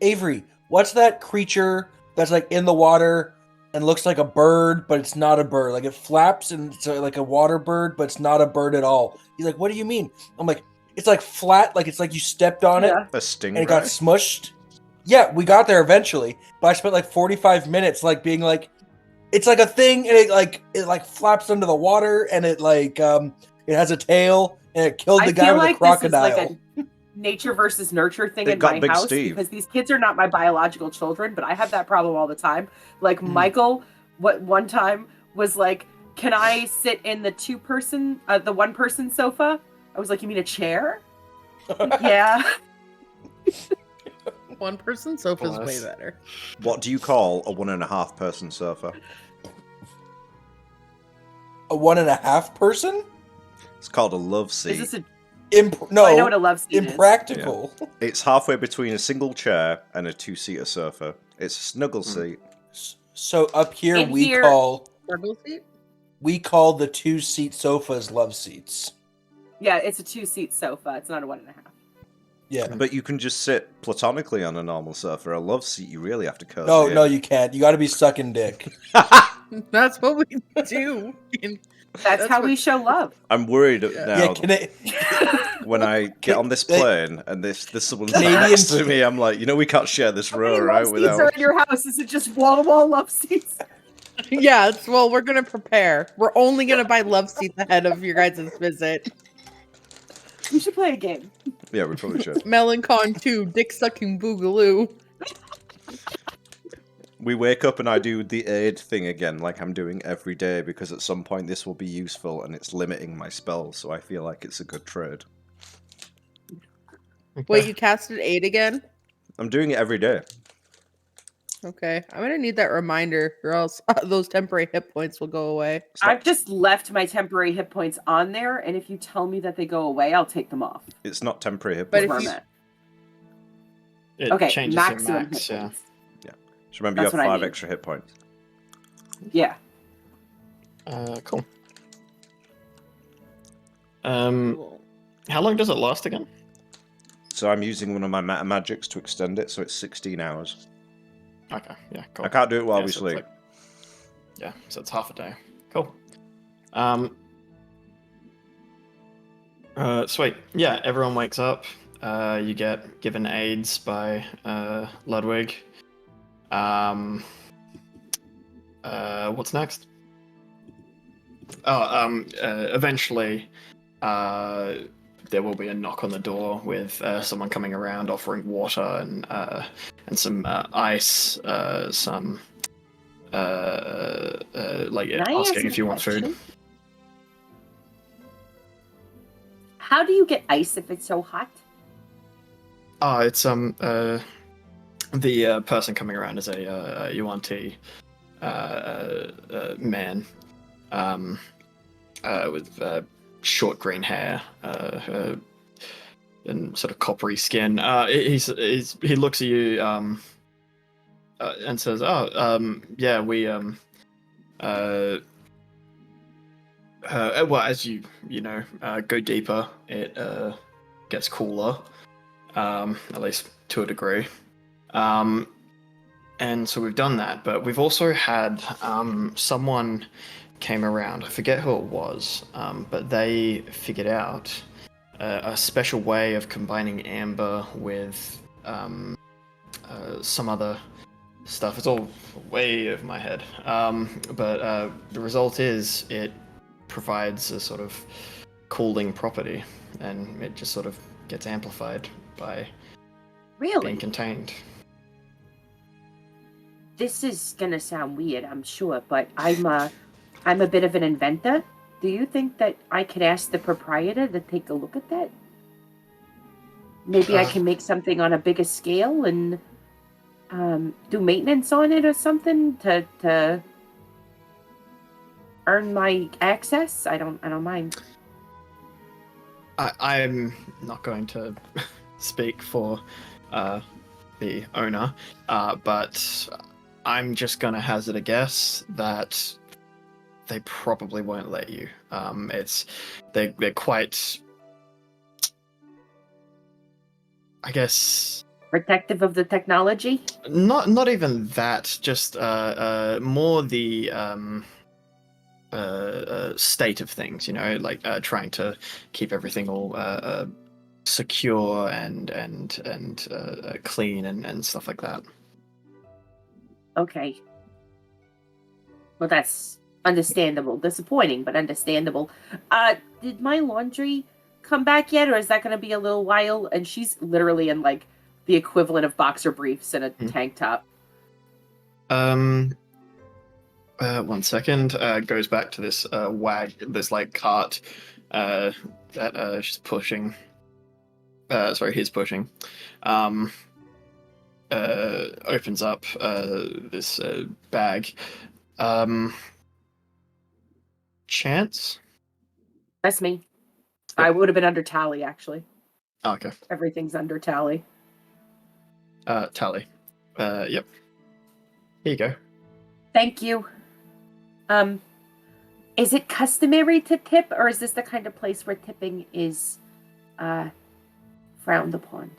Avery, what's that creature that's like in the water and looks like a bird, but it's not a bird? Like it flaps and it's like a water bird, but it's not a bird at all. He's like, what do you mean? I'm like, it's like flat, like it's like you stepped on it Yeah. A and stingray? it got smushed. Yeah, we got there eventually, but I spent like 45 minutes like being like, it's like a thing, and it flaps under the water, and it has a tail, and it killed the guy with the crocodile. This is like a nature versus nurture thing It in got my Big house Steve. because these kids are not my biological children, but I have that problem all the time. Like Michael, one time was like, "Can I sit in the the one-person sofa?" I was like, "You mean a chair?" Yeah. One person sofa's way Bless. better. What do you call a 1.5 person sofa? A 1.5 person? It's called a love Is seat. this a? No, I know what a love seat is. impractical. It's halfway between a single chair and a 2-seater sofa. It's a snuggle seat. So up here In we here- call Snuggle seat? the 2-seat sofas love seats. Yeah, it's a 2-seat sofa. It's not a 1.5. Yeah. But you can just sit platonically on a normal sofa. A love seat, you really have to cozy No, in. no, you can't. You got to be sucking dick. That's what we do. That's how what- we show love. I'm worried Yeah. now Yeah, when I get on this plane and this someone's Canadian- next to me. I'm like, we can't share this How row, many right? love seats are in your house? Is it just wall-to-wall love seats? Yeah, well, we're gonna prepare. We're only gonna buy love seats ahead of your guys' visit. We should play a game. Yeah, we probably should. Melancon 2, dick sucking boogaloo. We wake up and I do the aid thing again, like I'm doing every day, because at some point this will be useful and it's limiting my spells, so I feel like it's a good trade. Wait, you casted 8 again? I'm doing it every day. Okay, I'm gonna need that reminder, or else those temporary hit points will go away. It's not, I've just left my temporary hit points on there, and if you tell me that they go away, I'll take them off. it's not temporary hit But That's if where points. I'm you- at. It Okay, changes maximum to max, hit yeah. points. Just remember you That's have what I 5 mean. extra hit points. Yeah. Cool. How long does it last again? So I'm using one of my meta magics to extend it, so it's 16 hours. Okay, yeah, cool. I can't do it while Yeah, we so it's sleep. yeah, so it's half a day. Cool. Sweet. Yeah, everyone wakes up. You get given aids by Ludwig. What's next? Eventually, there will be a knock on the door with someone coming around offering water and some ice, some like Can I asking ask if a you want food. question? How do you get ice if it's so hot? Oh, it's The person coming around is a UNT man, with short green hair and sort of coppery skin. He looks at you and says, "Oh, yeah, we well, as you know, go deeper, it gets cooler, at least to a degree." And so we've done that, but we've also had someone came around. I forget who it was, but they figured out a special way of combining amber with some other stuff. It's all way over my head. But the result is it provides a sort of cooling property, and it just sort of gets amplified by Really? being contained. This is gonna sound weird, I'm sure, but I'm a bit of an inventor. Do you think that I could ask the proprietor to take a look at that? Maybe I can make something on a bigger scale and do maintenance on it or something to earn my access. I don't mind. I'm not going to speak for the owner, but I'm just going to hazard a guess that they probably won't let you. They're quite, I guess, Protective of the technology? not even that. Just more the state of things. Like trying to keep everything all secure and clean and stuff like that. Okay. Well, that's understandable. Disappointing, but understandable. Did my laundry come back yet, or is that going to be a little while? And she's literally in like the equivalent of boxer briefs and a tank top. 1 second. Goes back to this this like cart that she's pushing. He's pushing. Opens up this bag. Chance? That's me. I would have been under tally, actually. Okay. Everything's under tally. Tally. Yep. Here you go. Thank you. Is it customary to tip, or is this the kind of place where tipping is frowned upon?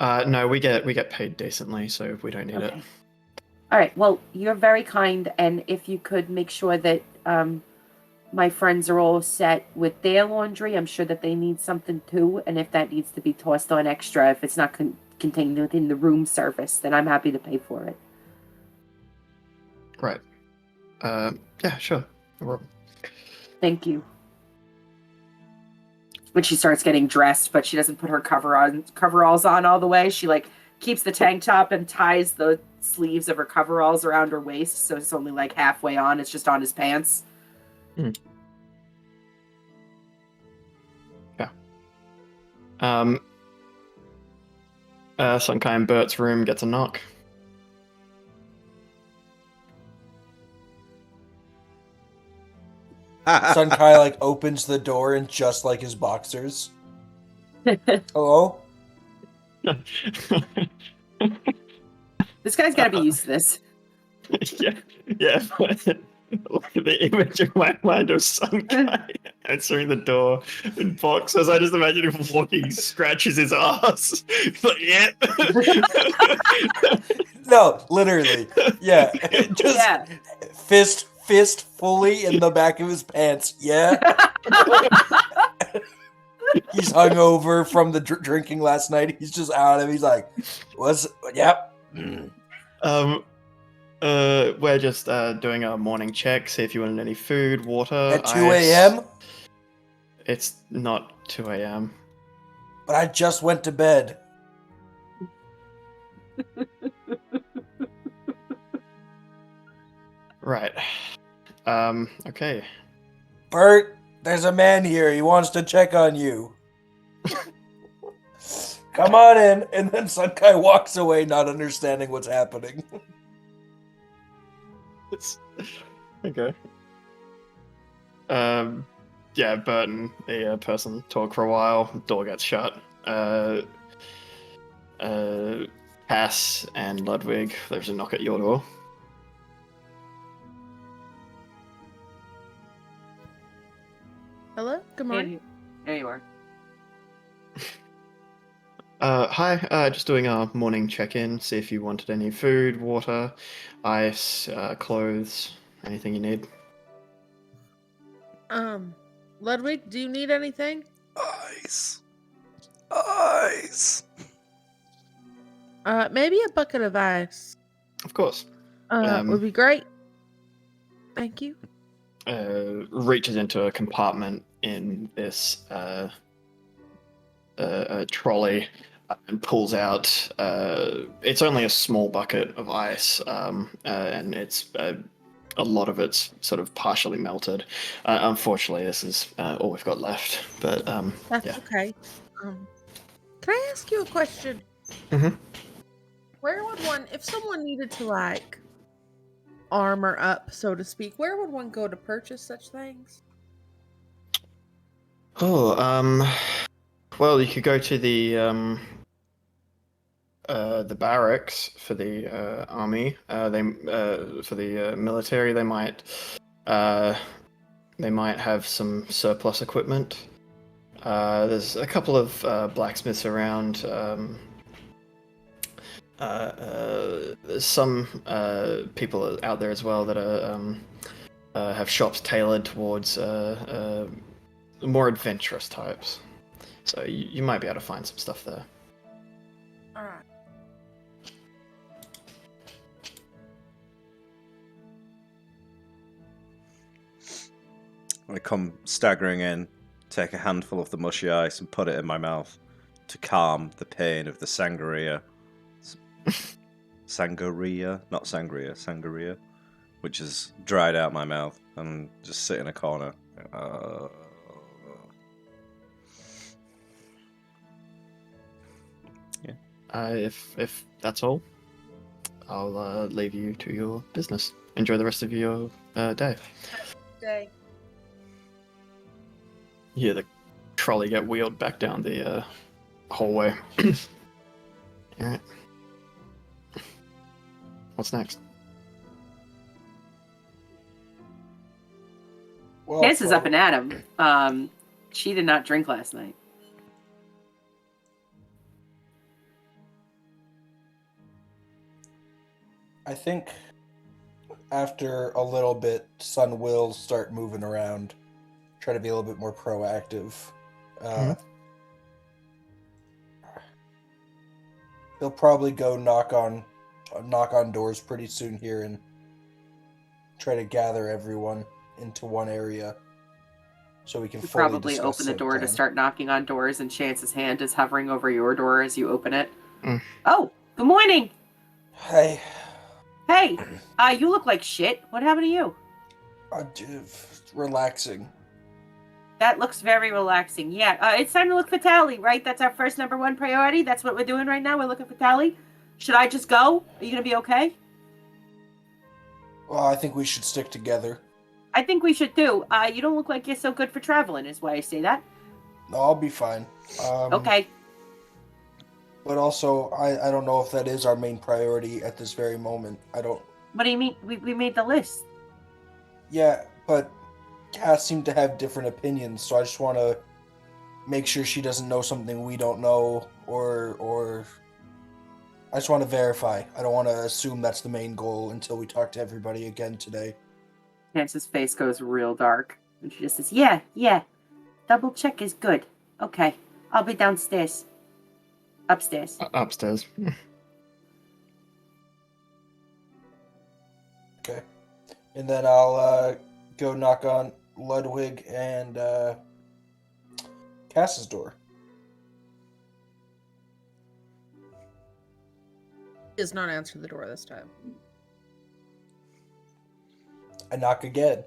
No, we get paid decently, so we don't need it. All right. Well, you're very kind, and if you could make sure that my friends are all set with their laundry, I'm sure that they need something too, and if that needs to be tossed on extra, if it's not contained within the room service, then I'm happy to pay for it. Right. Yeah, sure. No problem. Thank you. When she starts getting dressed, but she doesn't put her coveralls on all the way. She like keeps the tank top and ties the sleeves of her coveralls around her waist, so it's only like halfway on. It's just on his pants. Yeah. Some kind of Bert's room gets a knock. Sunkai like opens the door in just like his boxers. Hello? This guy's got to be used to this. yeah. Look at the image in my mind of some guy answering the door in boxers. I just imagine him walking, scratches his ass. Like, yeah. No, literally. Yeah. Just fist fully in the back of his pants. Yeah. He's hungover from the drinking last night. He's just out of it. He's like, yep. We're just doing a morning check, see if you wanted any food, water. At 2 a.m.? It's not 2 a.m. But I just went to bed. Right. Okay. Bert, there's a man here. He wants to check on you. Come on in. And then Sunkai walks away, not understanding what's happening. Okay. Yeah, Bert and the person talk for a while. Door gets shut. Cass and Ludwig, there's a knock at your door. Hello? Good morning. There you are. Hi, just doing a morning check-in, see if you wanted any food, water, ice, clothes, anything you need. Ludwig, do you need anything? Ice. Ice. Maybe a bucket of ice. Of course. Would be great. Thank you. Reaches into a compartment in this trolley and pulls out. It's only a small bucket of ice, and it's a lot of it's sort of partially melted. Unfortunately, this is all we've got left. But That's yeah. okay. Can I ask you a question? Mhm. Where would one, if someone needed to like armor up, so to speak, where would one go to purchase such things? Oh, well, you could go to the barracks for the army. They for the military, they might have some surplus equipment. There's a couple of blacksmiths around. There's some people out there as well that are have shops tailored towards more adventurous types. So you might be able to find some stuff there. All right. I come staggering in, take a handful of the mushy ice and put it in my mouth to calm the pain of the sangria. Sangria? Not sangria, sangria. Which is dried out my mouth and just sit in a corner. If that's all, I'll leave you to your business. Enjoy the rest of your day. Day. You hear the trolley get wheeled back down the hallway. Alright. What's next? Well, Cass is up and at him. She did not drink last night. I think after a little bit, Sun will start moving around, try to be a little bit more proactive. He'll probably go knock on doors pretty soon here and try to gather everyone into one area so we can fully Probably discuss open the said door to plan. start knocking on doors, and Chance's hand is hovering over your door as you open it. Mm. Oh, good morning. Hey, Hey, you look like shit. What happened to you? relaxing. That looks very relaxing. Yeah, it's time to look for Tally, right? That's our first number one priority. That's what we're doing right now. We're looking for Tally. Should I just go? Are you gonna be okay? Well, I think we should stick together. I think we should too. You don't look like you're so good for traveling, is why I say that. No, I'll be fine. Okay. But also, I don't know if that is our main priority at this very moment. I don't... What do you mean? We made the list. Yeah, but Cass seemed to have different opinions, so I just want to make sure she doesn't know something we don't know, or... I just want to verify. I don't want to assume that's the main goal until we talk to everybody again today. Chance's face goes real dark. And she just says, yeah. Double check is good. Okay. I'll be downstairs. Upstairs. Upstairs. Okay. And then I'll go knock on Ludwig and Cass's door. He does not answer the door this time. I knock again.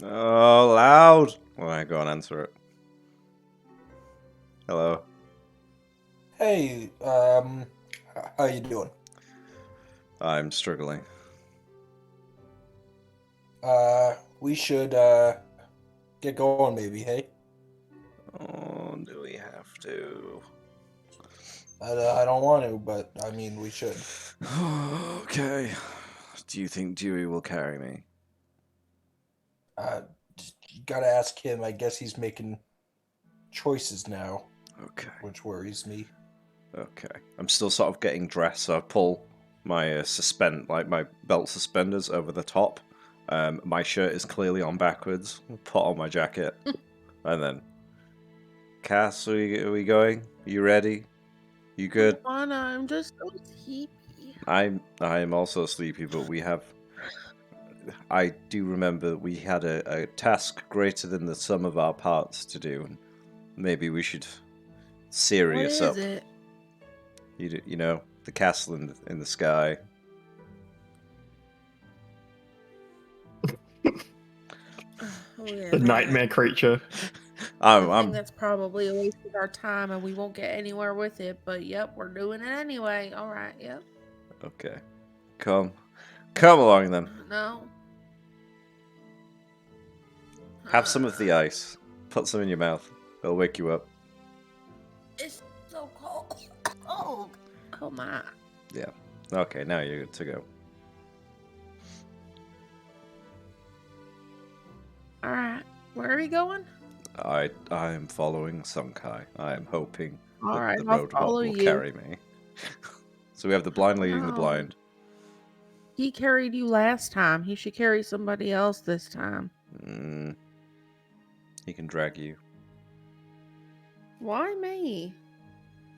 Oh, loud! Well, I go and answer it. Hello. Hey, how you doing? I'm struggling. We should, get going maybe, hey? Oh, do we have to? I don't want to, but, I mean, we should. Okay. Do you think Dewey will carry me? You gotta ask him. I guess he's making choices now, Okay. which worries me. Okay. I'm still sort of getting dressed, so I pull my my belt suspenders over the top. My shirt is clearly on backwards. Put on my jacket, and then, Cass, are we going? You ready? You good? Anna, I'm just so sleepy. I'm also sleepy, but I do remember we had a task greater than the sum of our parts to do, and maybe we should serious What up. is it? You know, the castle in the sky. Oh, yeah, The that. nightmare creature. I think I'm that's probably a waste of our time and we won't get anywhere with it, but yep, we're doing it anyway. Alright, yep. okay. Come along then. No. Have some of the ice. Put some in your mouth. It'll wake you up. It's so cold. Cold. Oh my. Yeah. Okay, now you're good to go. Alright. Where are we going? I am following Sunkai. I am hoping that Alright, the I'll roadhog follow will you. carry me. So we have the blind leading the No. blind. He carried you last time. He should carry somebody else this time. He can drag you. Why me?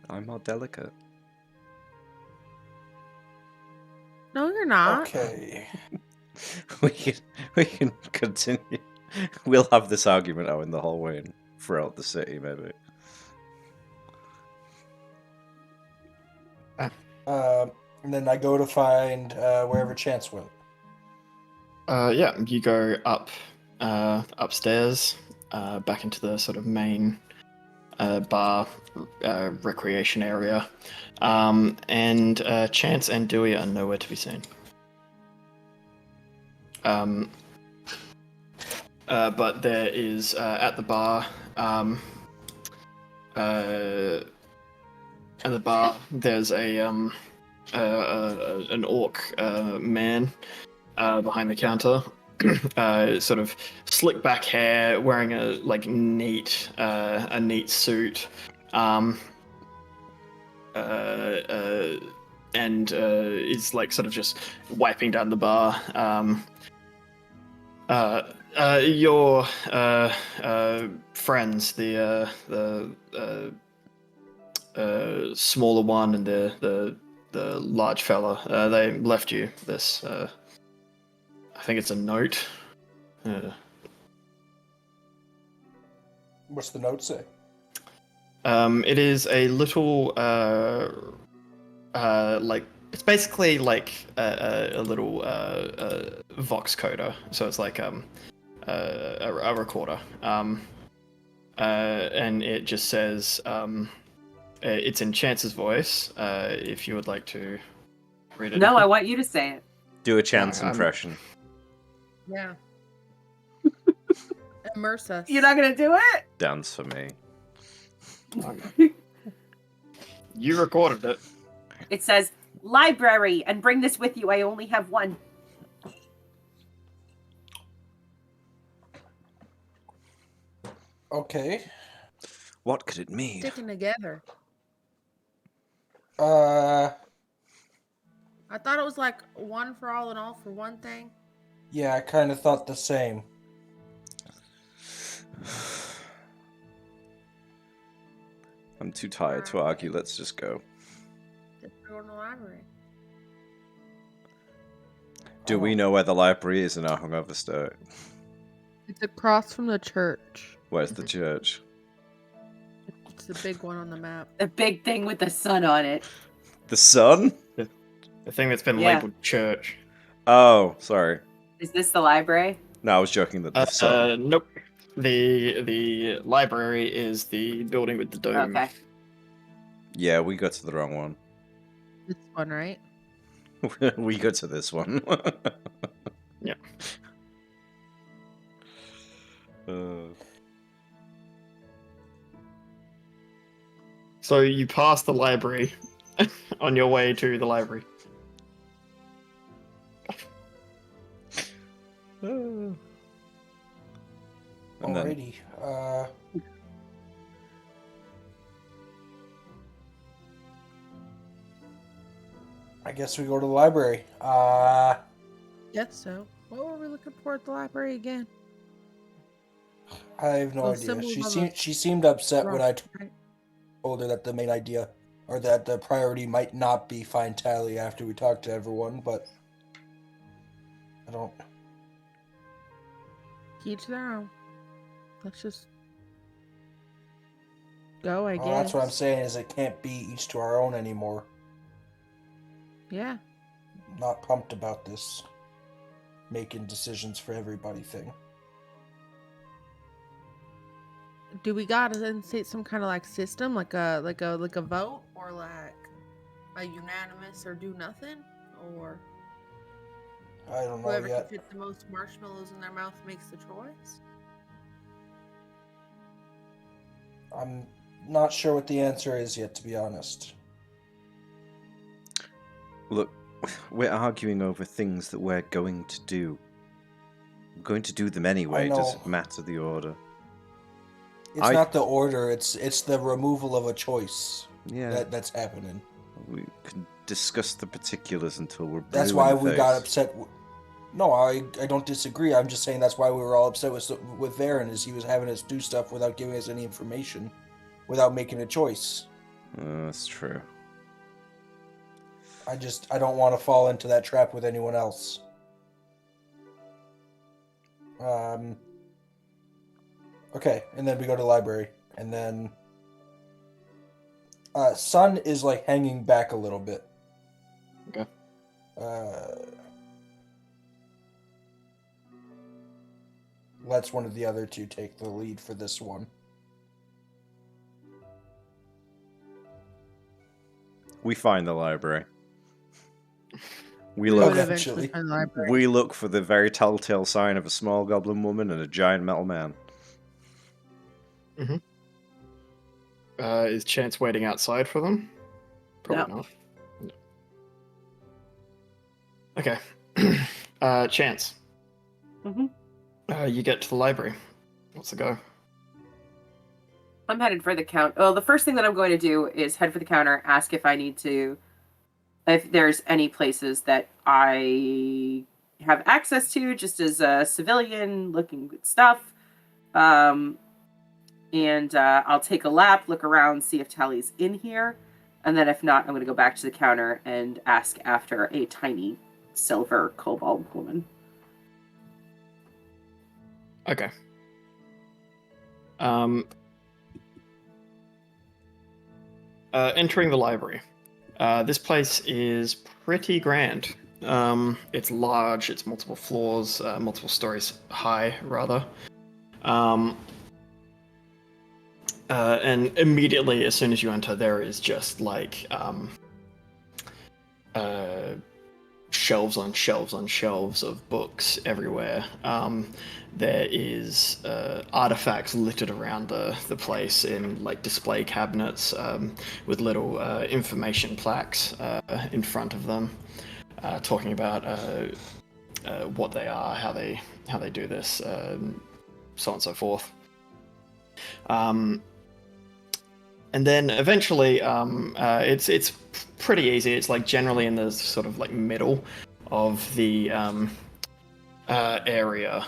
I'm more delicate. No, you're not. Okay. we can continue. We'll have this argument out in the hallway and throughout the city, maybe. And then I go to find wherever Chance went. Yeah, you go up upstairs, back into the sort of main bar recreation area, and Chance and Dewey are nowhere to be seen. But there is at the bar. At the bar, there's an orc man behind the counter, sort of slick back hair, wearing a neat suit, and is like sort of just wiping down the bar. Your friends, the smaller one and the large fella, they left you this. I think it's a note. What's the note say? It is a little it's basically like a little vox coder. So it's like a recorder. And it just says it's in Chance's voice. If you would like to read it. No, I want you to say it. Do a Chance I'm- impression. Yeah. Immerse us. You're not gonna do it? Dance for me. You recorded it. It says library, and bring this with you. I only have one. Okay. What could it mean? Sticking together. Uh, I thought it was like one for all and all for one thing. yeah, I kind of thought the same. I'm too tired to argue. Let's just go. Just go in the library. Do we know where the library is in our hungover state? It's across from the church. Where's the church? It's the big one on the map. The big thing with the sun on it. The sun? The thing that's been Yeah. labeled church. Oh, sorry. Is this the library? No, I was joking that the sun. Nope. The library is the building with the dome. Okay. Yeah, we go to the wrong one. This one, right? We go to this one. Yeah. So you pass the library on your way to the library. And then Alrighty. I guess we go to the library. Yes, so. What were we looking for at the library again? I have no Oh, idea. symbol of a She seemed upset when I rock, right? told her that the main idea, or that the priority might not be find Tally after we talk to everyone, but I don't. Each their own. Let's just go, I Well, guess. that's what I'm saying. Is it can't be each to our own anymore. Yeah. Not pumped about this making decisions for everybody thing. Do we gotta instate some kind of like system, like a vote, or like a unanimous or do nothing, or I don't know whoever can yet. fit the most marshmallows in their mouth makes the choice? I'm not sure what the answer is yet, to be honest. look, we're arguing over things that we're going to do. We're going to do them anyway. I know. Does it matter the order? It's not the order. It's the removal of a choice. Yeah. That's happening. We can discuss the particulars until we're blue That's in why the we face. got upset. No, I don't disagree. I'm just saying that's why we were all upset with Varen, is he was having us do stuff without giving us any information, without making a choice. That's true. I don't want to fall into that trap with anyone else. Okay, and then we go to the library, and then Sun is like hanging back a little bit. Okay. Let's one of the other two take the lead for this one. We find the library. We We look. would Eventually. eventually find the library. We look for the very telltale sign of a small goblin woman and a giant metal man. Is Chance waiting outside for them? Probably not. Okay. Chance. You get to the library. What's the go? I'm headed for the counter. Well, the first thing that I'm going to do is head for the counter, ask if there's any places that I have access to, just as a civilian looking at stuff. And I'll take a lap, look around, see if Tally's in here. And then if not, I'm going to go back to the counter and ask after a tiny silver kobold woman. Okay. Entering the library. This place is pretty grand. It's large, it's multiple floors, multiple stories high, rather. And immediately, as soon as you enter, there is just like shelves on shelves on shelves of books everywhere. There is artifacts littered around the place in like display cabinets with little information plaques in front of them, talking about what they are, how they do this, so on and so forth. And then eventually, it's pretty easy. It's like generally in the sort of like middle of the area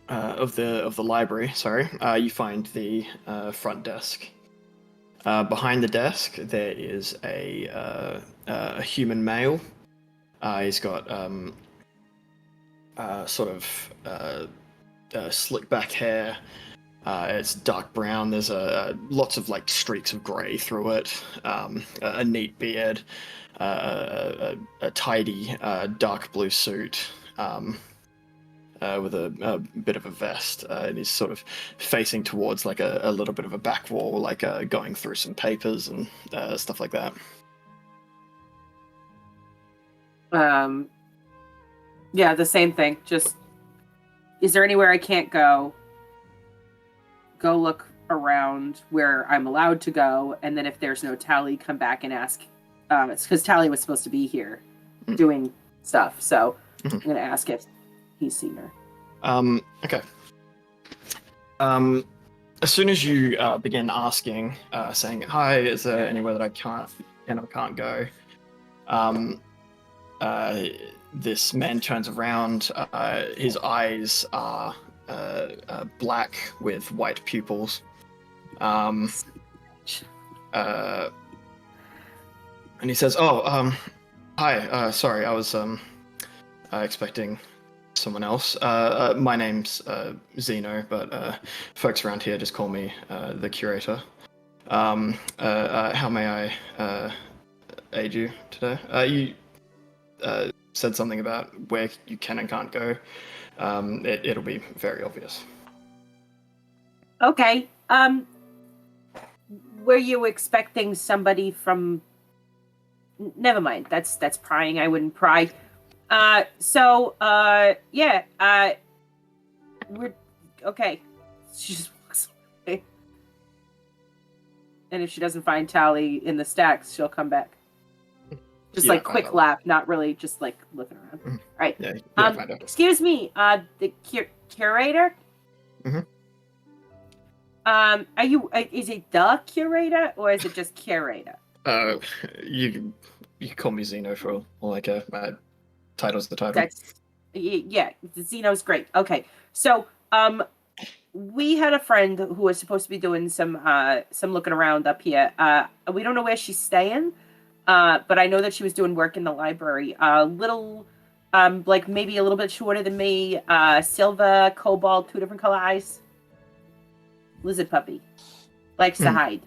of the library. Sorry, you find the front desk. Behind the desk, there is a human male. He's got sort of slick back hair. It's dark brown. There's lots of like streaks of grey through it. A neat beard, a tidy dark blue suit, with a bit of a vest, and he's sort of facing towards like a little bit of a back wall, like going through some papers and stuff like that. Yeah, the same thing. Just, is there anywhere I can't go? Go look around where I'm allowed to go, and then if there's no Tally, come back and ask. It's because Tally was supposed to be here doing stuff, so I'm gonna ask if he's seen her. Okay. As soon as you begin asking, saying, "Hi, is there anywhere that I can't go?" This man turns around. His eyes are black with white pupils. And he says, "Oh, hi. Sorry, I was expecting someone else. My name's Zeno, but folks around here just call me the curator. How may I aid you today? You said something about where you can and can't go. It'll be very obvious." Okay. Were you expecting somebody from? Never mind. That's prying. I wouldn't pry. Yeah. We're okay. She just walks away. And if she doesn't find Tally in the stacks, she'll come back. Just like quick lap, not really just like looking around. All right. Yeah, excuse me, the curator? Mm-hmm. Are you, is it the curator or is it just curator? You call me Zeno for like my title's the title. That's, yeah, Zeno's great. Okay. So, we had a friend who was supposed to be doing some looking around up here. We don't know where she's staying. But I know that she was doing work in the library. Little, like maybe a little bit shorter than me. Silver, kobold, 2 different color eyes. Lizard puppy. Likes to hide.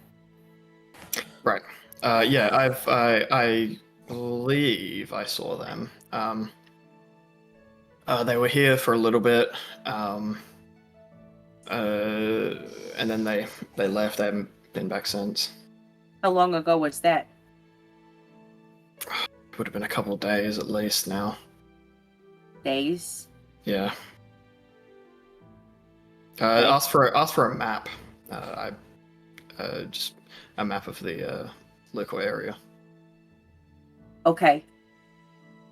Right. Yeah, I believe I saw them. They were here for a little bit. And then they left. They haven't been back since. How long ago was that? Would have been a couple of days at least now. Days? Yeah. Ask for a map. Just a map of the local area. Okay.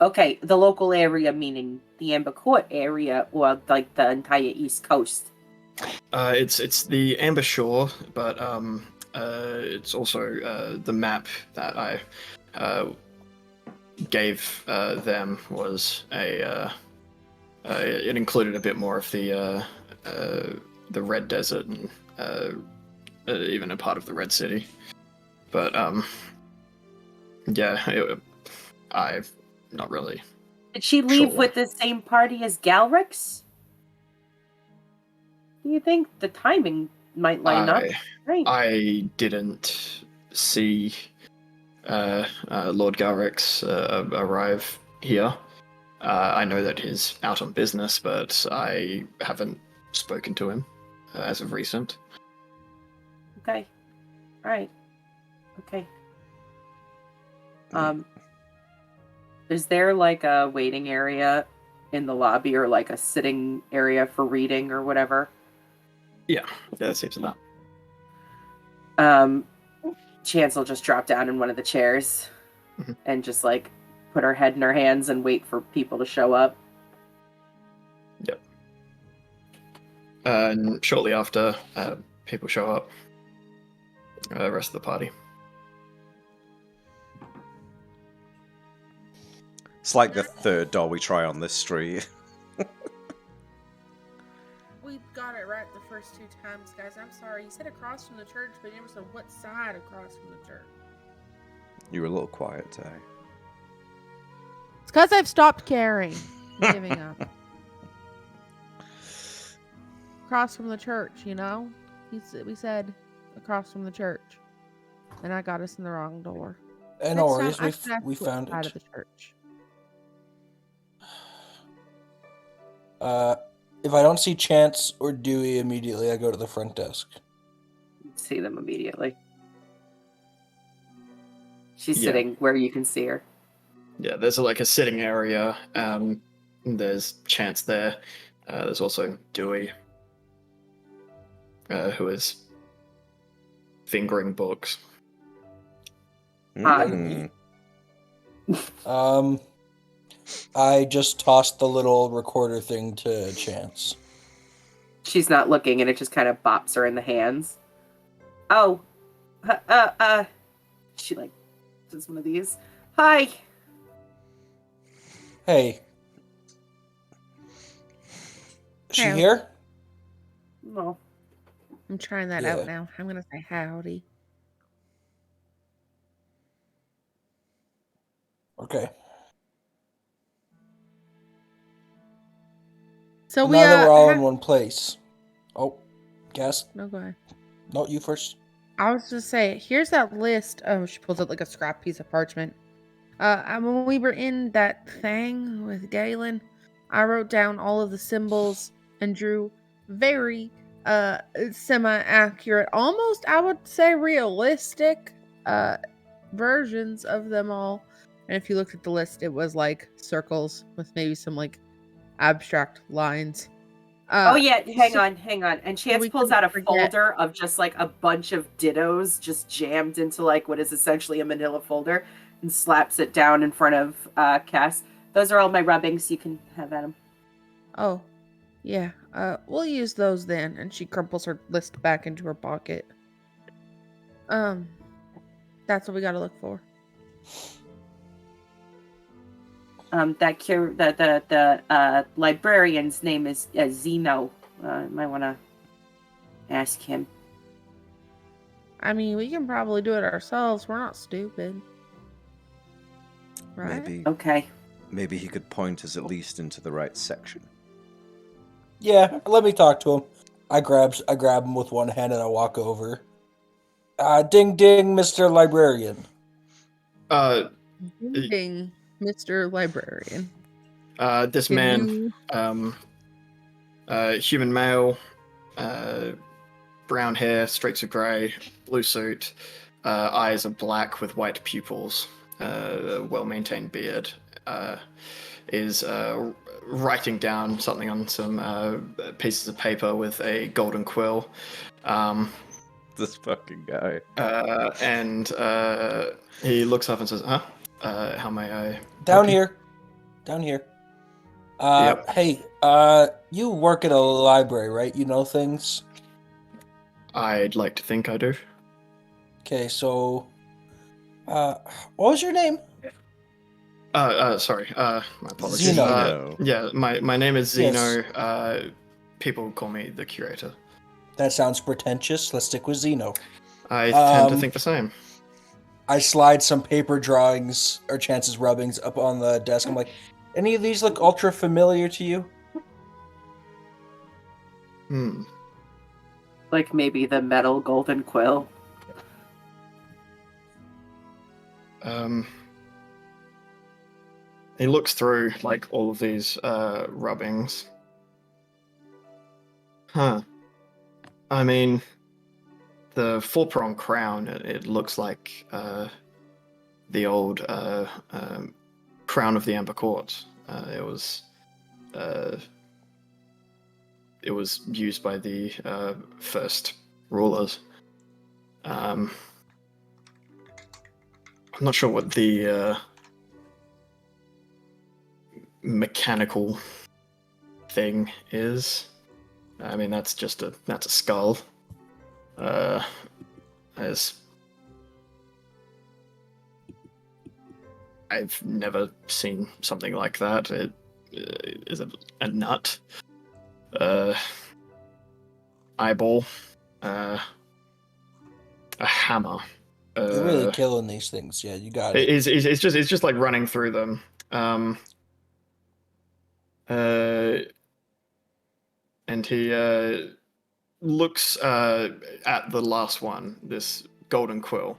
Okay, the local area meaning the Amber Court area or like the entire East Coast? It's the Amber Shore, but it's also the map that I gave them was it included a bit more of the Red Desert and even a part of the Red City. But yeah, I'm not really. Did she leave sure. with the same party as Galrix? Do you think the timing might line up? Right. I didn't see Lord Galrix arrive here. I know that he's out on business, but I haven't spoken to him as of recent. Okay. All right. Okay. Is there like a waiting area in the lobby or like a sitting area for reading or whatever? Yeah, that seems to that. Chance will just drop down in one of the chairs and just like put her head in her hands and wait for people to show up. Yep. And shortly after, people show up. The rest of the party. It's like the third door we try on this street. We got it right the first 2 times, guys. I'm sorry. You said across from the church, but you never said what side across from the church. You were a little quiet today. It's because I've stopped caring. I'm giving up. Across from the church, you know? We said across from the church. And I got us in the wrong door. No worries, we found Out it. of the church. If I don't see Chance or Dewey immediately, I go to the front desk. See them immediately. She's Yeah. sitting where you can see her. Yeah, there's like a sitting area. There's Chance there. There's also Dewey, who is fingering books. Mm. I just tossed the little recorder thing to Chance. She's not looking, and it just kind of bops her in the hands. Oh, she like does one of these. Hi. Hey. Is she Hey. here? No. I'm trying that Yeah. out now. I'm gonna say howdy. Okay. So Well, we now that we're all have... in one place. Oh, guess. No, go ahead. No, you first. I was just say, here's that list. Oh, she pulls out like a scrap piece of parchment. And when we were in that thing with Galen, I wrote down all of the symbols and drew very semi-accurate, almost I would say realistic versions of them all. And if you looked at the list, it was like circles with maybe some like abstract lines. Oh yeah, hang so- on. And Chance we pulls couldn't out a forget. folder of just like a bunch of dittos just jammed into like what is essentially a manila folder and slaps it down in front of Cass. Those are all my rubbings. You can have at them. Oh, yeah. We'll use those then. And she crumples her list back into her pocket. That's what we gotta look for. The librarian's name is Zeno. Might want to ask him. I mean, we can probably do it ourselves. We're not stupid. Right? Okay. Maybe he could point us at least into the right section. Yeah, let me talk to him. I grab him with one hand and I walk over. Ding ding, Mr. Librarian. Ding, Mr. Librarian. This Can man, human male, brown hair, streaks of grey, blue suit, eyes are black with white pupils, well-maintained beard, is writing down something on some pieces of paper with a golden quill. This fucking guy. And he looks up and says, "Huh? How may I?" Down help you?" here. Down here. Yep. Hey, you work at a library, right? You know things? I'd like to think I do. Okay, so... what was your name? Sorry. My apologies. Zeno. Yeah, my name is Zeno. Yes. People call me the curator. That sounds pretentious. Let's stick with Zeno. I tend to think the same. I slide some paper drawings or Chance's rubbings up on the desk. I'm like, any of these look ultra familiar to you? Like maybe the metal golden quill. He looks through like all of these rubbings. Huh. I mean, the four-pronged crown, it looks like the old crown of the Amber Court. It was used by the first rulers. I'm not sure what the mechanical thing is. I mean, that's a skull. I've never seen something like that. It is a nut, eyeball, a hammer. You're really killing these things. Yeah, you got it. It's just like running through them. And he looks at the last one, this golden quill,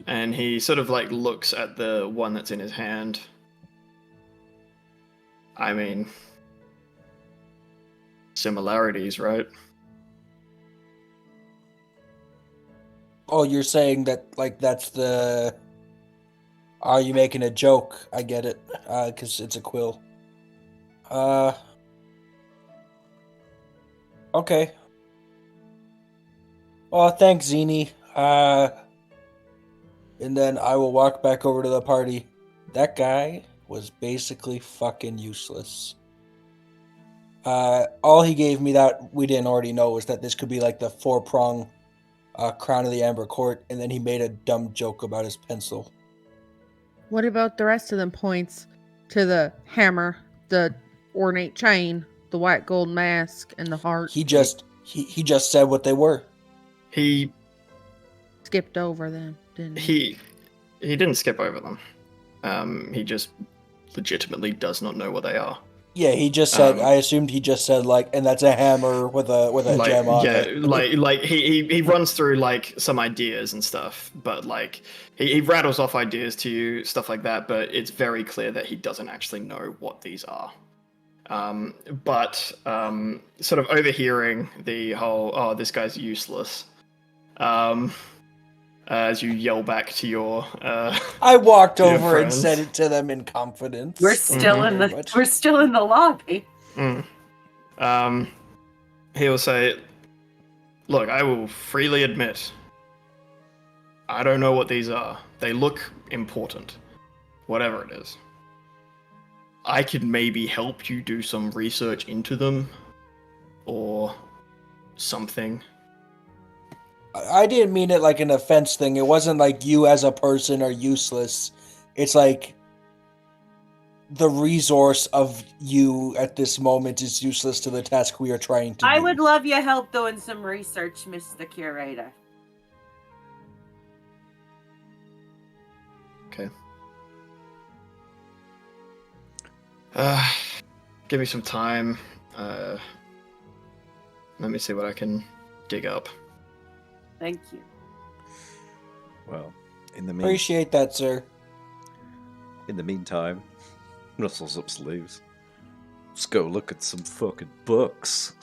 and he sort of like looks at the one that's in his hand. I mean, similarities, right? Oh, you're saying that, like, that's the... Are you making a joke? I get it, because it's a quill. Okay. Well, thanks, Zini. And then I will walk back over to the party. That guy was basically fucking useless. All he gave me that we didn't already know was that this could be like the 4-prong crown of the Amber Court, and then he made a dumb joke about his pencil. What about the rest of them points to the hammer, the ornate chain, the white gold mask, and the heart? He just said what they were. He Skipped over them, didn't he? he didn't skip over them. He just legitimately does not know what they are. Yeah, he just said. I assumed he just said like, and that's a hammer with a Like, gem on yeah, it. like he runs through like some ideas and stuff, but like he rattles off ideas to you, stuff like that. But it's very clear that he doesn't actually know what these are. But sort of overhearing the whole, oh, this guy's useless. As you yell back to your, I walked your over and friends. said it to them in confidence. We're still Thank in you the very much. we're still in the lobby. He'll say, look, I will freely admit, I don't know what these are. They look important. Whatever it is. I could maybe help you do some research into them. Or something. I didn't mean it like an offense thing. It wasn't like you as a person are useless. It's like the resource of you at this moment is useless to the task we are trying to do. I would love your help doing some research, Mr. Curator. Okay. Give me some time. Let me see what I can dig up. Thank you. Well, in the Appreciate that, sir. meantime, Russell's up sleeves. Let's go look at some fucking books.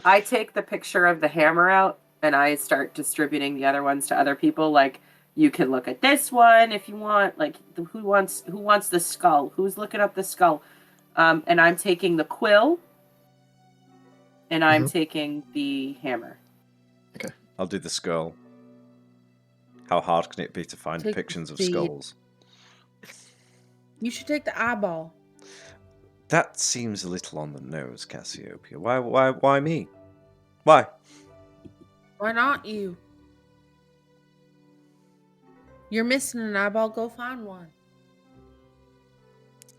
I take the picture of the hammer out and I start distributing the other ones to other people. Like, you can look at this one if you want. Like, who wants the skull? Who's looking up the skull? And I'm taking the quill. And I'm taking the hammer. Okay. I'll do the skull. How hard can it be to find Take depictions of the- skulls? You should take the eyeball. That seems a little on the nose, Cassiopeia. Why me? Why? Why not you? You're missing an eyeball. Go find one.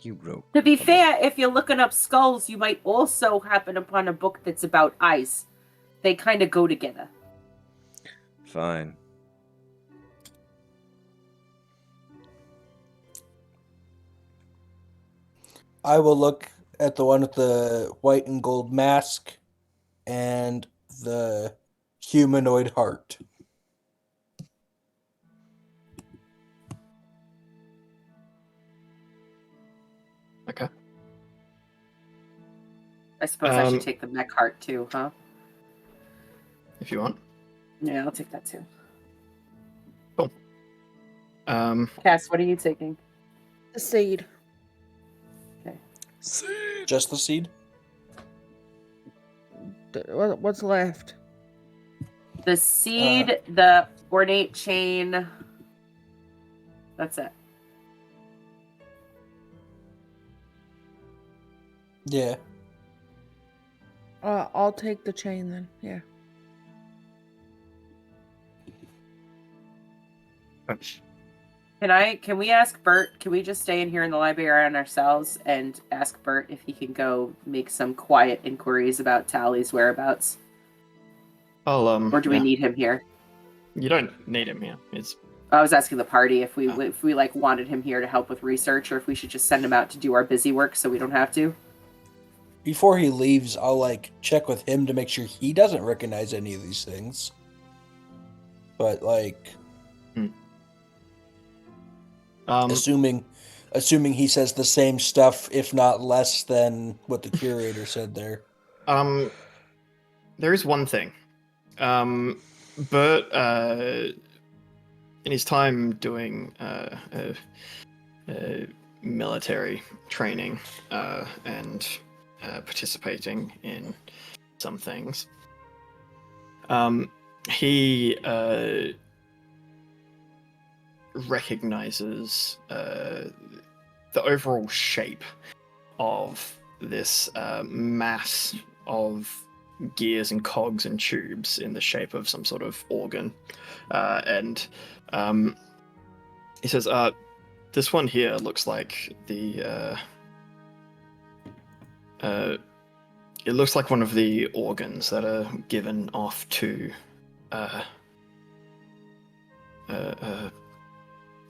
You wrote. To be fair, if you're looking up skulls, you might also happen upon a book that's about ice. They kind of go together. Fine. I will look at the one with the white and gold mask and the humanoid heart. Okay. I suppose I should take the mech heart too, huh? If you want. Yeah, I'll take that too. Cool. Cass, what are you taking? The seed. Just the seed? What's left? The seed, the ornate chain. That's it. Yeah. I'll take the chain then. Yeah. Can we ask Bert, can we just stay in here in the library on ourselves and ask Bert if he can go make some quiet inquiries about Tally's whereabouts? Or do we need him here? You don't need him here. It's I was asking the party if we like wanted him here to help with research or if we should just send him out to do our busy work so we don't have to. Before he leaves, I'll like check with him to make sure he doesn't recognize any of these things. But like assuming assuming he says the same stuff, if not less than what the curator said there. There is one thing. Bert, in his time doing military training and participating in some things, he recognizes the overall shape of this mass of gears and cogs and tubes in the shape of some sort of organ. And he says, this one here looks like it looks like one of the organs that are given off to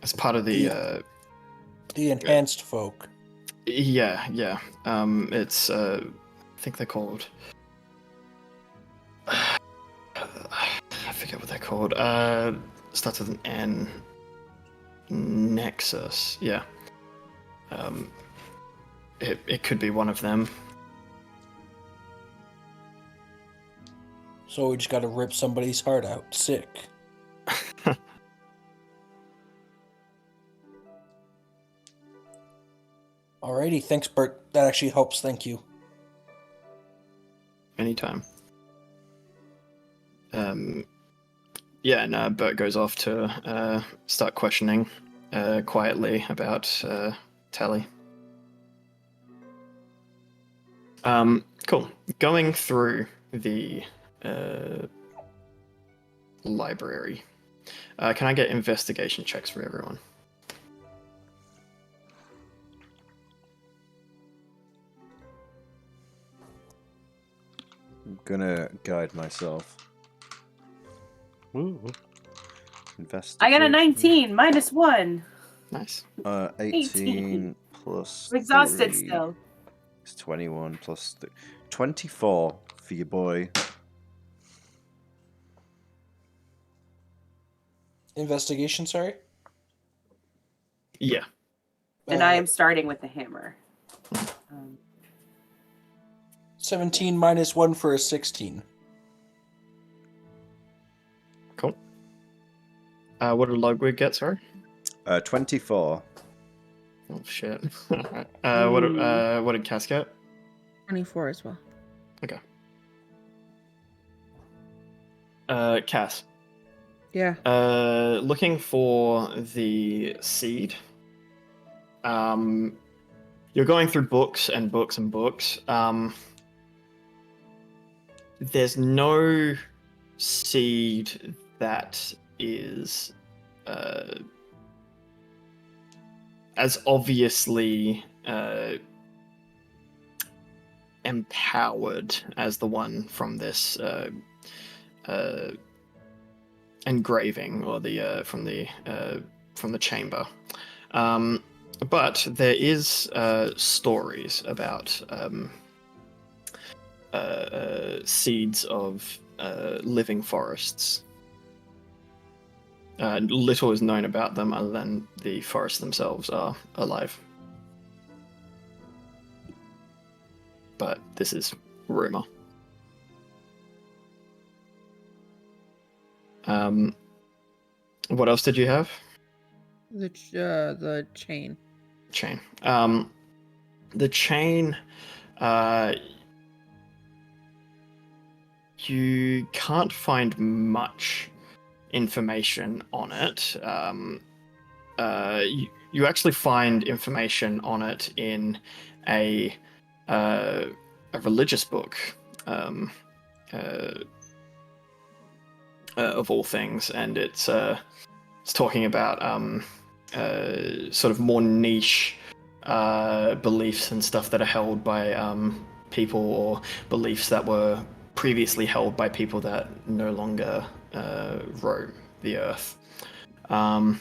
as part of the enhanced folk. Yeah. It's I think they're called. I forget what they're called. Starts with an N. Nexus. Yeah. It could be one of them. So we just got to rip somebody's heart out. Sick. Alrighty, thanks, Bert. That actually helps. Thank you. Anytime. Yeah, and Bert goes off to start questioning quietly about Tally. Cool. Going through the library. Can I get investigation checks for everyone? I'm gonna guide myself. Ooh. I got a 19 minus 1. Nice. 18 plus. I'm exhausted 3 still. It's 21 plus 24 for your boy. Investigation, sorry? Yeah. And I am starting with the hammer. 17 minus 1 for a 16. Cool. What did Ludwig get, sorry? 24. Oh, shit. What did Cass get? 24 as well. Okay. Cass. Yeah. Looking for the seed. You're going through books and books and books. There's no seed that is as obviously empowered as the one from this engraving or the from the chamber. But there is stories about seeds of living forests. Little is known about them other than the forests themselves are alive. But this is rumor. What else did you have? The chain. Chain. The chain. You can't find much information on it. You actually find information on it in a religious book, of all things, and it's talking about sort of more niche beliefs and stuff that are held by people, or beliefs that were previously held by people that no longer roam the earth. And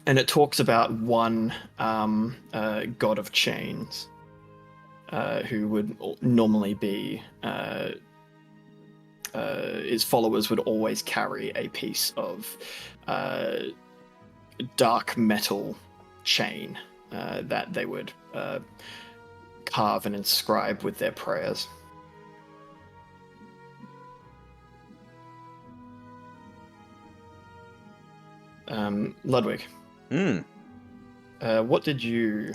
it talks about one god of chains who would normally be his followers would always carry a piece of dark metal chain that they would carve and inscribe with their prayers. Ludwig, what did you?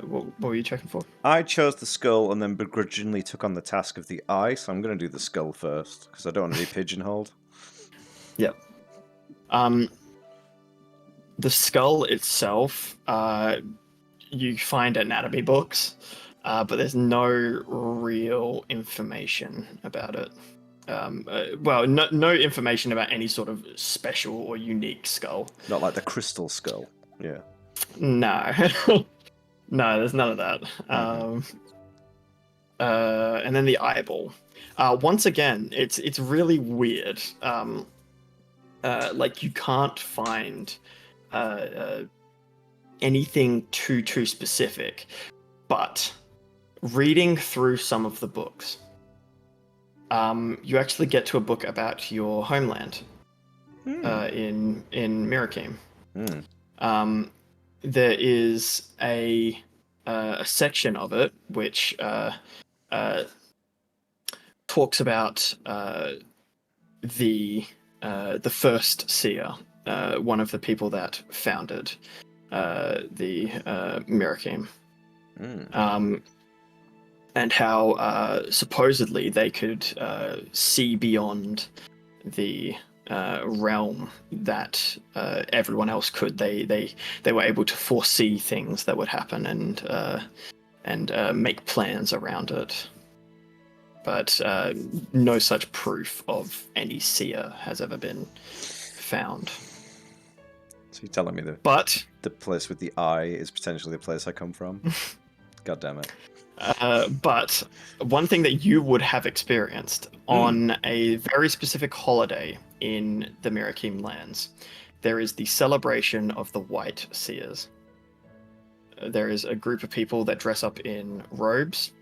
What were you checking for? I chose the skull and then begrudgingly took on the task of the eye, so I'm going to do the skull first because I don't want to be pigeonholed. Yep. The skull itself, you find anatomy books, but there's no real information about it. No information about any sort of special or unique skull. Not like the crystal skull. Yeah. No. No, there's none of that. And then the eyeball. Once again, it's really weird. Like you can't find anything too specific, but reading through some of the books, you actually get to a book about your homeland in Mirakim. There is a section of it which talks about the first seer, one of the people that founded the Mirakim, and how supposedly they could see beyond the realm that everyone else could. They were able to foresee things that would happen and make plans around it. But no such proof of any seer has ever been found. So you're telling me the place with the eye is potentially the place I come from? God damn it. But one thing that you would have experienced on a very specific holiday in the Mirakim lands, there is the celebration of the White Seers. There is a group of people that dress up in robes.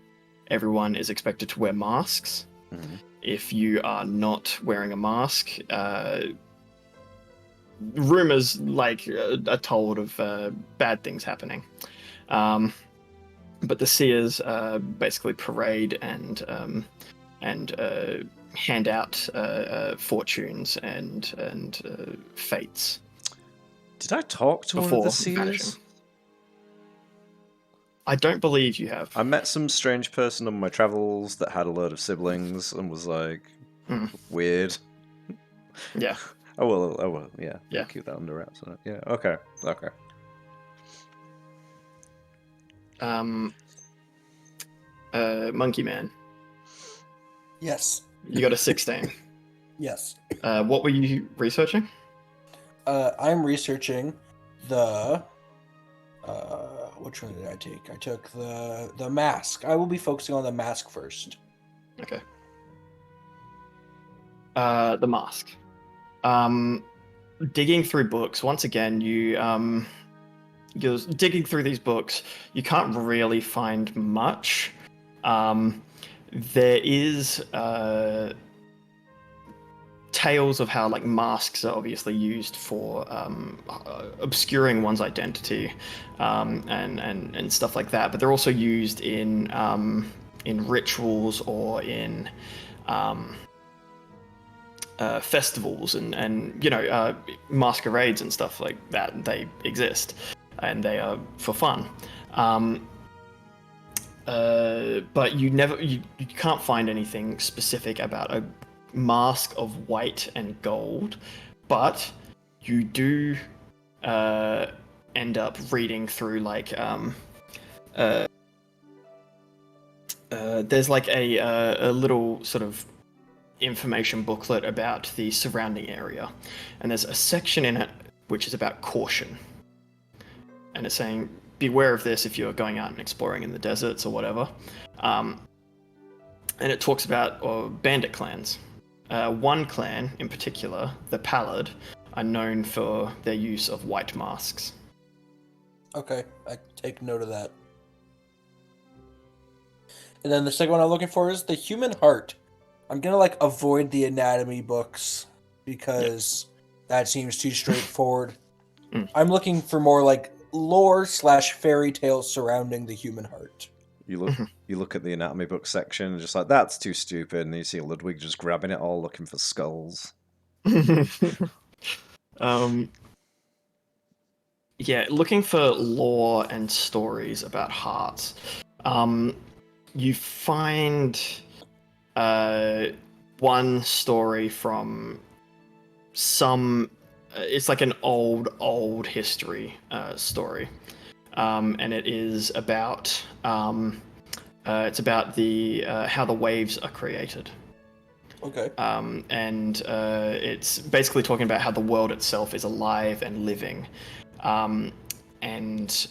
Everyone is expected to wear masks. If you are not wearing a mask, rumors are told of bad things happening. But the seers basically parade and hand out fortunes and fates. Did I talk to one of the seers? Vanishing. I don't believe you have. I met some strange person on my travels that had a load of siblings and was like weird. Yeah. Oh well, yeah. Yeah. I'll keep that under wraps. Yeah. Okay. Monkey Man. Yes. You got a 16. Yes. What were you researching? I'm researching the. Which one did I take? I took the mask. I will be focusing on the mask first. Okay. The mask. Digging through books. Once again, you're digging through these books. You can't really find much. There is tales of how masks are obviously used for obscuring one's identity and stuff like that, but they're also used in rituals or in festivals and masquerades and stuff like that. They exist and they are for fun. But you can't find anything specific about a mask of white and gold, but you do end up reading through there's a little sort of information booklet about the surrounding area, and there's a section in it which is about caution, and it's saying beware of this if you're going out and exploring in the deserts or whatever. And it talks about bandit clans. One clan in particular, the Pallid, are known for their use of white masks. Okay, I take note of that. And then the second one I'm looking for is the human heart. I'm gonna avoid the anatomy books because that seems too straightforward. I'm looking for more lore / fairy tales surrounding the human heart. You look at the anatomy book section and just like, that's too stupid, and you see Ludwig just grabbing it all, looking for skulls. Yeah, looking for lore and stories about hearts. You find one story from some. It's like an old history story, and it is about. It's about the how the waves are created. Okay. And it's basically talking about how the world itself is alive and living. And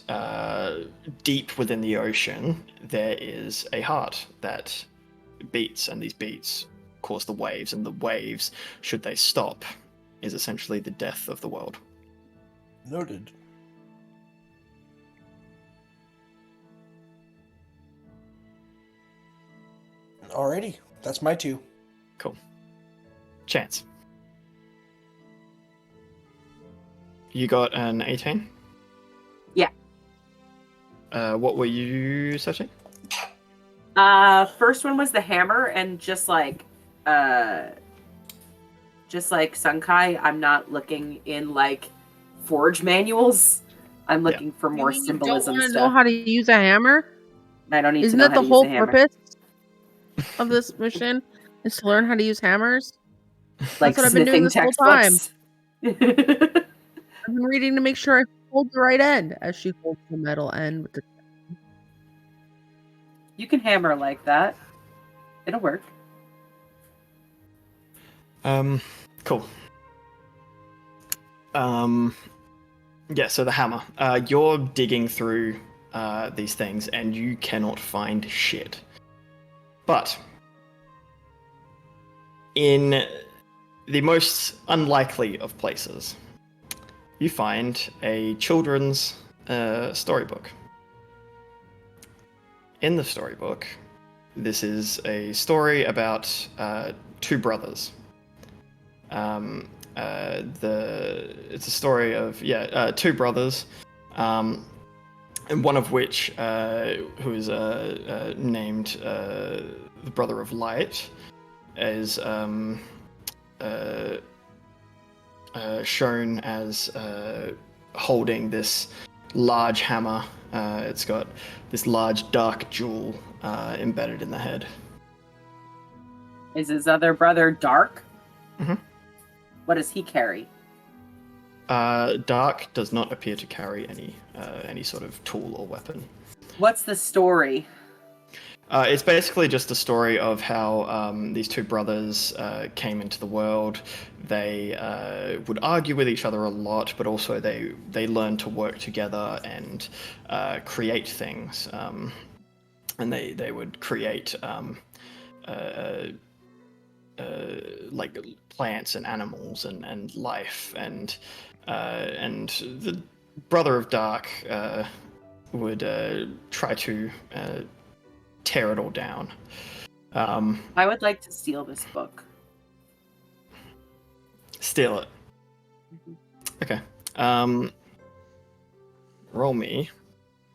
deep within the ocean, there is a heart that beats, and these beats cause the waves, and the waves, should they stop, is essentially the death of the world. Noted. Alrighty, that's my 2. Cool. Chance. You got an 18? Yeah. What were you searching? First one was the hammer, and just like Sunkai, I'm not looking in like forge manuals. I'm looking for more symbolism You don't stuff. know how to use a hammer? I don't need Isn't to know that how the to whole use a hammer. purpose of this mission? Is to learn how to use hammers? Like That's what I've been doing smithing this whole time. textbooks. I've been reading to make sure I hold the right end as she holds the metal end with the. You can hammer like that. It'll work. Cool. Yeah, so the hammer. You're digging through these things, and you cannot find shit. But in the most unlikely of places, you find a children's storybook. In the storybook, this is a story about 2 brothers. It's a story of 2 brothers, and one of which, who is named the Brother of Light, is shown as holding this large hammer. It's got this large dark jewel embedded in the head. Is his other brother Dark? Mm-hmm. What does he carry? Dark does not appear to carry any sort of tool or weapon. What's the story? It's basically just a story of how these 2 brothers came into the world. They would argue with each other a lot, but also they learned to work together and create things. And they would create like plants and animals and life, and the Brother of Dark would try to tear it all down. I would like to steal this book. Steal it. Mm-hmm. Okay. Roll me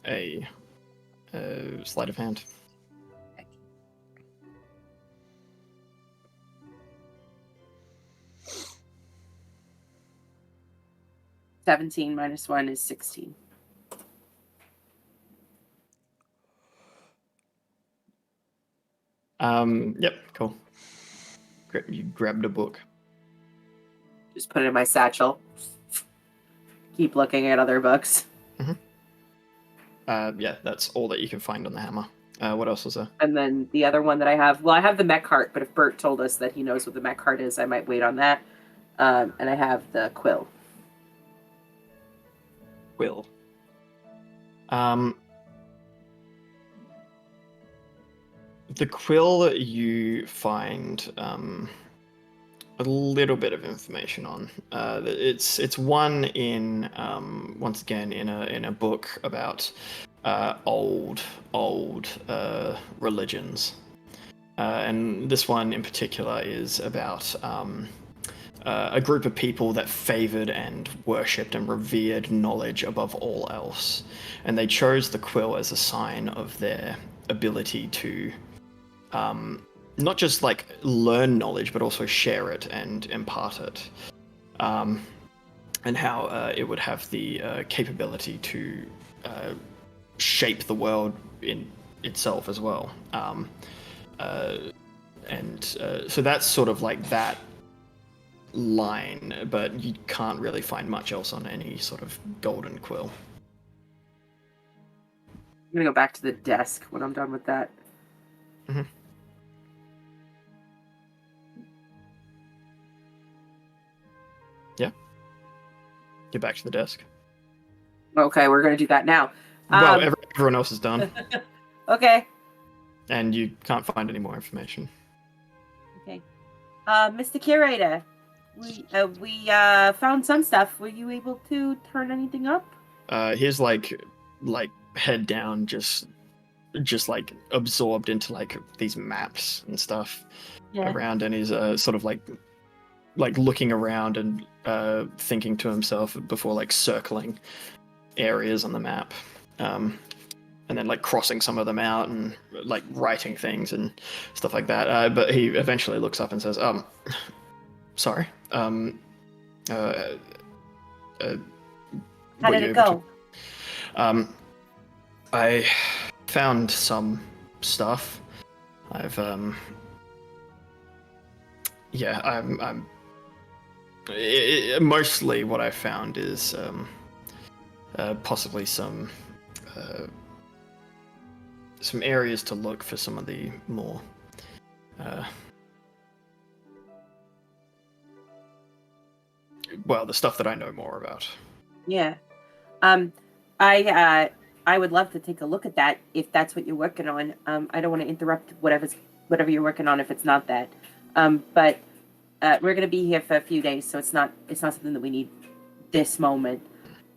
a sleight of hand. 17 minus 1 is 16. Yep, cool. You grabbed a book. Just put it in my satchel. Keep looking at other books. Mm-hmm. Yeah, that's all that you can find on the hammer. What else was there? And then the other one that I have, well, I have the mech heart, but if Bert told us that he knows what the mech heart is, I might wait on that. And I have the quill. Quill. The quill you find a little bit of information on. It's one in once again in a book about old religions, and this one in particular is about a group of people that favored and worshipped and revered knowledge above all else, and they chose the quill as a sign of their ability to not just like learn knowledge, but also share it and impart it, and how it would have the capability to shape the world in itself as well. So that's sort of like that line, but you can't really find much else on any sort of golden quill. I'm gonna go back to the desk when I'm done with that. Mm-hmm. Yeah. Get back to the desk. Okay, we're gonna do that now. Well, everyone else is done. Okay. And you can't find any more information. Okay. Mr. Curator, we found some stuff. Were you able to turn anything up? He's like head down, just like absorbed into like these maps and stuff around, and he's sort of like looking around and thinking to himself before like circling areas on the map, and then like crossing some of them out and like writing things and stuff like that. But he eventually looks up and says, sorry. How did it go? I found some stuff. I'm mostly what I found is possibly some areas to look for some of the more the stuff that I know more about. Yeah. I would love to take a look at that if that's what you're working on. I don't want to interrupt whatever you're working on if it's not that. But we're gonna be here for a few days, so it's not something that we need this moment.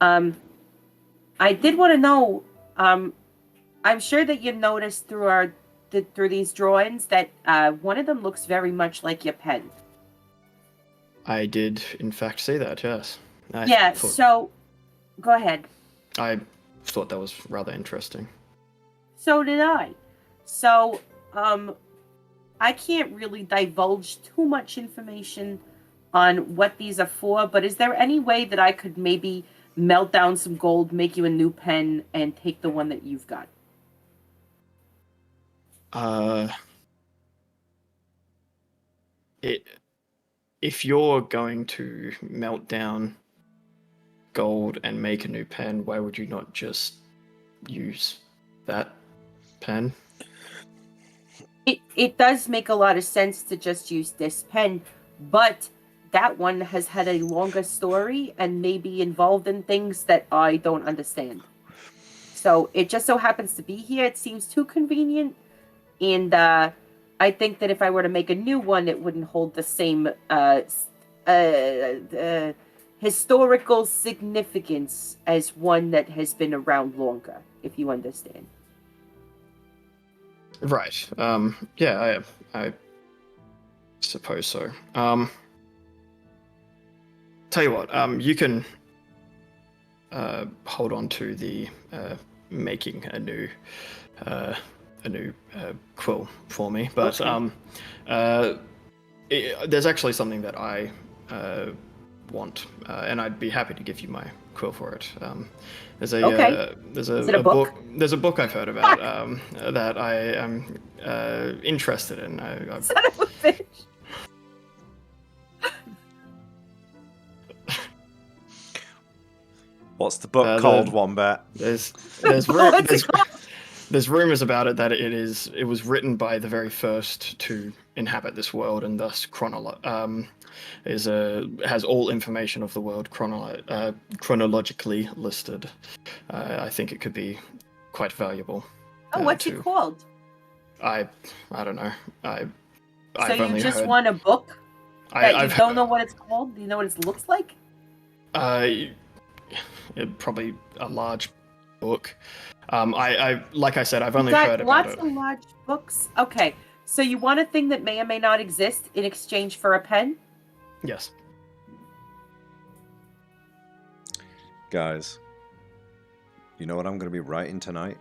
I did want to know. I'm sure that you noticed through these drawings that one of them looks very much like your pen. I did, in fact, say that. Yes. So go ahead. I thought that was rather interesting. So did I. So, I can't really divulge too much information on what these are for, but is there any way that I could maybe melt down some gold, make you a new pen, and take the one that you've got? If you're going to melt down gold and make a new pen, why would you not just use that pen? It does make a lot of sense to just use this pen, but that one has had a longer story and may be involved in things that I don't understand. So it just so happens to be here. It seems too convenient, and I think that if I were to make a new one, it wouldn't hold the same historical significance as one that has been around longer, if you understand. Right. Yeah, I suppose so. Tell you what, you can hold on to the making a new quill for me, but Okay. there's actually something that I want, and I'd be happy to give you my quill for it. There's a Is it a book? There's a book I've heard about that I am interested in. Son of a bitch. What's the book called, Wombat? There's What's it called? There's rumors about it that it was written by the very first to inhabit this world, and thus has all information of the world chronologically listed. I think it could be quite valuable. Oh, what's it called? I don't know. So you just want a book that you don't know what it's called? Do you know what it looks like? Probably a large book. Like I said, I've only heard about it. Lots of large books. Okay, so you want a thing that may or may not exist in exchange for a pen? Yes. Guys, you know what I'm going to be writing tonight?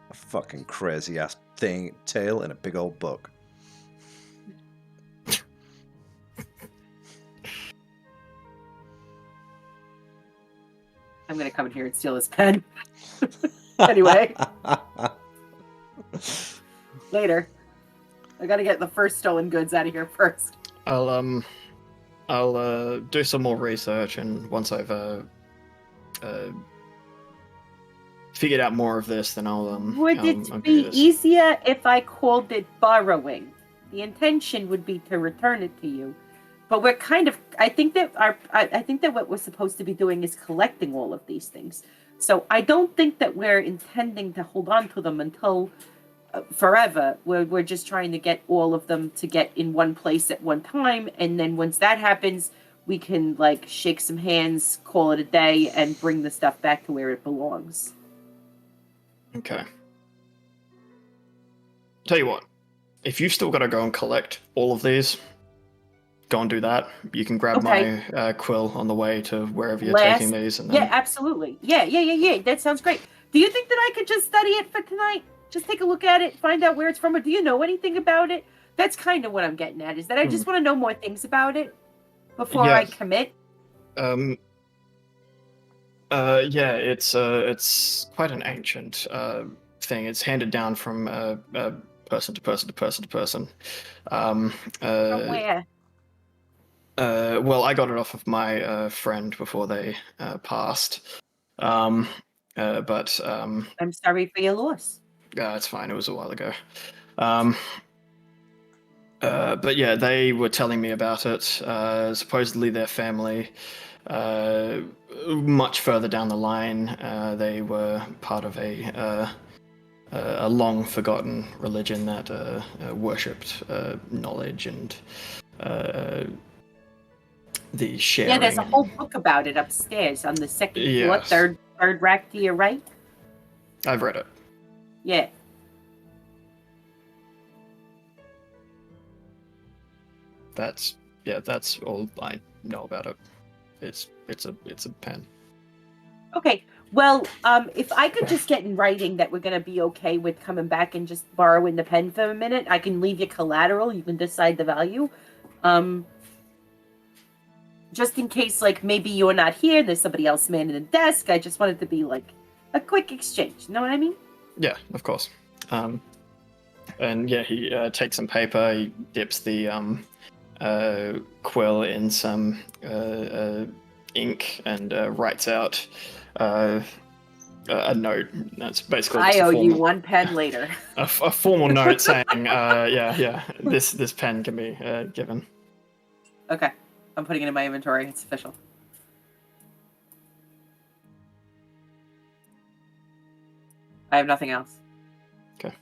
A fucking crazy ass tale in a big old book. I'm gonna come in here and steal his pen. Anyway, later. I gotta get the first stolen goods out of here first. I'll do some more research, and once I've figured out more of this, then I'll Would I'll it do be this. easier if I called it borrowing? The intention would be to return it to you, but we're kind of. I think that what we're supposed to be doing is collecting all of these things. So I don't think that we're intending to hold on to them until forever. We're just trying to get all of them to get in one place at one time, and then once that happens, we can like shake some hands, call it a day, and bring the stuff back to where it belongs. Okay. Tell you what, if you've still got to go and collect all of these, go and do that. You can grab my quill on the way to wherever you're taking these. And then... Yeah, absolutely. Yeah. That sounds great. Do you think that I could just study it for tonight? Just take a look at it, find out where it's from, or do you know anything about it? That's kind of what I'm getting at, is that I just want to know more things about it before I commit. It's quite an ancient thing. It's handed down from person to person to person to person. From where? Well, I got it off of my friend before they passed. I'm sorry for your loss. It's fine. It was a while ago. But yeah, they were telling me about it. Supposedly their family, much further down the line, they were part of a long forgotten religion that worshipped knowledge and the sharing. Yeah, there's a whole book about it upstairs on the second floor, third rack to your right. I've read it. Yeah. That's all I know about it. It's a pen. Okay. Well, if I could just get in writing that we're gonna be okay with coming back and just borrowing the pen for a minute, I can leave you collateral. You can decide the value. Just in case, like, maybe you're not here, there's somebody else manning the desk. I just wanted to be like a quick exchange. You know what I mean? Yeah, of course. And yeah, he takes some paper, he dips the quill in some ink and writes out a note. That's basically I owe you one pen later. a formal note saying, this pen can be given. Okay, I'm putting it in my inventory. It's official. I have nothing else. Okay.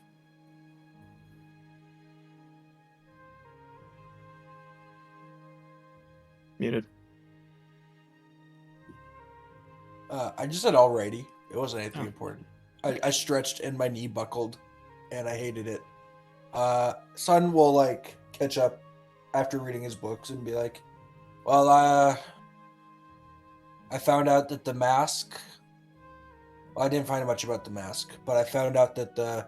Muted. I just said alrighty. It wasn't anything important. I stretched and my knee buckled, and I hated it. Son will like catch up after reading his books and be like, "Well, I found out that the mask. Well, I didn't find much about the mask, but I found out that the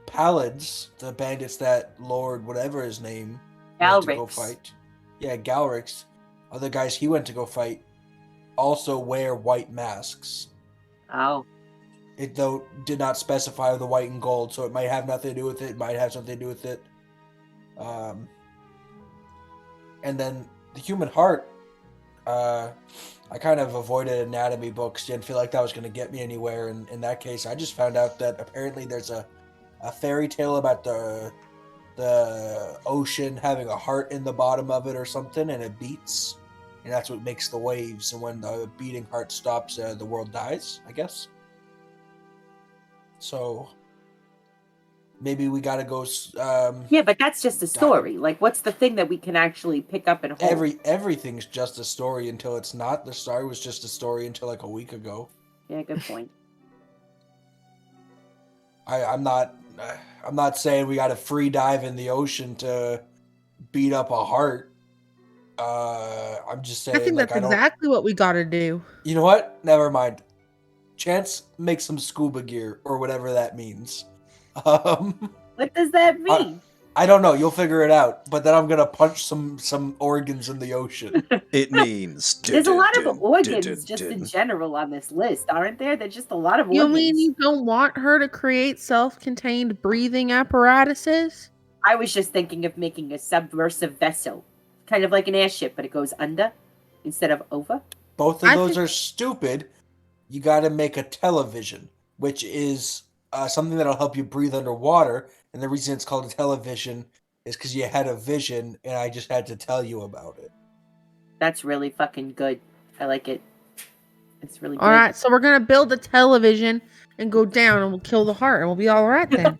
Pallets, the bandits that Lord whatever his name went to go fight. Yeah, Galrix. Other guys he went to go fight also wear white masks. Oh. It though did not specify the white and gold, so it might have nothing to do with it. It might have something to do with it. And then the human heart. I kind of avoided anatomy books. Didn't feel like that was going to get me anywhere. And in that case, I just found out that apparently there's a fairy tale about the ocean having a heart in the bottom of it or something, and it beats, and that's what makes the waves. And when the beating heart stops, the world dies, I guess. So maybe we gotta go. Yeah, but that's just a story. Like, what's the thing that we can actually pick up and hold? Everything's just a story until it's not. The story was just a story until like a week ago. Yeah, good point. I'm not saying we got to free dive in the ocean to beat up a heart. I'm just I saying, think like, that's I don't. exactly what we gotta do. You know what? Never mind. Chance, make some scuba gear or whatever that means. What does that I, mean? I don't know. You'll figure it out. But then I'm gonna punch some organs in the ocean. It means. There's a lot of organs just in general on this list, aren't there? There's just a lot of You organs. mean you don't want her to create self-contained breathing apparatuses? I was just thinking of making a submersive vessel. Kind of like an airship, but it goes under instead of over. Both of those are stupid. You got to make a television, which is something that'll help you breathe underwater. And the reason it's called a television is because you had a vision, and I just had to tell you about it. That's really fucking good. I like it. It's really good. All right, so we're gonna build a television and go down, and we'll kill the heart, and we'll be all right then.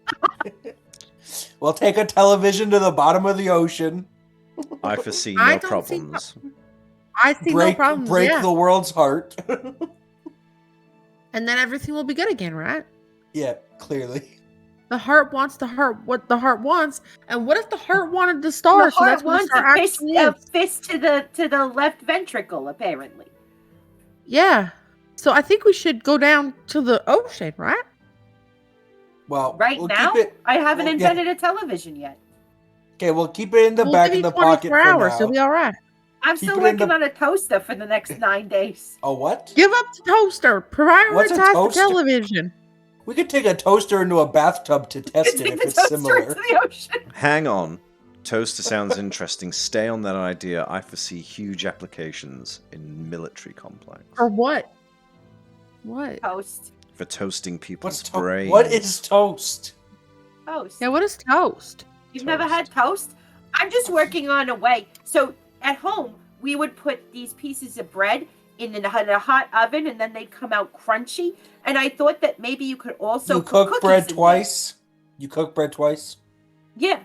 We'll take a television to the bottom of the ocean. I foresee I no don't see problems. I see no problems. break Yeah. the world's heart. And then everything will be good again, right? Yeah, clearly. The heart wants what the heart wants, and what if the heart wanted the star? The So heart that's what the wants star a fist, actually a is. fist to the left ventricle, apparently. Yeah. So I think we should go down to the ocean, right? Well, Right we'll now, keep it. I haven't yeah. invented a television yet. Okay, we'll keep it in the back give of you the pocket 24 for hours. now. You'll be all right. I'm Keep still it in working the- on a toaster for the next 9 days. A what? Give up the toaster. What's a Prioritize the toaster? television. We could take a toaster into a bathtub to test it Take if the it's toaster similar. into the ocean. Hang on. Toaster sounds interesting. Stay on that idea. I foresee huge applications in military complex. Or what? What? Toast. For toasting people's What's brains. what is toast? Toast. Yeah, what is toast? You've never had toast? I'm just working on a way. So at home, we would put these pieces of bread in a hot oven, and then they'd come out crunchy. And I thought that maybe you could also You cook cookies bread in there. twice? You cook bread twice? Yeah.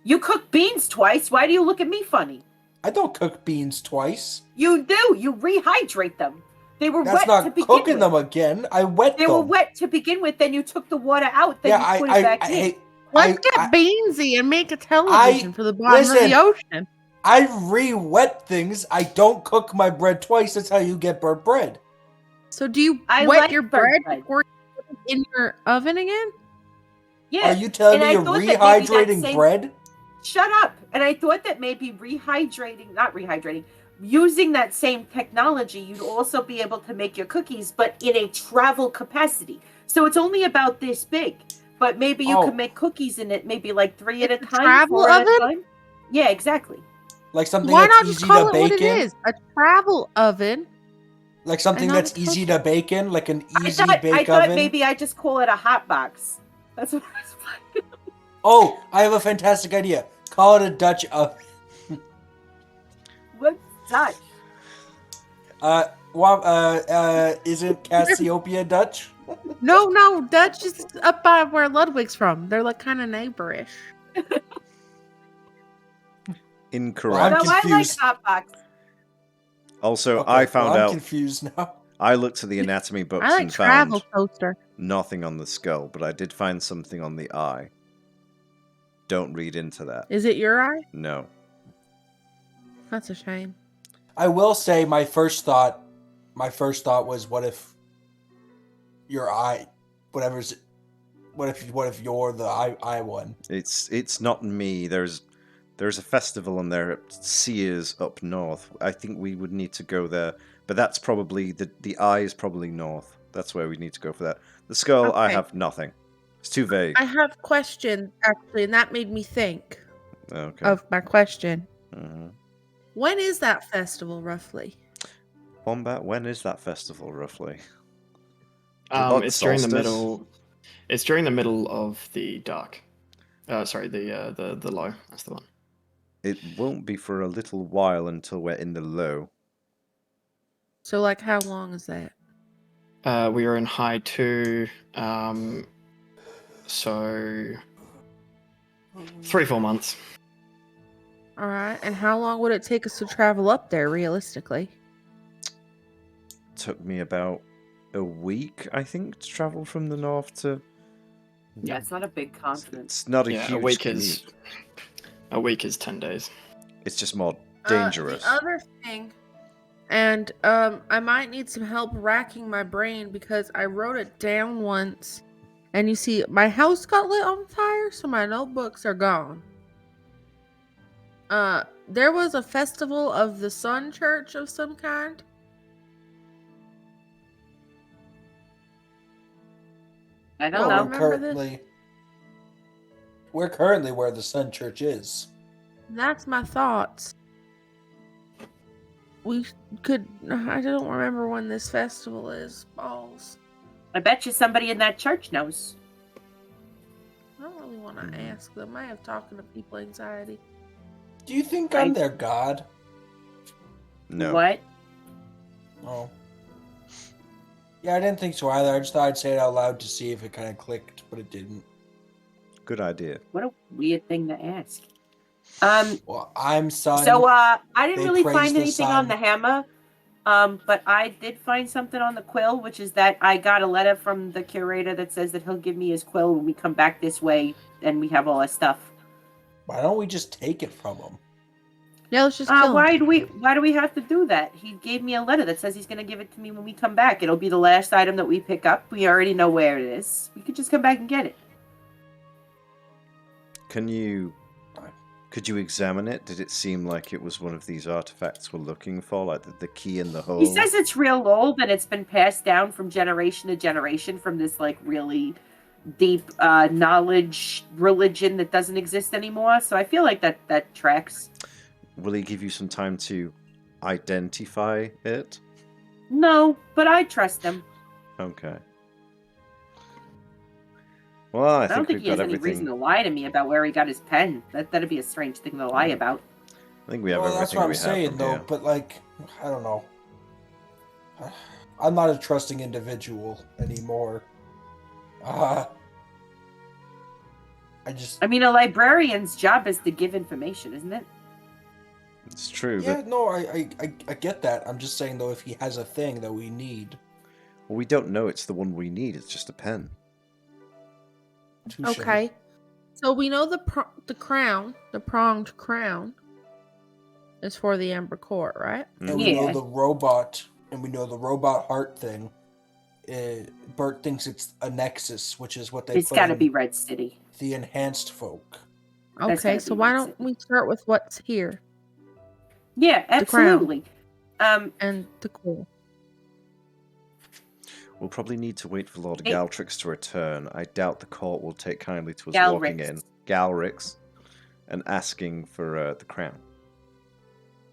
You cook beans twice. Why do you look at me funny? I don't cook beans twice. You do. You rehydrate them. They were That's wet to not begin cooking with. them again. I wet They them. were wet to begin with. Then you took the water out. Then you put it back in. hey, Let's get Beansy and make a television for the bottom of listen. the ocean. I re-wet things. I don't cook my bread twice. That's how you get burnt bread. So do you I wet like your burnt bread bread. before you put it in your oven again? Yeah. Are you telling And me I you're thought that maybe that rehydrating same- bread? Shut up. And I thought that maybe using that same technology, you'd also be able to make your cookies, but in a travel capacity. So it's only about this big. But maybe you could make cookies in it, maybe like 3 at a time, travel 4 at a oven? time. Yeah, exactly. Like something Why that's not just easy call to it what bake it in? is? A travel oven. Like something And not that's a easy to bake in? Like an I easy thought bake oven? maybe I just call it a hot box. That's what I was like. Oh, I have a fantastic idea. Call it a Dutch oven. What's Dutch? Isn't Cassiopeia Dutch? No, Dutch is up by where Ludwig's from. They're like kind of neighborish. Incorrect. I'm No, I like confused. hot box. Also, Okay, I found I'm out. confused now. I looked at the anatomy books I like and travel found toaster. nothing on the skull, but I did find something on the eye. Don't read into that. Is it your eye? No. That's a shame. I will say my first thought was, what if your eye, what if you're the eye one? It's not me. There's a festival and there at Sears up north. I think we would need to go there, but that's probably the eye is probably north. That's where we need to go for that. The skull, I Okay. have nothing. It's too vague. I have questions actually, and that made me think Okay. of my question. Mhm. When is that festival roughly? Wombat, when is that festival roughly? Not It's during the solstice? middle. It's during the middle of the dark. Sorry, the low. That's the one. It won't be for a little while until we're in the low. So like how long is that? We are in high 2. So 3-4 months. All right. And how long would it take us to travel up there realistically? Took me about a week, I think, to travel from the north to. Yeah, it's not a big continent. It's not a Yeah, huge a week commute. is 10 days. It's just more Dangerous. The other thing, and I might need some help racking my brain because I wrote it down once, and you see, my house got lit on fire, so my notebooks are gone. There was a festival of the Sun Church of some kind. I don't Y'all know. remember this? We're currently where the Sun Church is. That's my thoughts. We could. I don't remember when this festival is. Balls. I bet you somebody in that church knows. I don't really want to ask them. I have talking to people anxiety. Do you think I'm their god? No. What? Oh. Yeah, I didn't think so either. I just thought I'd say it out loud to see if it kind of clicked, but it didn't. Good idea. What a weird thing to ask. Well, I'm Sun. So I didn't They really praise find the anything sun. on the hammer. But I did find something on the quill, which is that I got a letter from the curator that says that he'll give me his quill when we come back this way and we have all our stuff. Why don't we just take it from him? Yeah, let's just kill him. Why do we have to do that? He gave me a letter that says he's gonna give it to me when we come back. It'll be the last item that we pick up. We already know where it is. We could just come back and get it. Could you examine it? Did it seem like it was one of these artifacts we're looking for, like the key in the hole? He says it's real old and it's been passed down from generation to generation from this like really deep knowledge religion that doesn't exist anymore. So I feel like that tracks. Will he give you some time to identify it? No, but I trust him. Okay. Well, I don't think we've he has got any everything. reason to lie to me about where he got his pen. That'd be a strange thing to lie about. I think we have Well, everything that's what I'm we have saying, from though. here. But like, I don't know. I'm not a trusting individual anymore. I mean, a librarian's job is to give information, isn't it? It's true, Yeah, but no, I get that. I'm just saying though, if he has a thing that we need. well, we don't know it's the one we need. It's just a pen. Touche. Okay. So we know the crown, the pronged crown, is for the Ember Court, right? And we know Yeah. the robot, and we know the robot heart thing. Bert thinks it's a nexus, which is what they It's put got to in be Red City. the enhanced folk. That's Okay, gotta so be why Red don't City. we start with what's here Yeah, crown. absolutely. and the quill? We'll probably need to wait for Lord Hey. Galrix to return. I doubt the court will take kindly to us walking Galrix. in. Galrix. And asking for the crown.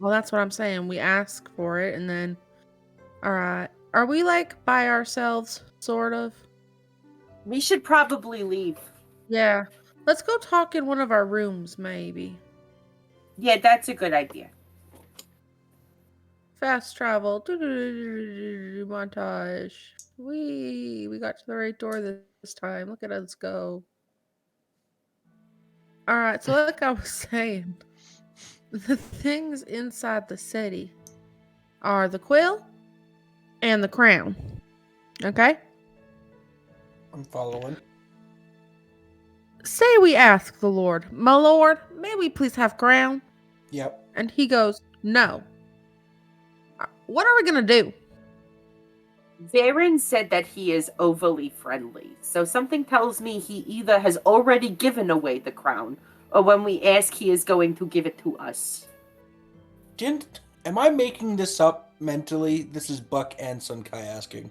Well, that's what I'm saying. We ask for it, and then, all right. Are we like by ourselves, sort of? We should probably leave. Yeah. Let's go talk in one of our rooms, maybe. Yeah, that's a good idea. Fast travel. Montage. We got to the right door this time. Look at us go. All right. So, like I was saying, the things inside the city are the quill and the crown. Okay. I'm following. Say we ask the Lord, my Lord, may we please have crown? Yep. And he goes, no. What are we gonna do? Varen said that he is overly friendly, so something tells me he either has already given away the crown, or when we ask, he is going to give it to us. Am I making this up mentally? This is Buck and Sunkai asking.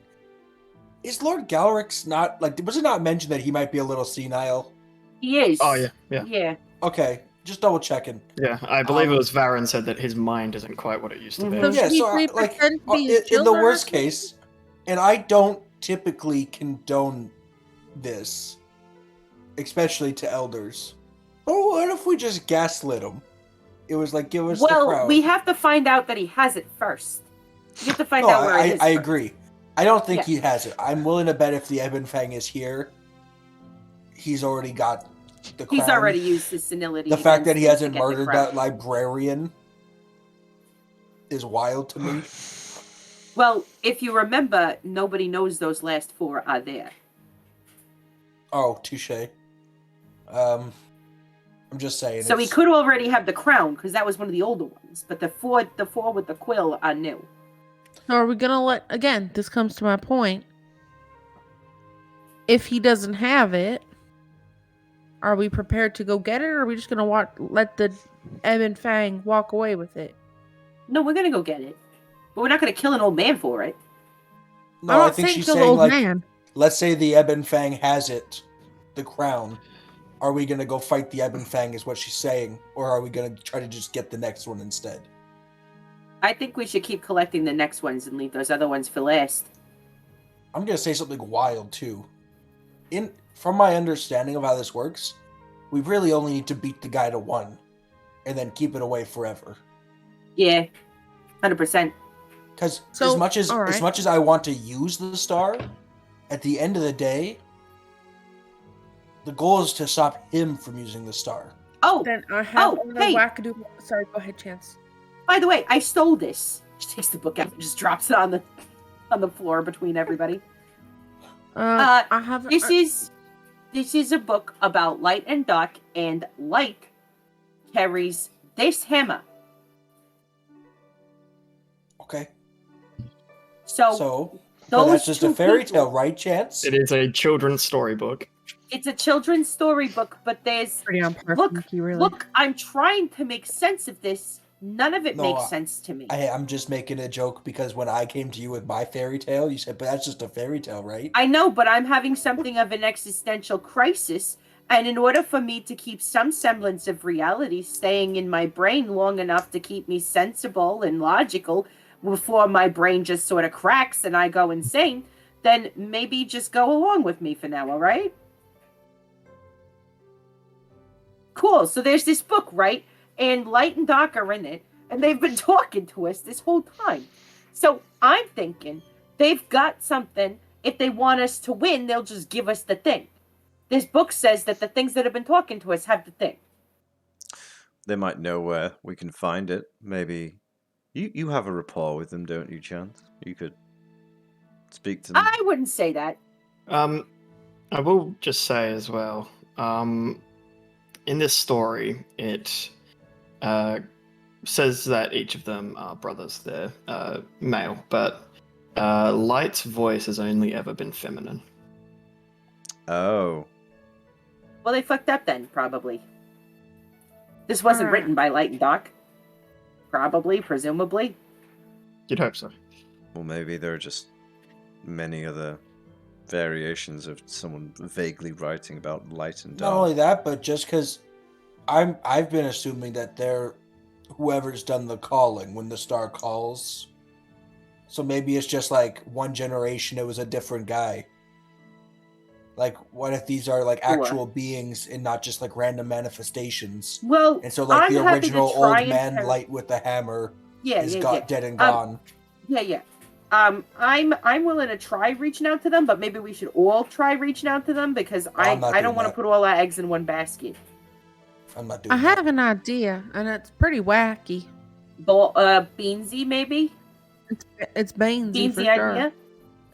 Is Lord Galrix not, like, was it not mentioned that he might be a little senile? He is. Oh, yeah. Yeah. Okay, just double checking. Yeah, I believe it was Varen said that his mind isn't quite what it used to be. Mhm. So Yeah, should so we like, pretend to be his in the children or worst something? case, and I don't typically condone this, especially to elders. But what if we just gaslit him? It was like, give us the Well, crown. we have to find out that he has it first. You have to find No, out where it is I first. agree. I don't think Yeah. he has it. I'm willing to bet if the Ebon Fang is here, he's already got the crown. He's already used his senility. The fact that he against him hasn't to get the murdered crown. that librarian is wild to me. Well, if you remember, nobody knows those last four are there. Oh, touche. I'm just saying. So he could already have the crown because that was one of the older ones. But the four with the quill are new. So are we gonna let, again, this comes to my point. If he doesn't have it, are we prepared to go get it, or are we just gonna let the Ebon Fang walk away with it? No, we're gonna go get it. But we're not gonna kill an old man for it. No, I'm I not think saying she's kill the saying old like, man. let's say the Ebon Fang has it, the crown. Are we gonna go fight the Ebon Fang? Is what she's saying, or are we gonna try to just get the next one instead? I think we should keep collecting the next ones and leave those other ones for last. I'm gonna say something wild too. From my understanding of how this works, we really only need to beat the guy to 1, and then keep it away forever. Yeah, 100%. Because So, as much all right. as I want to use the star, at the end of the day, the goal is to stop him from using the star. Oh, Then I have one hey. wackadoo. Sorry, go ahead, Chance. By the way, I stole this. She takes the book out and just drops it on the floor between everybody. I have. This is a book about Light and Dark, and Light carries this hammer. Okay. So but that's just a two fairy people- tale, right, Chance? It is a children's storybook. It's a children's storybook, but there's Pretty on purpose, look. Mickey, really. Look, I'm trying to make sense of this. None of it No, makes sense to me. I'm just making a joke because when I came to you with my fairy tale, you said, but that's just a fairy tale, right? I know, but I'm having something of an existential crisis, and in order for me to keep some semblance of reality staying in my brain long enough to keep me sensible and logical before my brain just sort of cracks and I go insane, then maybe just go along with me for now, all right? Cool, so there's this book, right? And Light and Dark are in it, and they've been talking to us this whole time. So I'm thinking they've got something. If they want us to win, they'll just give us the thing. This book says that the things that have been talking to us have the thing. They might know where we can find it. Maybe you have a rapport with them, don't you, Chance? You could speak to them. I wouldn't say that. I will just say as well, in this story, it says that each of them are brothers. They're male, but Light's voice has only ever been feminine. Oh. Well, they fucked up then, probably. This wasn't written by Light and Dark. Probably, presumably. You'd hope so. Well, maybe there are just many other variations of someone vaguely writing about light and dark. Not only that, but just because I've been assuming that they're whoever's done the calling when the star calls. So maybe it's just like one generation it was a different guy. Like, what if these are like actual beings and not just like random manifestations? Well, And so like I'm the happy to original try old and man par- Light with the hammer Yeah, is yeah. dead and gone. Yeah. I'm willing to try reaching out to them, but maybe we should all try reaching out to them because I'm not I don't doing want to that. put all our eggs in one basket. I'm not doing I that. have an idea, and it's pretty wacky. Beansy, maybe? It's Beansy for Beansy sure. idea?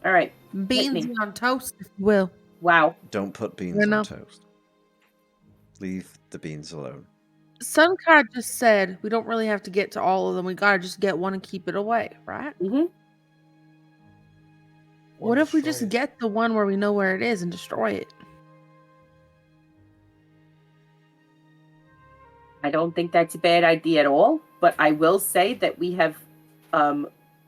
All right. Beansy on toast, if you will. Wow. Don't put beans You know. on toast. Leave the beans alone. Sunkai just said we don't really have to get to all of them. We gotta just get one and keep it away, right? Mm-hmm. What if we destroy just it. get the one where we know where it is and destroy it? I don't think that's a bad idea at all, but I will say that we have,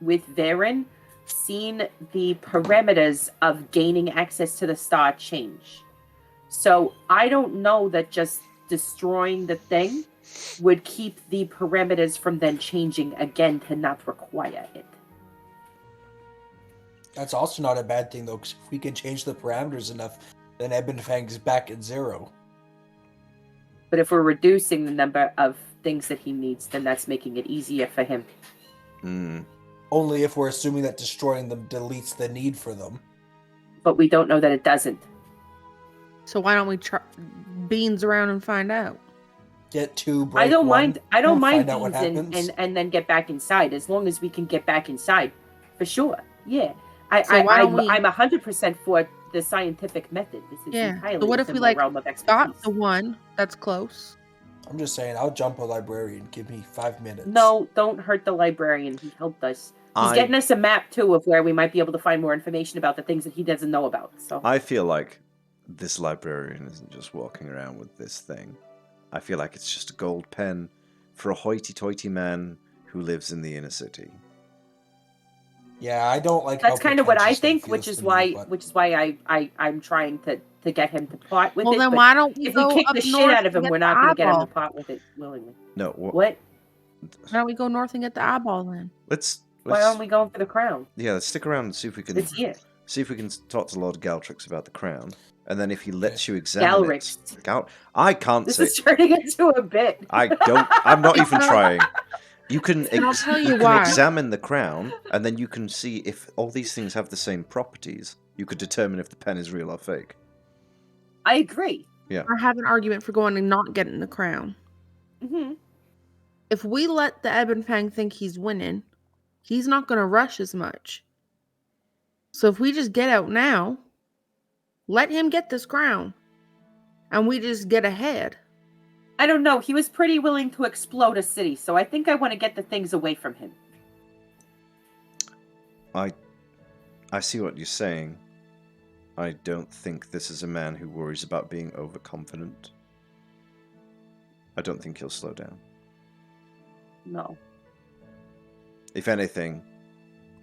with Varen, seen the parameters of gaining access to the star change. So I don't know that just destroying the thing would keep the parameters from then changing again to not require it. That's also not a bad thing though, because if we can change the parameters enough, then Ebon Fang's back at 0. But if we're reducing the number of things that he needs, then that's making it easier for him. Hmm. Only if we're assuming that destroying them deletes the need for them. But we don't know that it doesn't. So why don't we try beans around and find out? Get 2, break I don't 1, mind. I don't and mind find out what beans happens. and then get back inside as long as we can get back inside, for sure. Yeah, So why don't we- I'm 100% for the scientific method. This is Yeah. entirely So what if within we my like realm of got expertise. the one that's close, I'm just saying, I'll jump a librarian. Give me 5 minutes. No, don't hurt the librarian. He helped us. He's getting us a map, too, of where we might be able to find more information about the things that he doesn't know about. So I feel like this librarian isn't just walking around with this thing. I feel like it's just a gold pen for a hoity-toity man who lives in the inner city. Yeah, I don't like. That's kind of what I pretentious that think, feels which is to me, why but- I'm trying to get him to part with Well, it. then but why don't we if we go kick up the shit north out of and him, get we're the not going to get him to eyeball? part with it willingly. No, What? Why don't we go north and get the eyeball then? Why aren't we going for the crown? Yeah, let's stick around and see if we can It's here. talk to Lord Galrix about the crown, and then if he lets you examine Galrix. it, I can't This say. is turning into a bit. I'm not even trying. You can, And I'll tell you you can why. examine the crown, and then you can see if all these things have the same properties. You could determine if the pen is real or fake. I agree. Yeah. I have an argument for going and not getting the crown. Mm-hmm. If we let the Ebon Fang think he's winning, he's not going to rush as much. So if we just get out now, let him get this crown, and we just get ahead. I don't know. He was pretty willing to explode a city, so I think I want to get the things away from him. I see what you're saying. I don't think this is a man who worries about being overconfident. I don't think he'll slow down. No. If anything,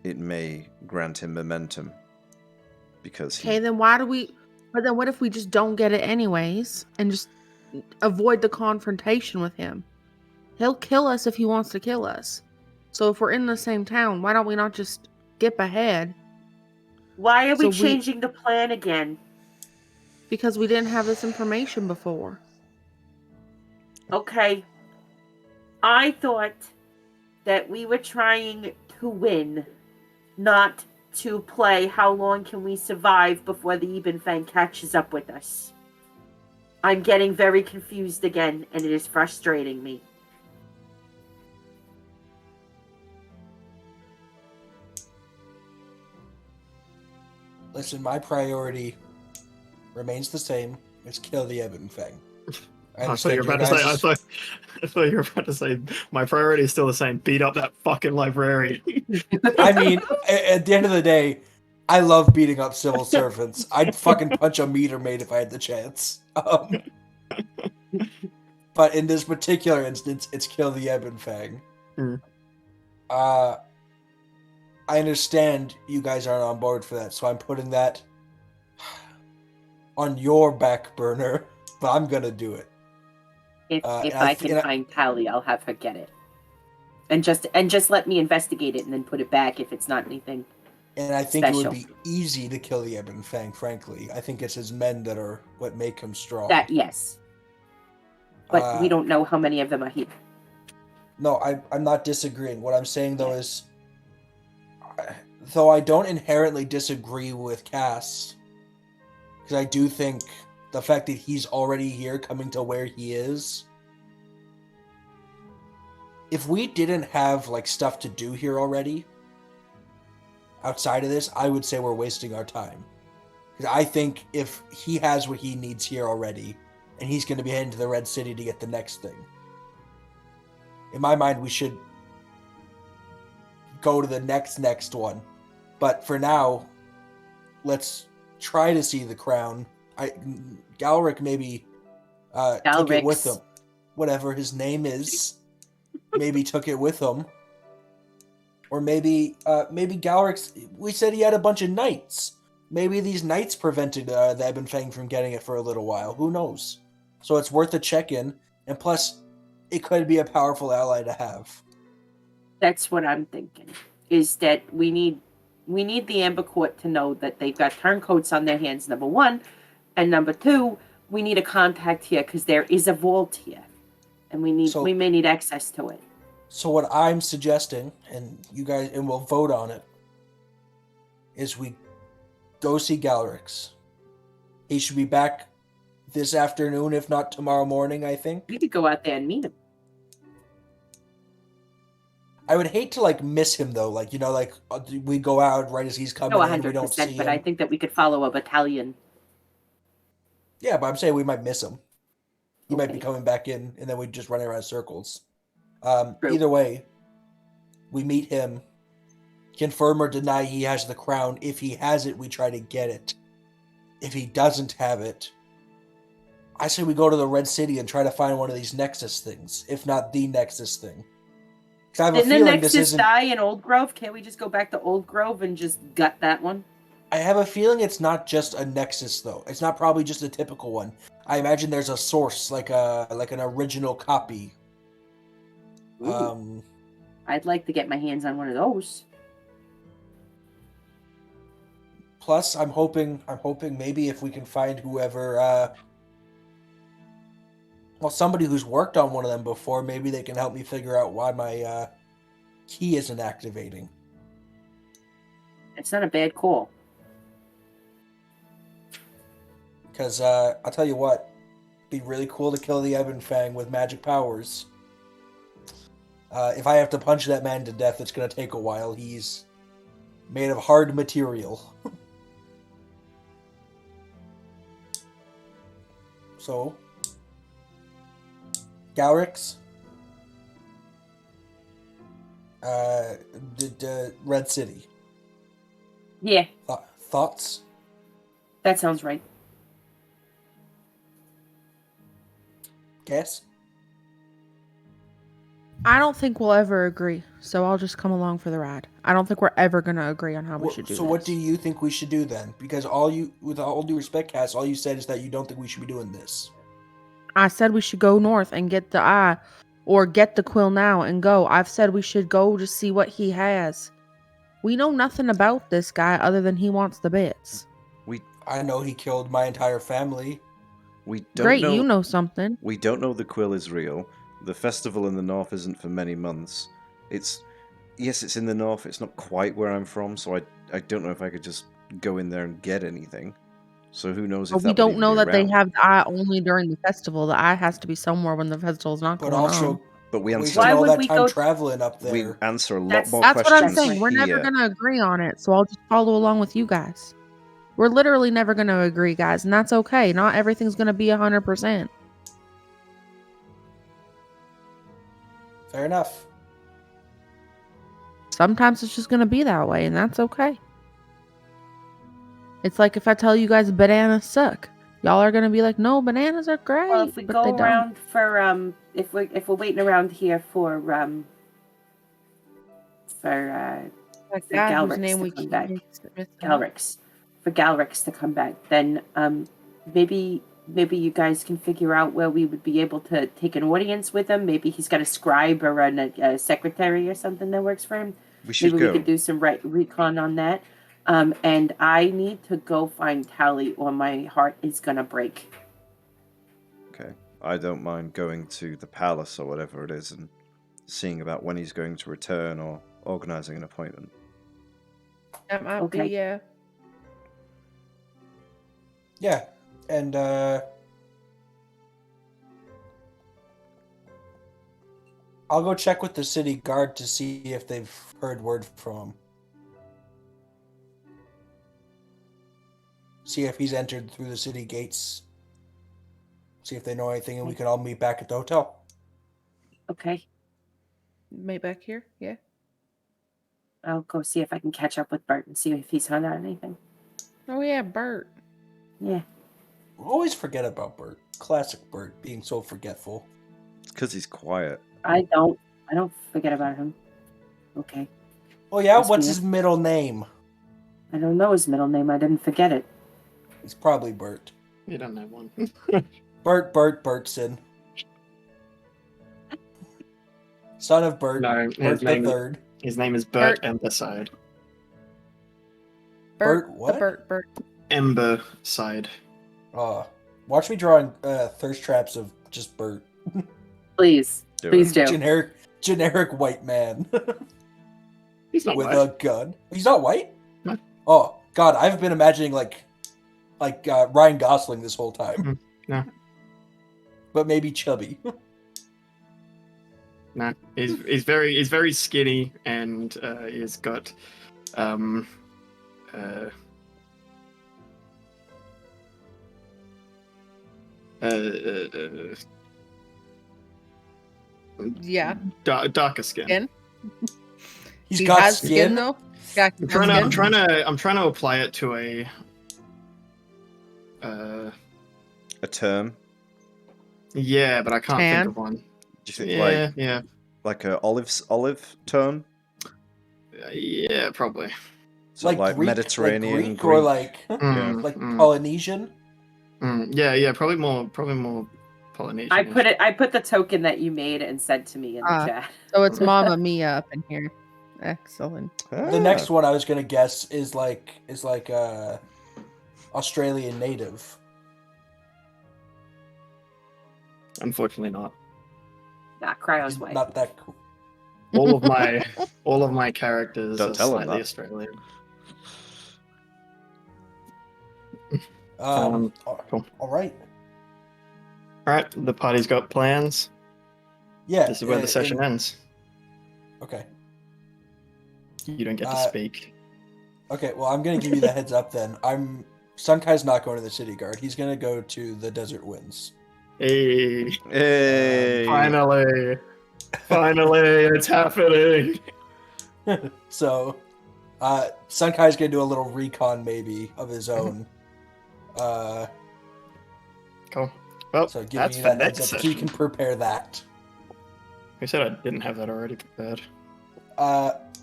it may grant him momentum. Because Okay, then why do we... But then what if we just don't get it anyways, and just avoid the confrontation with him? He'll kill us if he wants to kill us. So if we're in the same town, why don't we not just skip ahead? Why are we So we- changing the plan again? Because we didn't have this information before. Okay. I thought that we were trying to win, not to play how long can we survive before the Ebon Fang catches up with us. I'm getting very confused again, and it is frustrating me. Listen, my priority remains the same. It's kill the Ebon Fang. I thought you were about to say. I thought you were about to say my priority is still the same. Beat up that fucking librarian. I mean, at the end of the day, I love beating up civil servants. I'd fucking punch a meter maid if I had the chance. But in this particular instance, it's kill the Ebon Fang. Mm. I understand you guys aren't on board for that, so I'm putting that on your back burner, but I'm gonna do it. If and I can find Tally, I'll have her get it. And just let me investigate it and then put it back if it's not anything. And I think it special. would be easy to kill the Ebon Fang, frankly. I think it's his men that are what make him strong. That, yes. But we don't know how many of them are here. No, I'm not disagreeing. What I'm saying, though, is... Though I don't inherently disagree with Cass, because I do think the fact that he's already here, coming to where he is... If we didn't have, like, stuff to do here already, outside of this, I would say we're wasting our time. Because I think if he has what he needs here already, and he's going to be heading to the Red City to get the next thing, in my mind, we should go to the next one. But for now, let's try to see the crown. Galric maybe took it with him. Whatever his name is, maybe took it with him. Or maybe Galric, we said he had a bunch of knights. Maybe these knights prevented the Ebon Fang from getting it for a little while. Who knows? So it's worth a check-in. And plus, it could be a powerful ally to have. That's what I'm thinking. Is that we need the Amber Court to know that they've got turncoats on their hands, number one. And number two, we need a contact here because there is a vault here. And we may need access to it. So what I'm suggesting, and you guys, and we'll vote on it, is we go see Galrix. He should be back this afternoon, if not tomorrow morning, I think. We could go out there and meet him. I would hate to, like, miss him, though. Like, you know, like, we go out right as he's coming in, we don't see 100%, him. but I think that we could follow a battalion. Yeah, but I'm saying we might miss him. He might be Okay. coming back in, and then we just run around in circles. True. Either way, we meet him, confirm or deny he has the crown. If he has it, we try to get it. If he doesn't have it, I say we go to the Red City and try to find one of these Nexus things, if not the Nexus thing. Because I have a Didn't the feeling this Nexus isn't. die in Old Grove? Can't we just go back to Old Grove and just gut that one? I have a feeling it's not just a Nexus though. It's not probably just a typical one. I imagine there's a source, like an original copy. Ooh. I'd like to get my hands on one of those. Plus, I'm hoping maybe if we can find whoever, somebody who's worked on one of them before, maybe they can help me figure out why my key isn't activating. It's not a bad call. Because I'll tell you what, it'd be really cool to kill the Ebon Fang with magic powers. If I have to punch that man to death, it's going to take a while. He's made of hard material. So, Galrix, Red City. Yeah, Thoughts? that sounds right. Guess? I don't think we'll ever agree, so I'll just come along for the ride. I don't think we're ever going to agree on how we should do So this. what do you think we should do then? Because with all due respect, Cass, all you said is that you don't think we should be doing this. I said we should go north and get the eye, or get the quill now and go. I've said we should go to see what he has. We know nothing about this guy other than he wants the bits. I know he killed my entire family. We don't Great, know. you know something. We don't know the quill is real. The festival in the north isn't for many months. It's in the north. It's not quite where I'm from, so I don't know if I could just go in there and get anything. So who knows if But that we would don't even know be that they around. have the eye only during the festival. The eye has to be somewhere when the festival's not But going also, on. But we wasted answer. Why all would that we time go- traveling up We there. answer a lot That's- more That's what questions I'm saying. We're never here. going to agree on it, so I'll just follow along with you guys. We're literally never going to agree, guys, and that's okay. Not everything's going to be 100%. Fair enough. Sometimes it's just going to be that way, and that's okay. It's like if I tell you guys bananas suck. Y'all are going to be like, no, bananas are great. Well, if we but go they don't. around for if we're waiting around here for That for guy whose Galrix name to we come keep back. missing. Galrix to come back, then maybe you guys can figure out where we would be able to take an audience with him. Maybe he's got a scribe or a secretary or something that works for him. We should Maybe go. we could do some recon on that. And I need to go find Tally or my heart is gonna break. Okay. I don't mind going to the palace or whatever it is and seeing about when he's going to return or organizing an appointment. That might Okay. be, yeah. Yeah, and I'll go check with the city guard to see if they've heard word from him. See if he's entered through the city gates. See if they know anything, and we can all meet back at the hotel. Okay, May back here, yeah. I'll go see if I can catch up with Bert and see if he's heard anything. Oh yeah, Bert. Yeah. We always forget about Bert. Classic Bert, being so forgetful. It's because he's quiet. I don't forget about him. Okay. Oh yeah, Must what's be his middle name? I don't know his middle name. I didn't forget it. It's probably Bert. You don't know one. Bertson. Son of Bert. No, Bert his the name, third. his name is Bert Bert. Emberside. Bert what? The Bert. Emberside. Watch me drawing thirst traps of just Bert. Please. Do Please it. do. Generic white man He's not with white. a gun. He's not white? No. Oh God, I've been imagining like Ryan Gosling this whole time. No. But maybe chubby. No, he's very skinny and he's got Yeah. Darker skin. Skin. He's He got has skin. though. Yeah, he I'm has skin. trying to apply it to a term. Yeah, but I can't Tan? think of one. Do you think like a olive tone? Yeah, probably. So like Greek, Mediterranean, like Greek, or like like Polynesian. Yeah, probably more Polynesian. I put the token that you made and sent to me in the chat. So it's Mamma Mia up in here. Excellent. The next one I was gonna guess is like Australian native. Unfortunately not. Nah, Cryo's white. Not that cool. All of my characters Don't are tell him slightly that. Australian. Cool. All right. All right, the party's got plans. Yeah. This is where the session ends. Okay. You don't get to speak. Okay, well, I'm going to give you the heads up then. Sunkai's not going to the city guard. He's going to go to the Desert Winds. Hey. Hey. Finally, it's happening. So, Sunkai's going to do a little recon maybe of his own. Cool. Well, So giving that's you for that next heads up session. so you can prepare that. I said I didn't have that already prepared.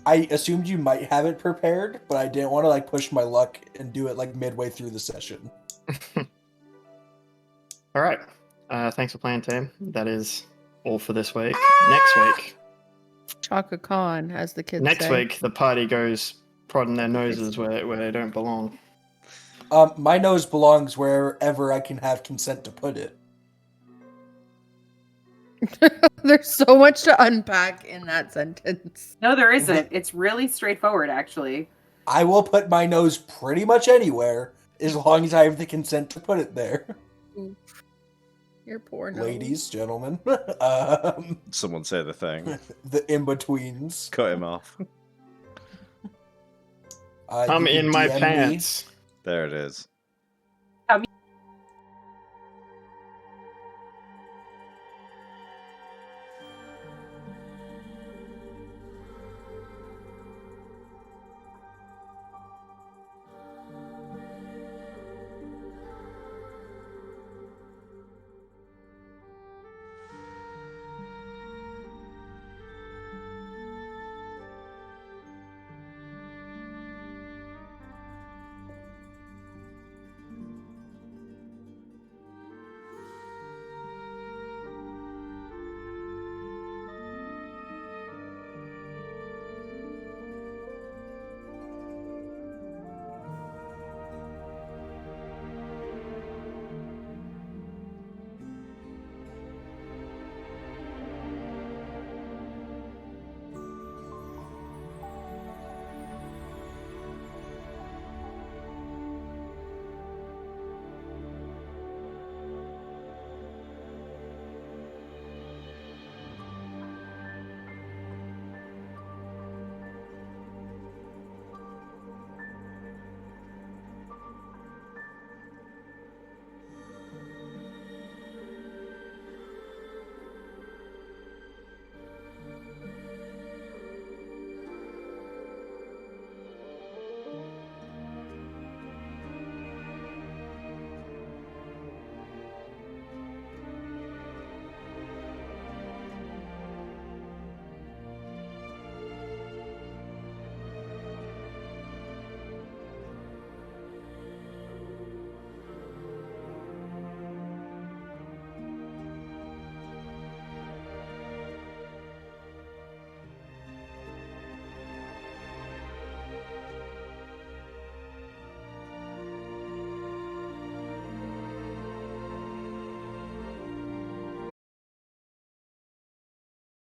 I assumed you might have it prepared, but I didn't want to like push my luck and do it like midway through the session. All right. Thanks for playing, team. That is all for this week. Next week. Chaka Khan, as the kids Next say. week, the party goes prodding their noses where they don't belong. My nose belongs wherever I can have consent to put it. There's so much to unpack in that sentence. No, there isn't. It's really straightforward, actually. I will put my nose pretty much anywhere as long as I have the consent to put it there. Your poor nose. Ladies, gentlemen, Someone say the thing. the in-betweens. Cut him off. I'm You can in my DM me. pants. There it is.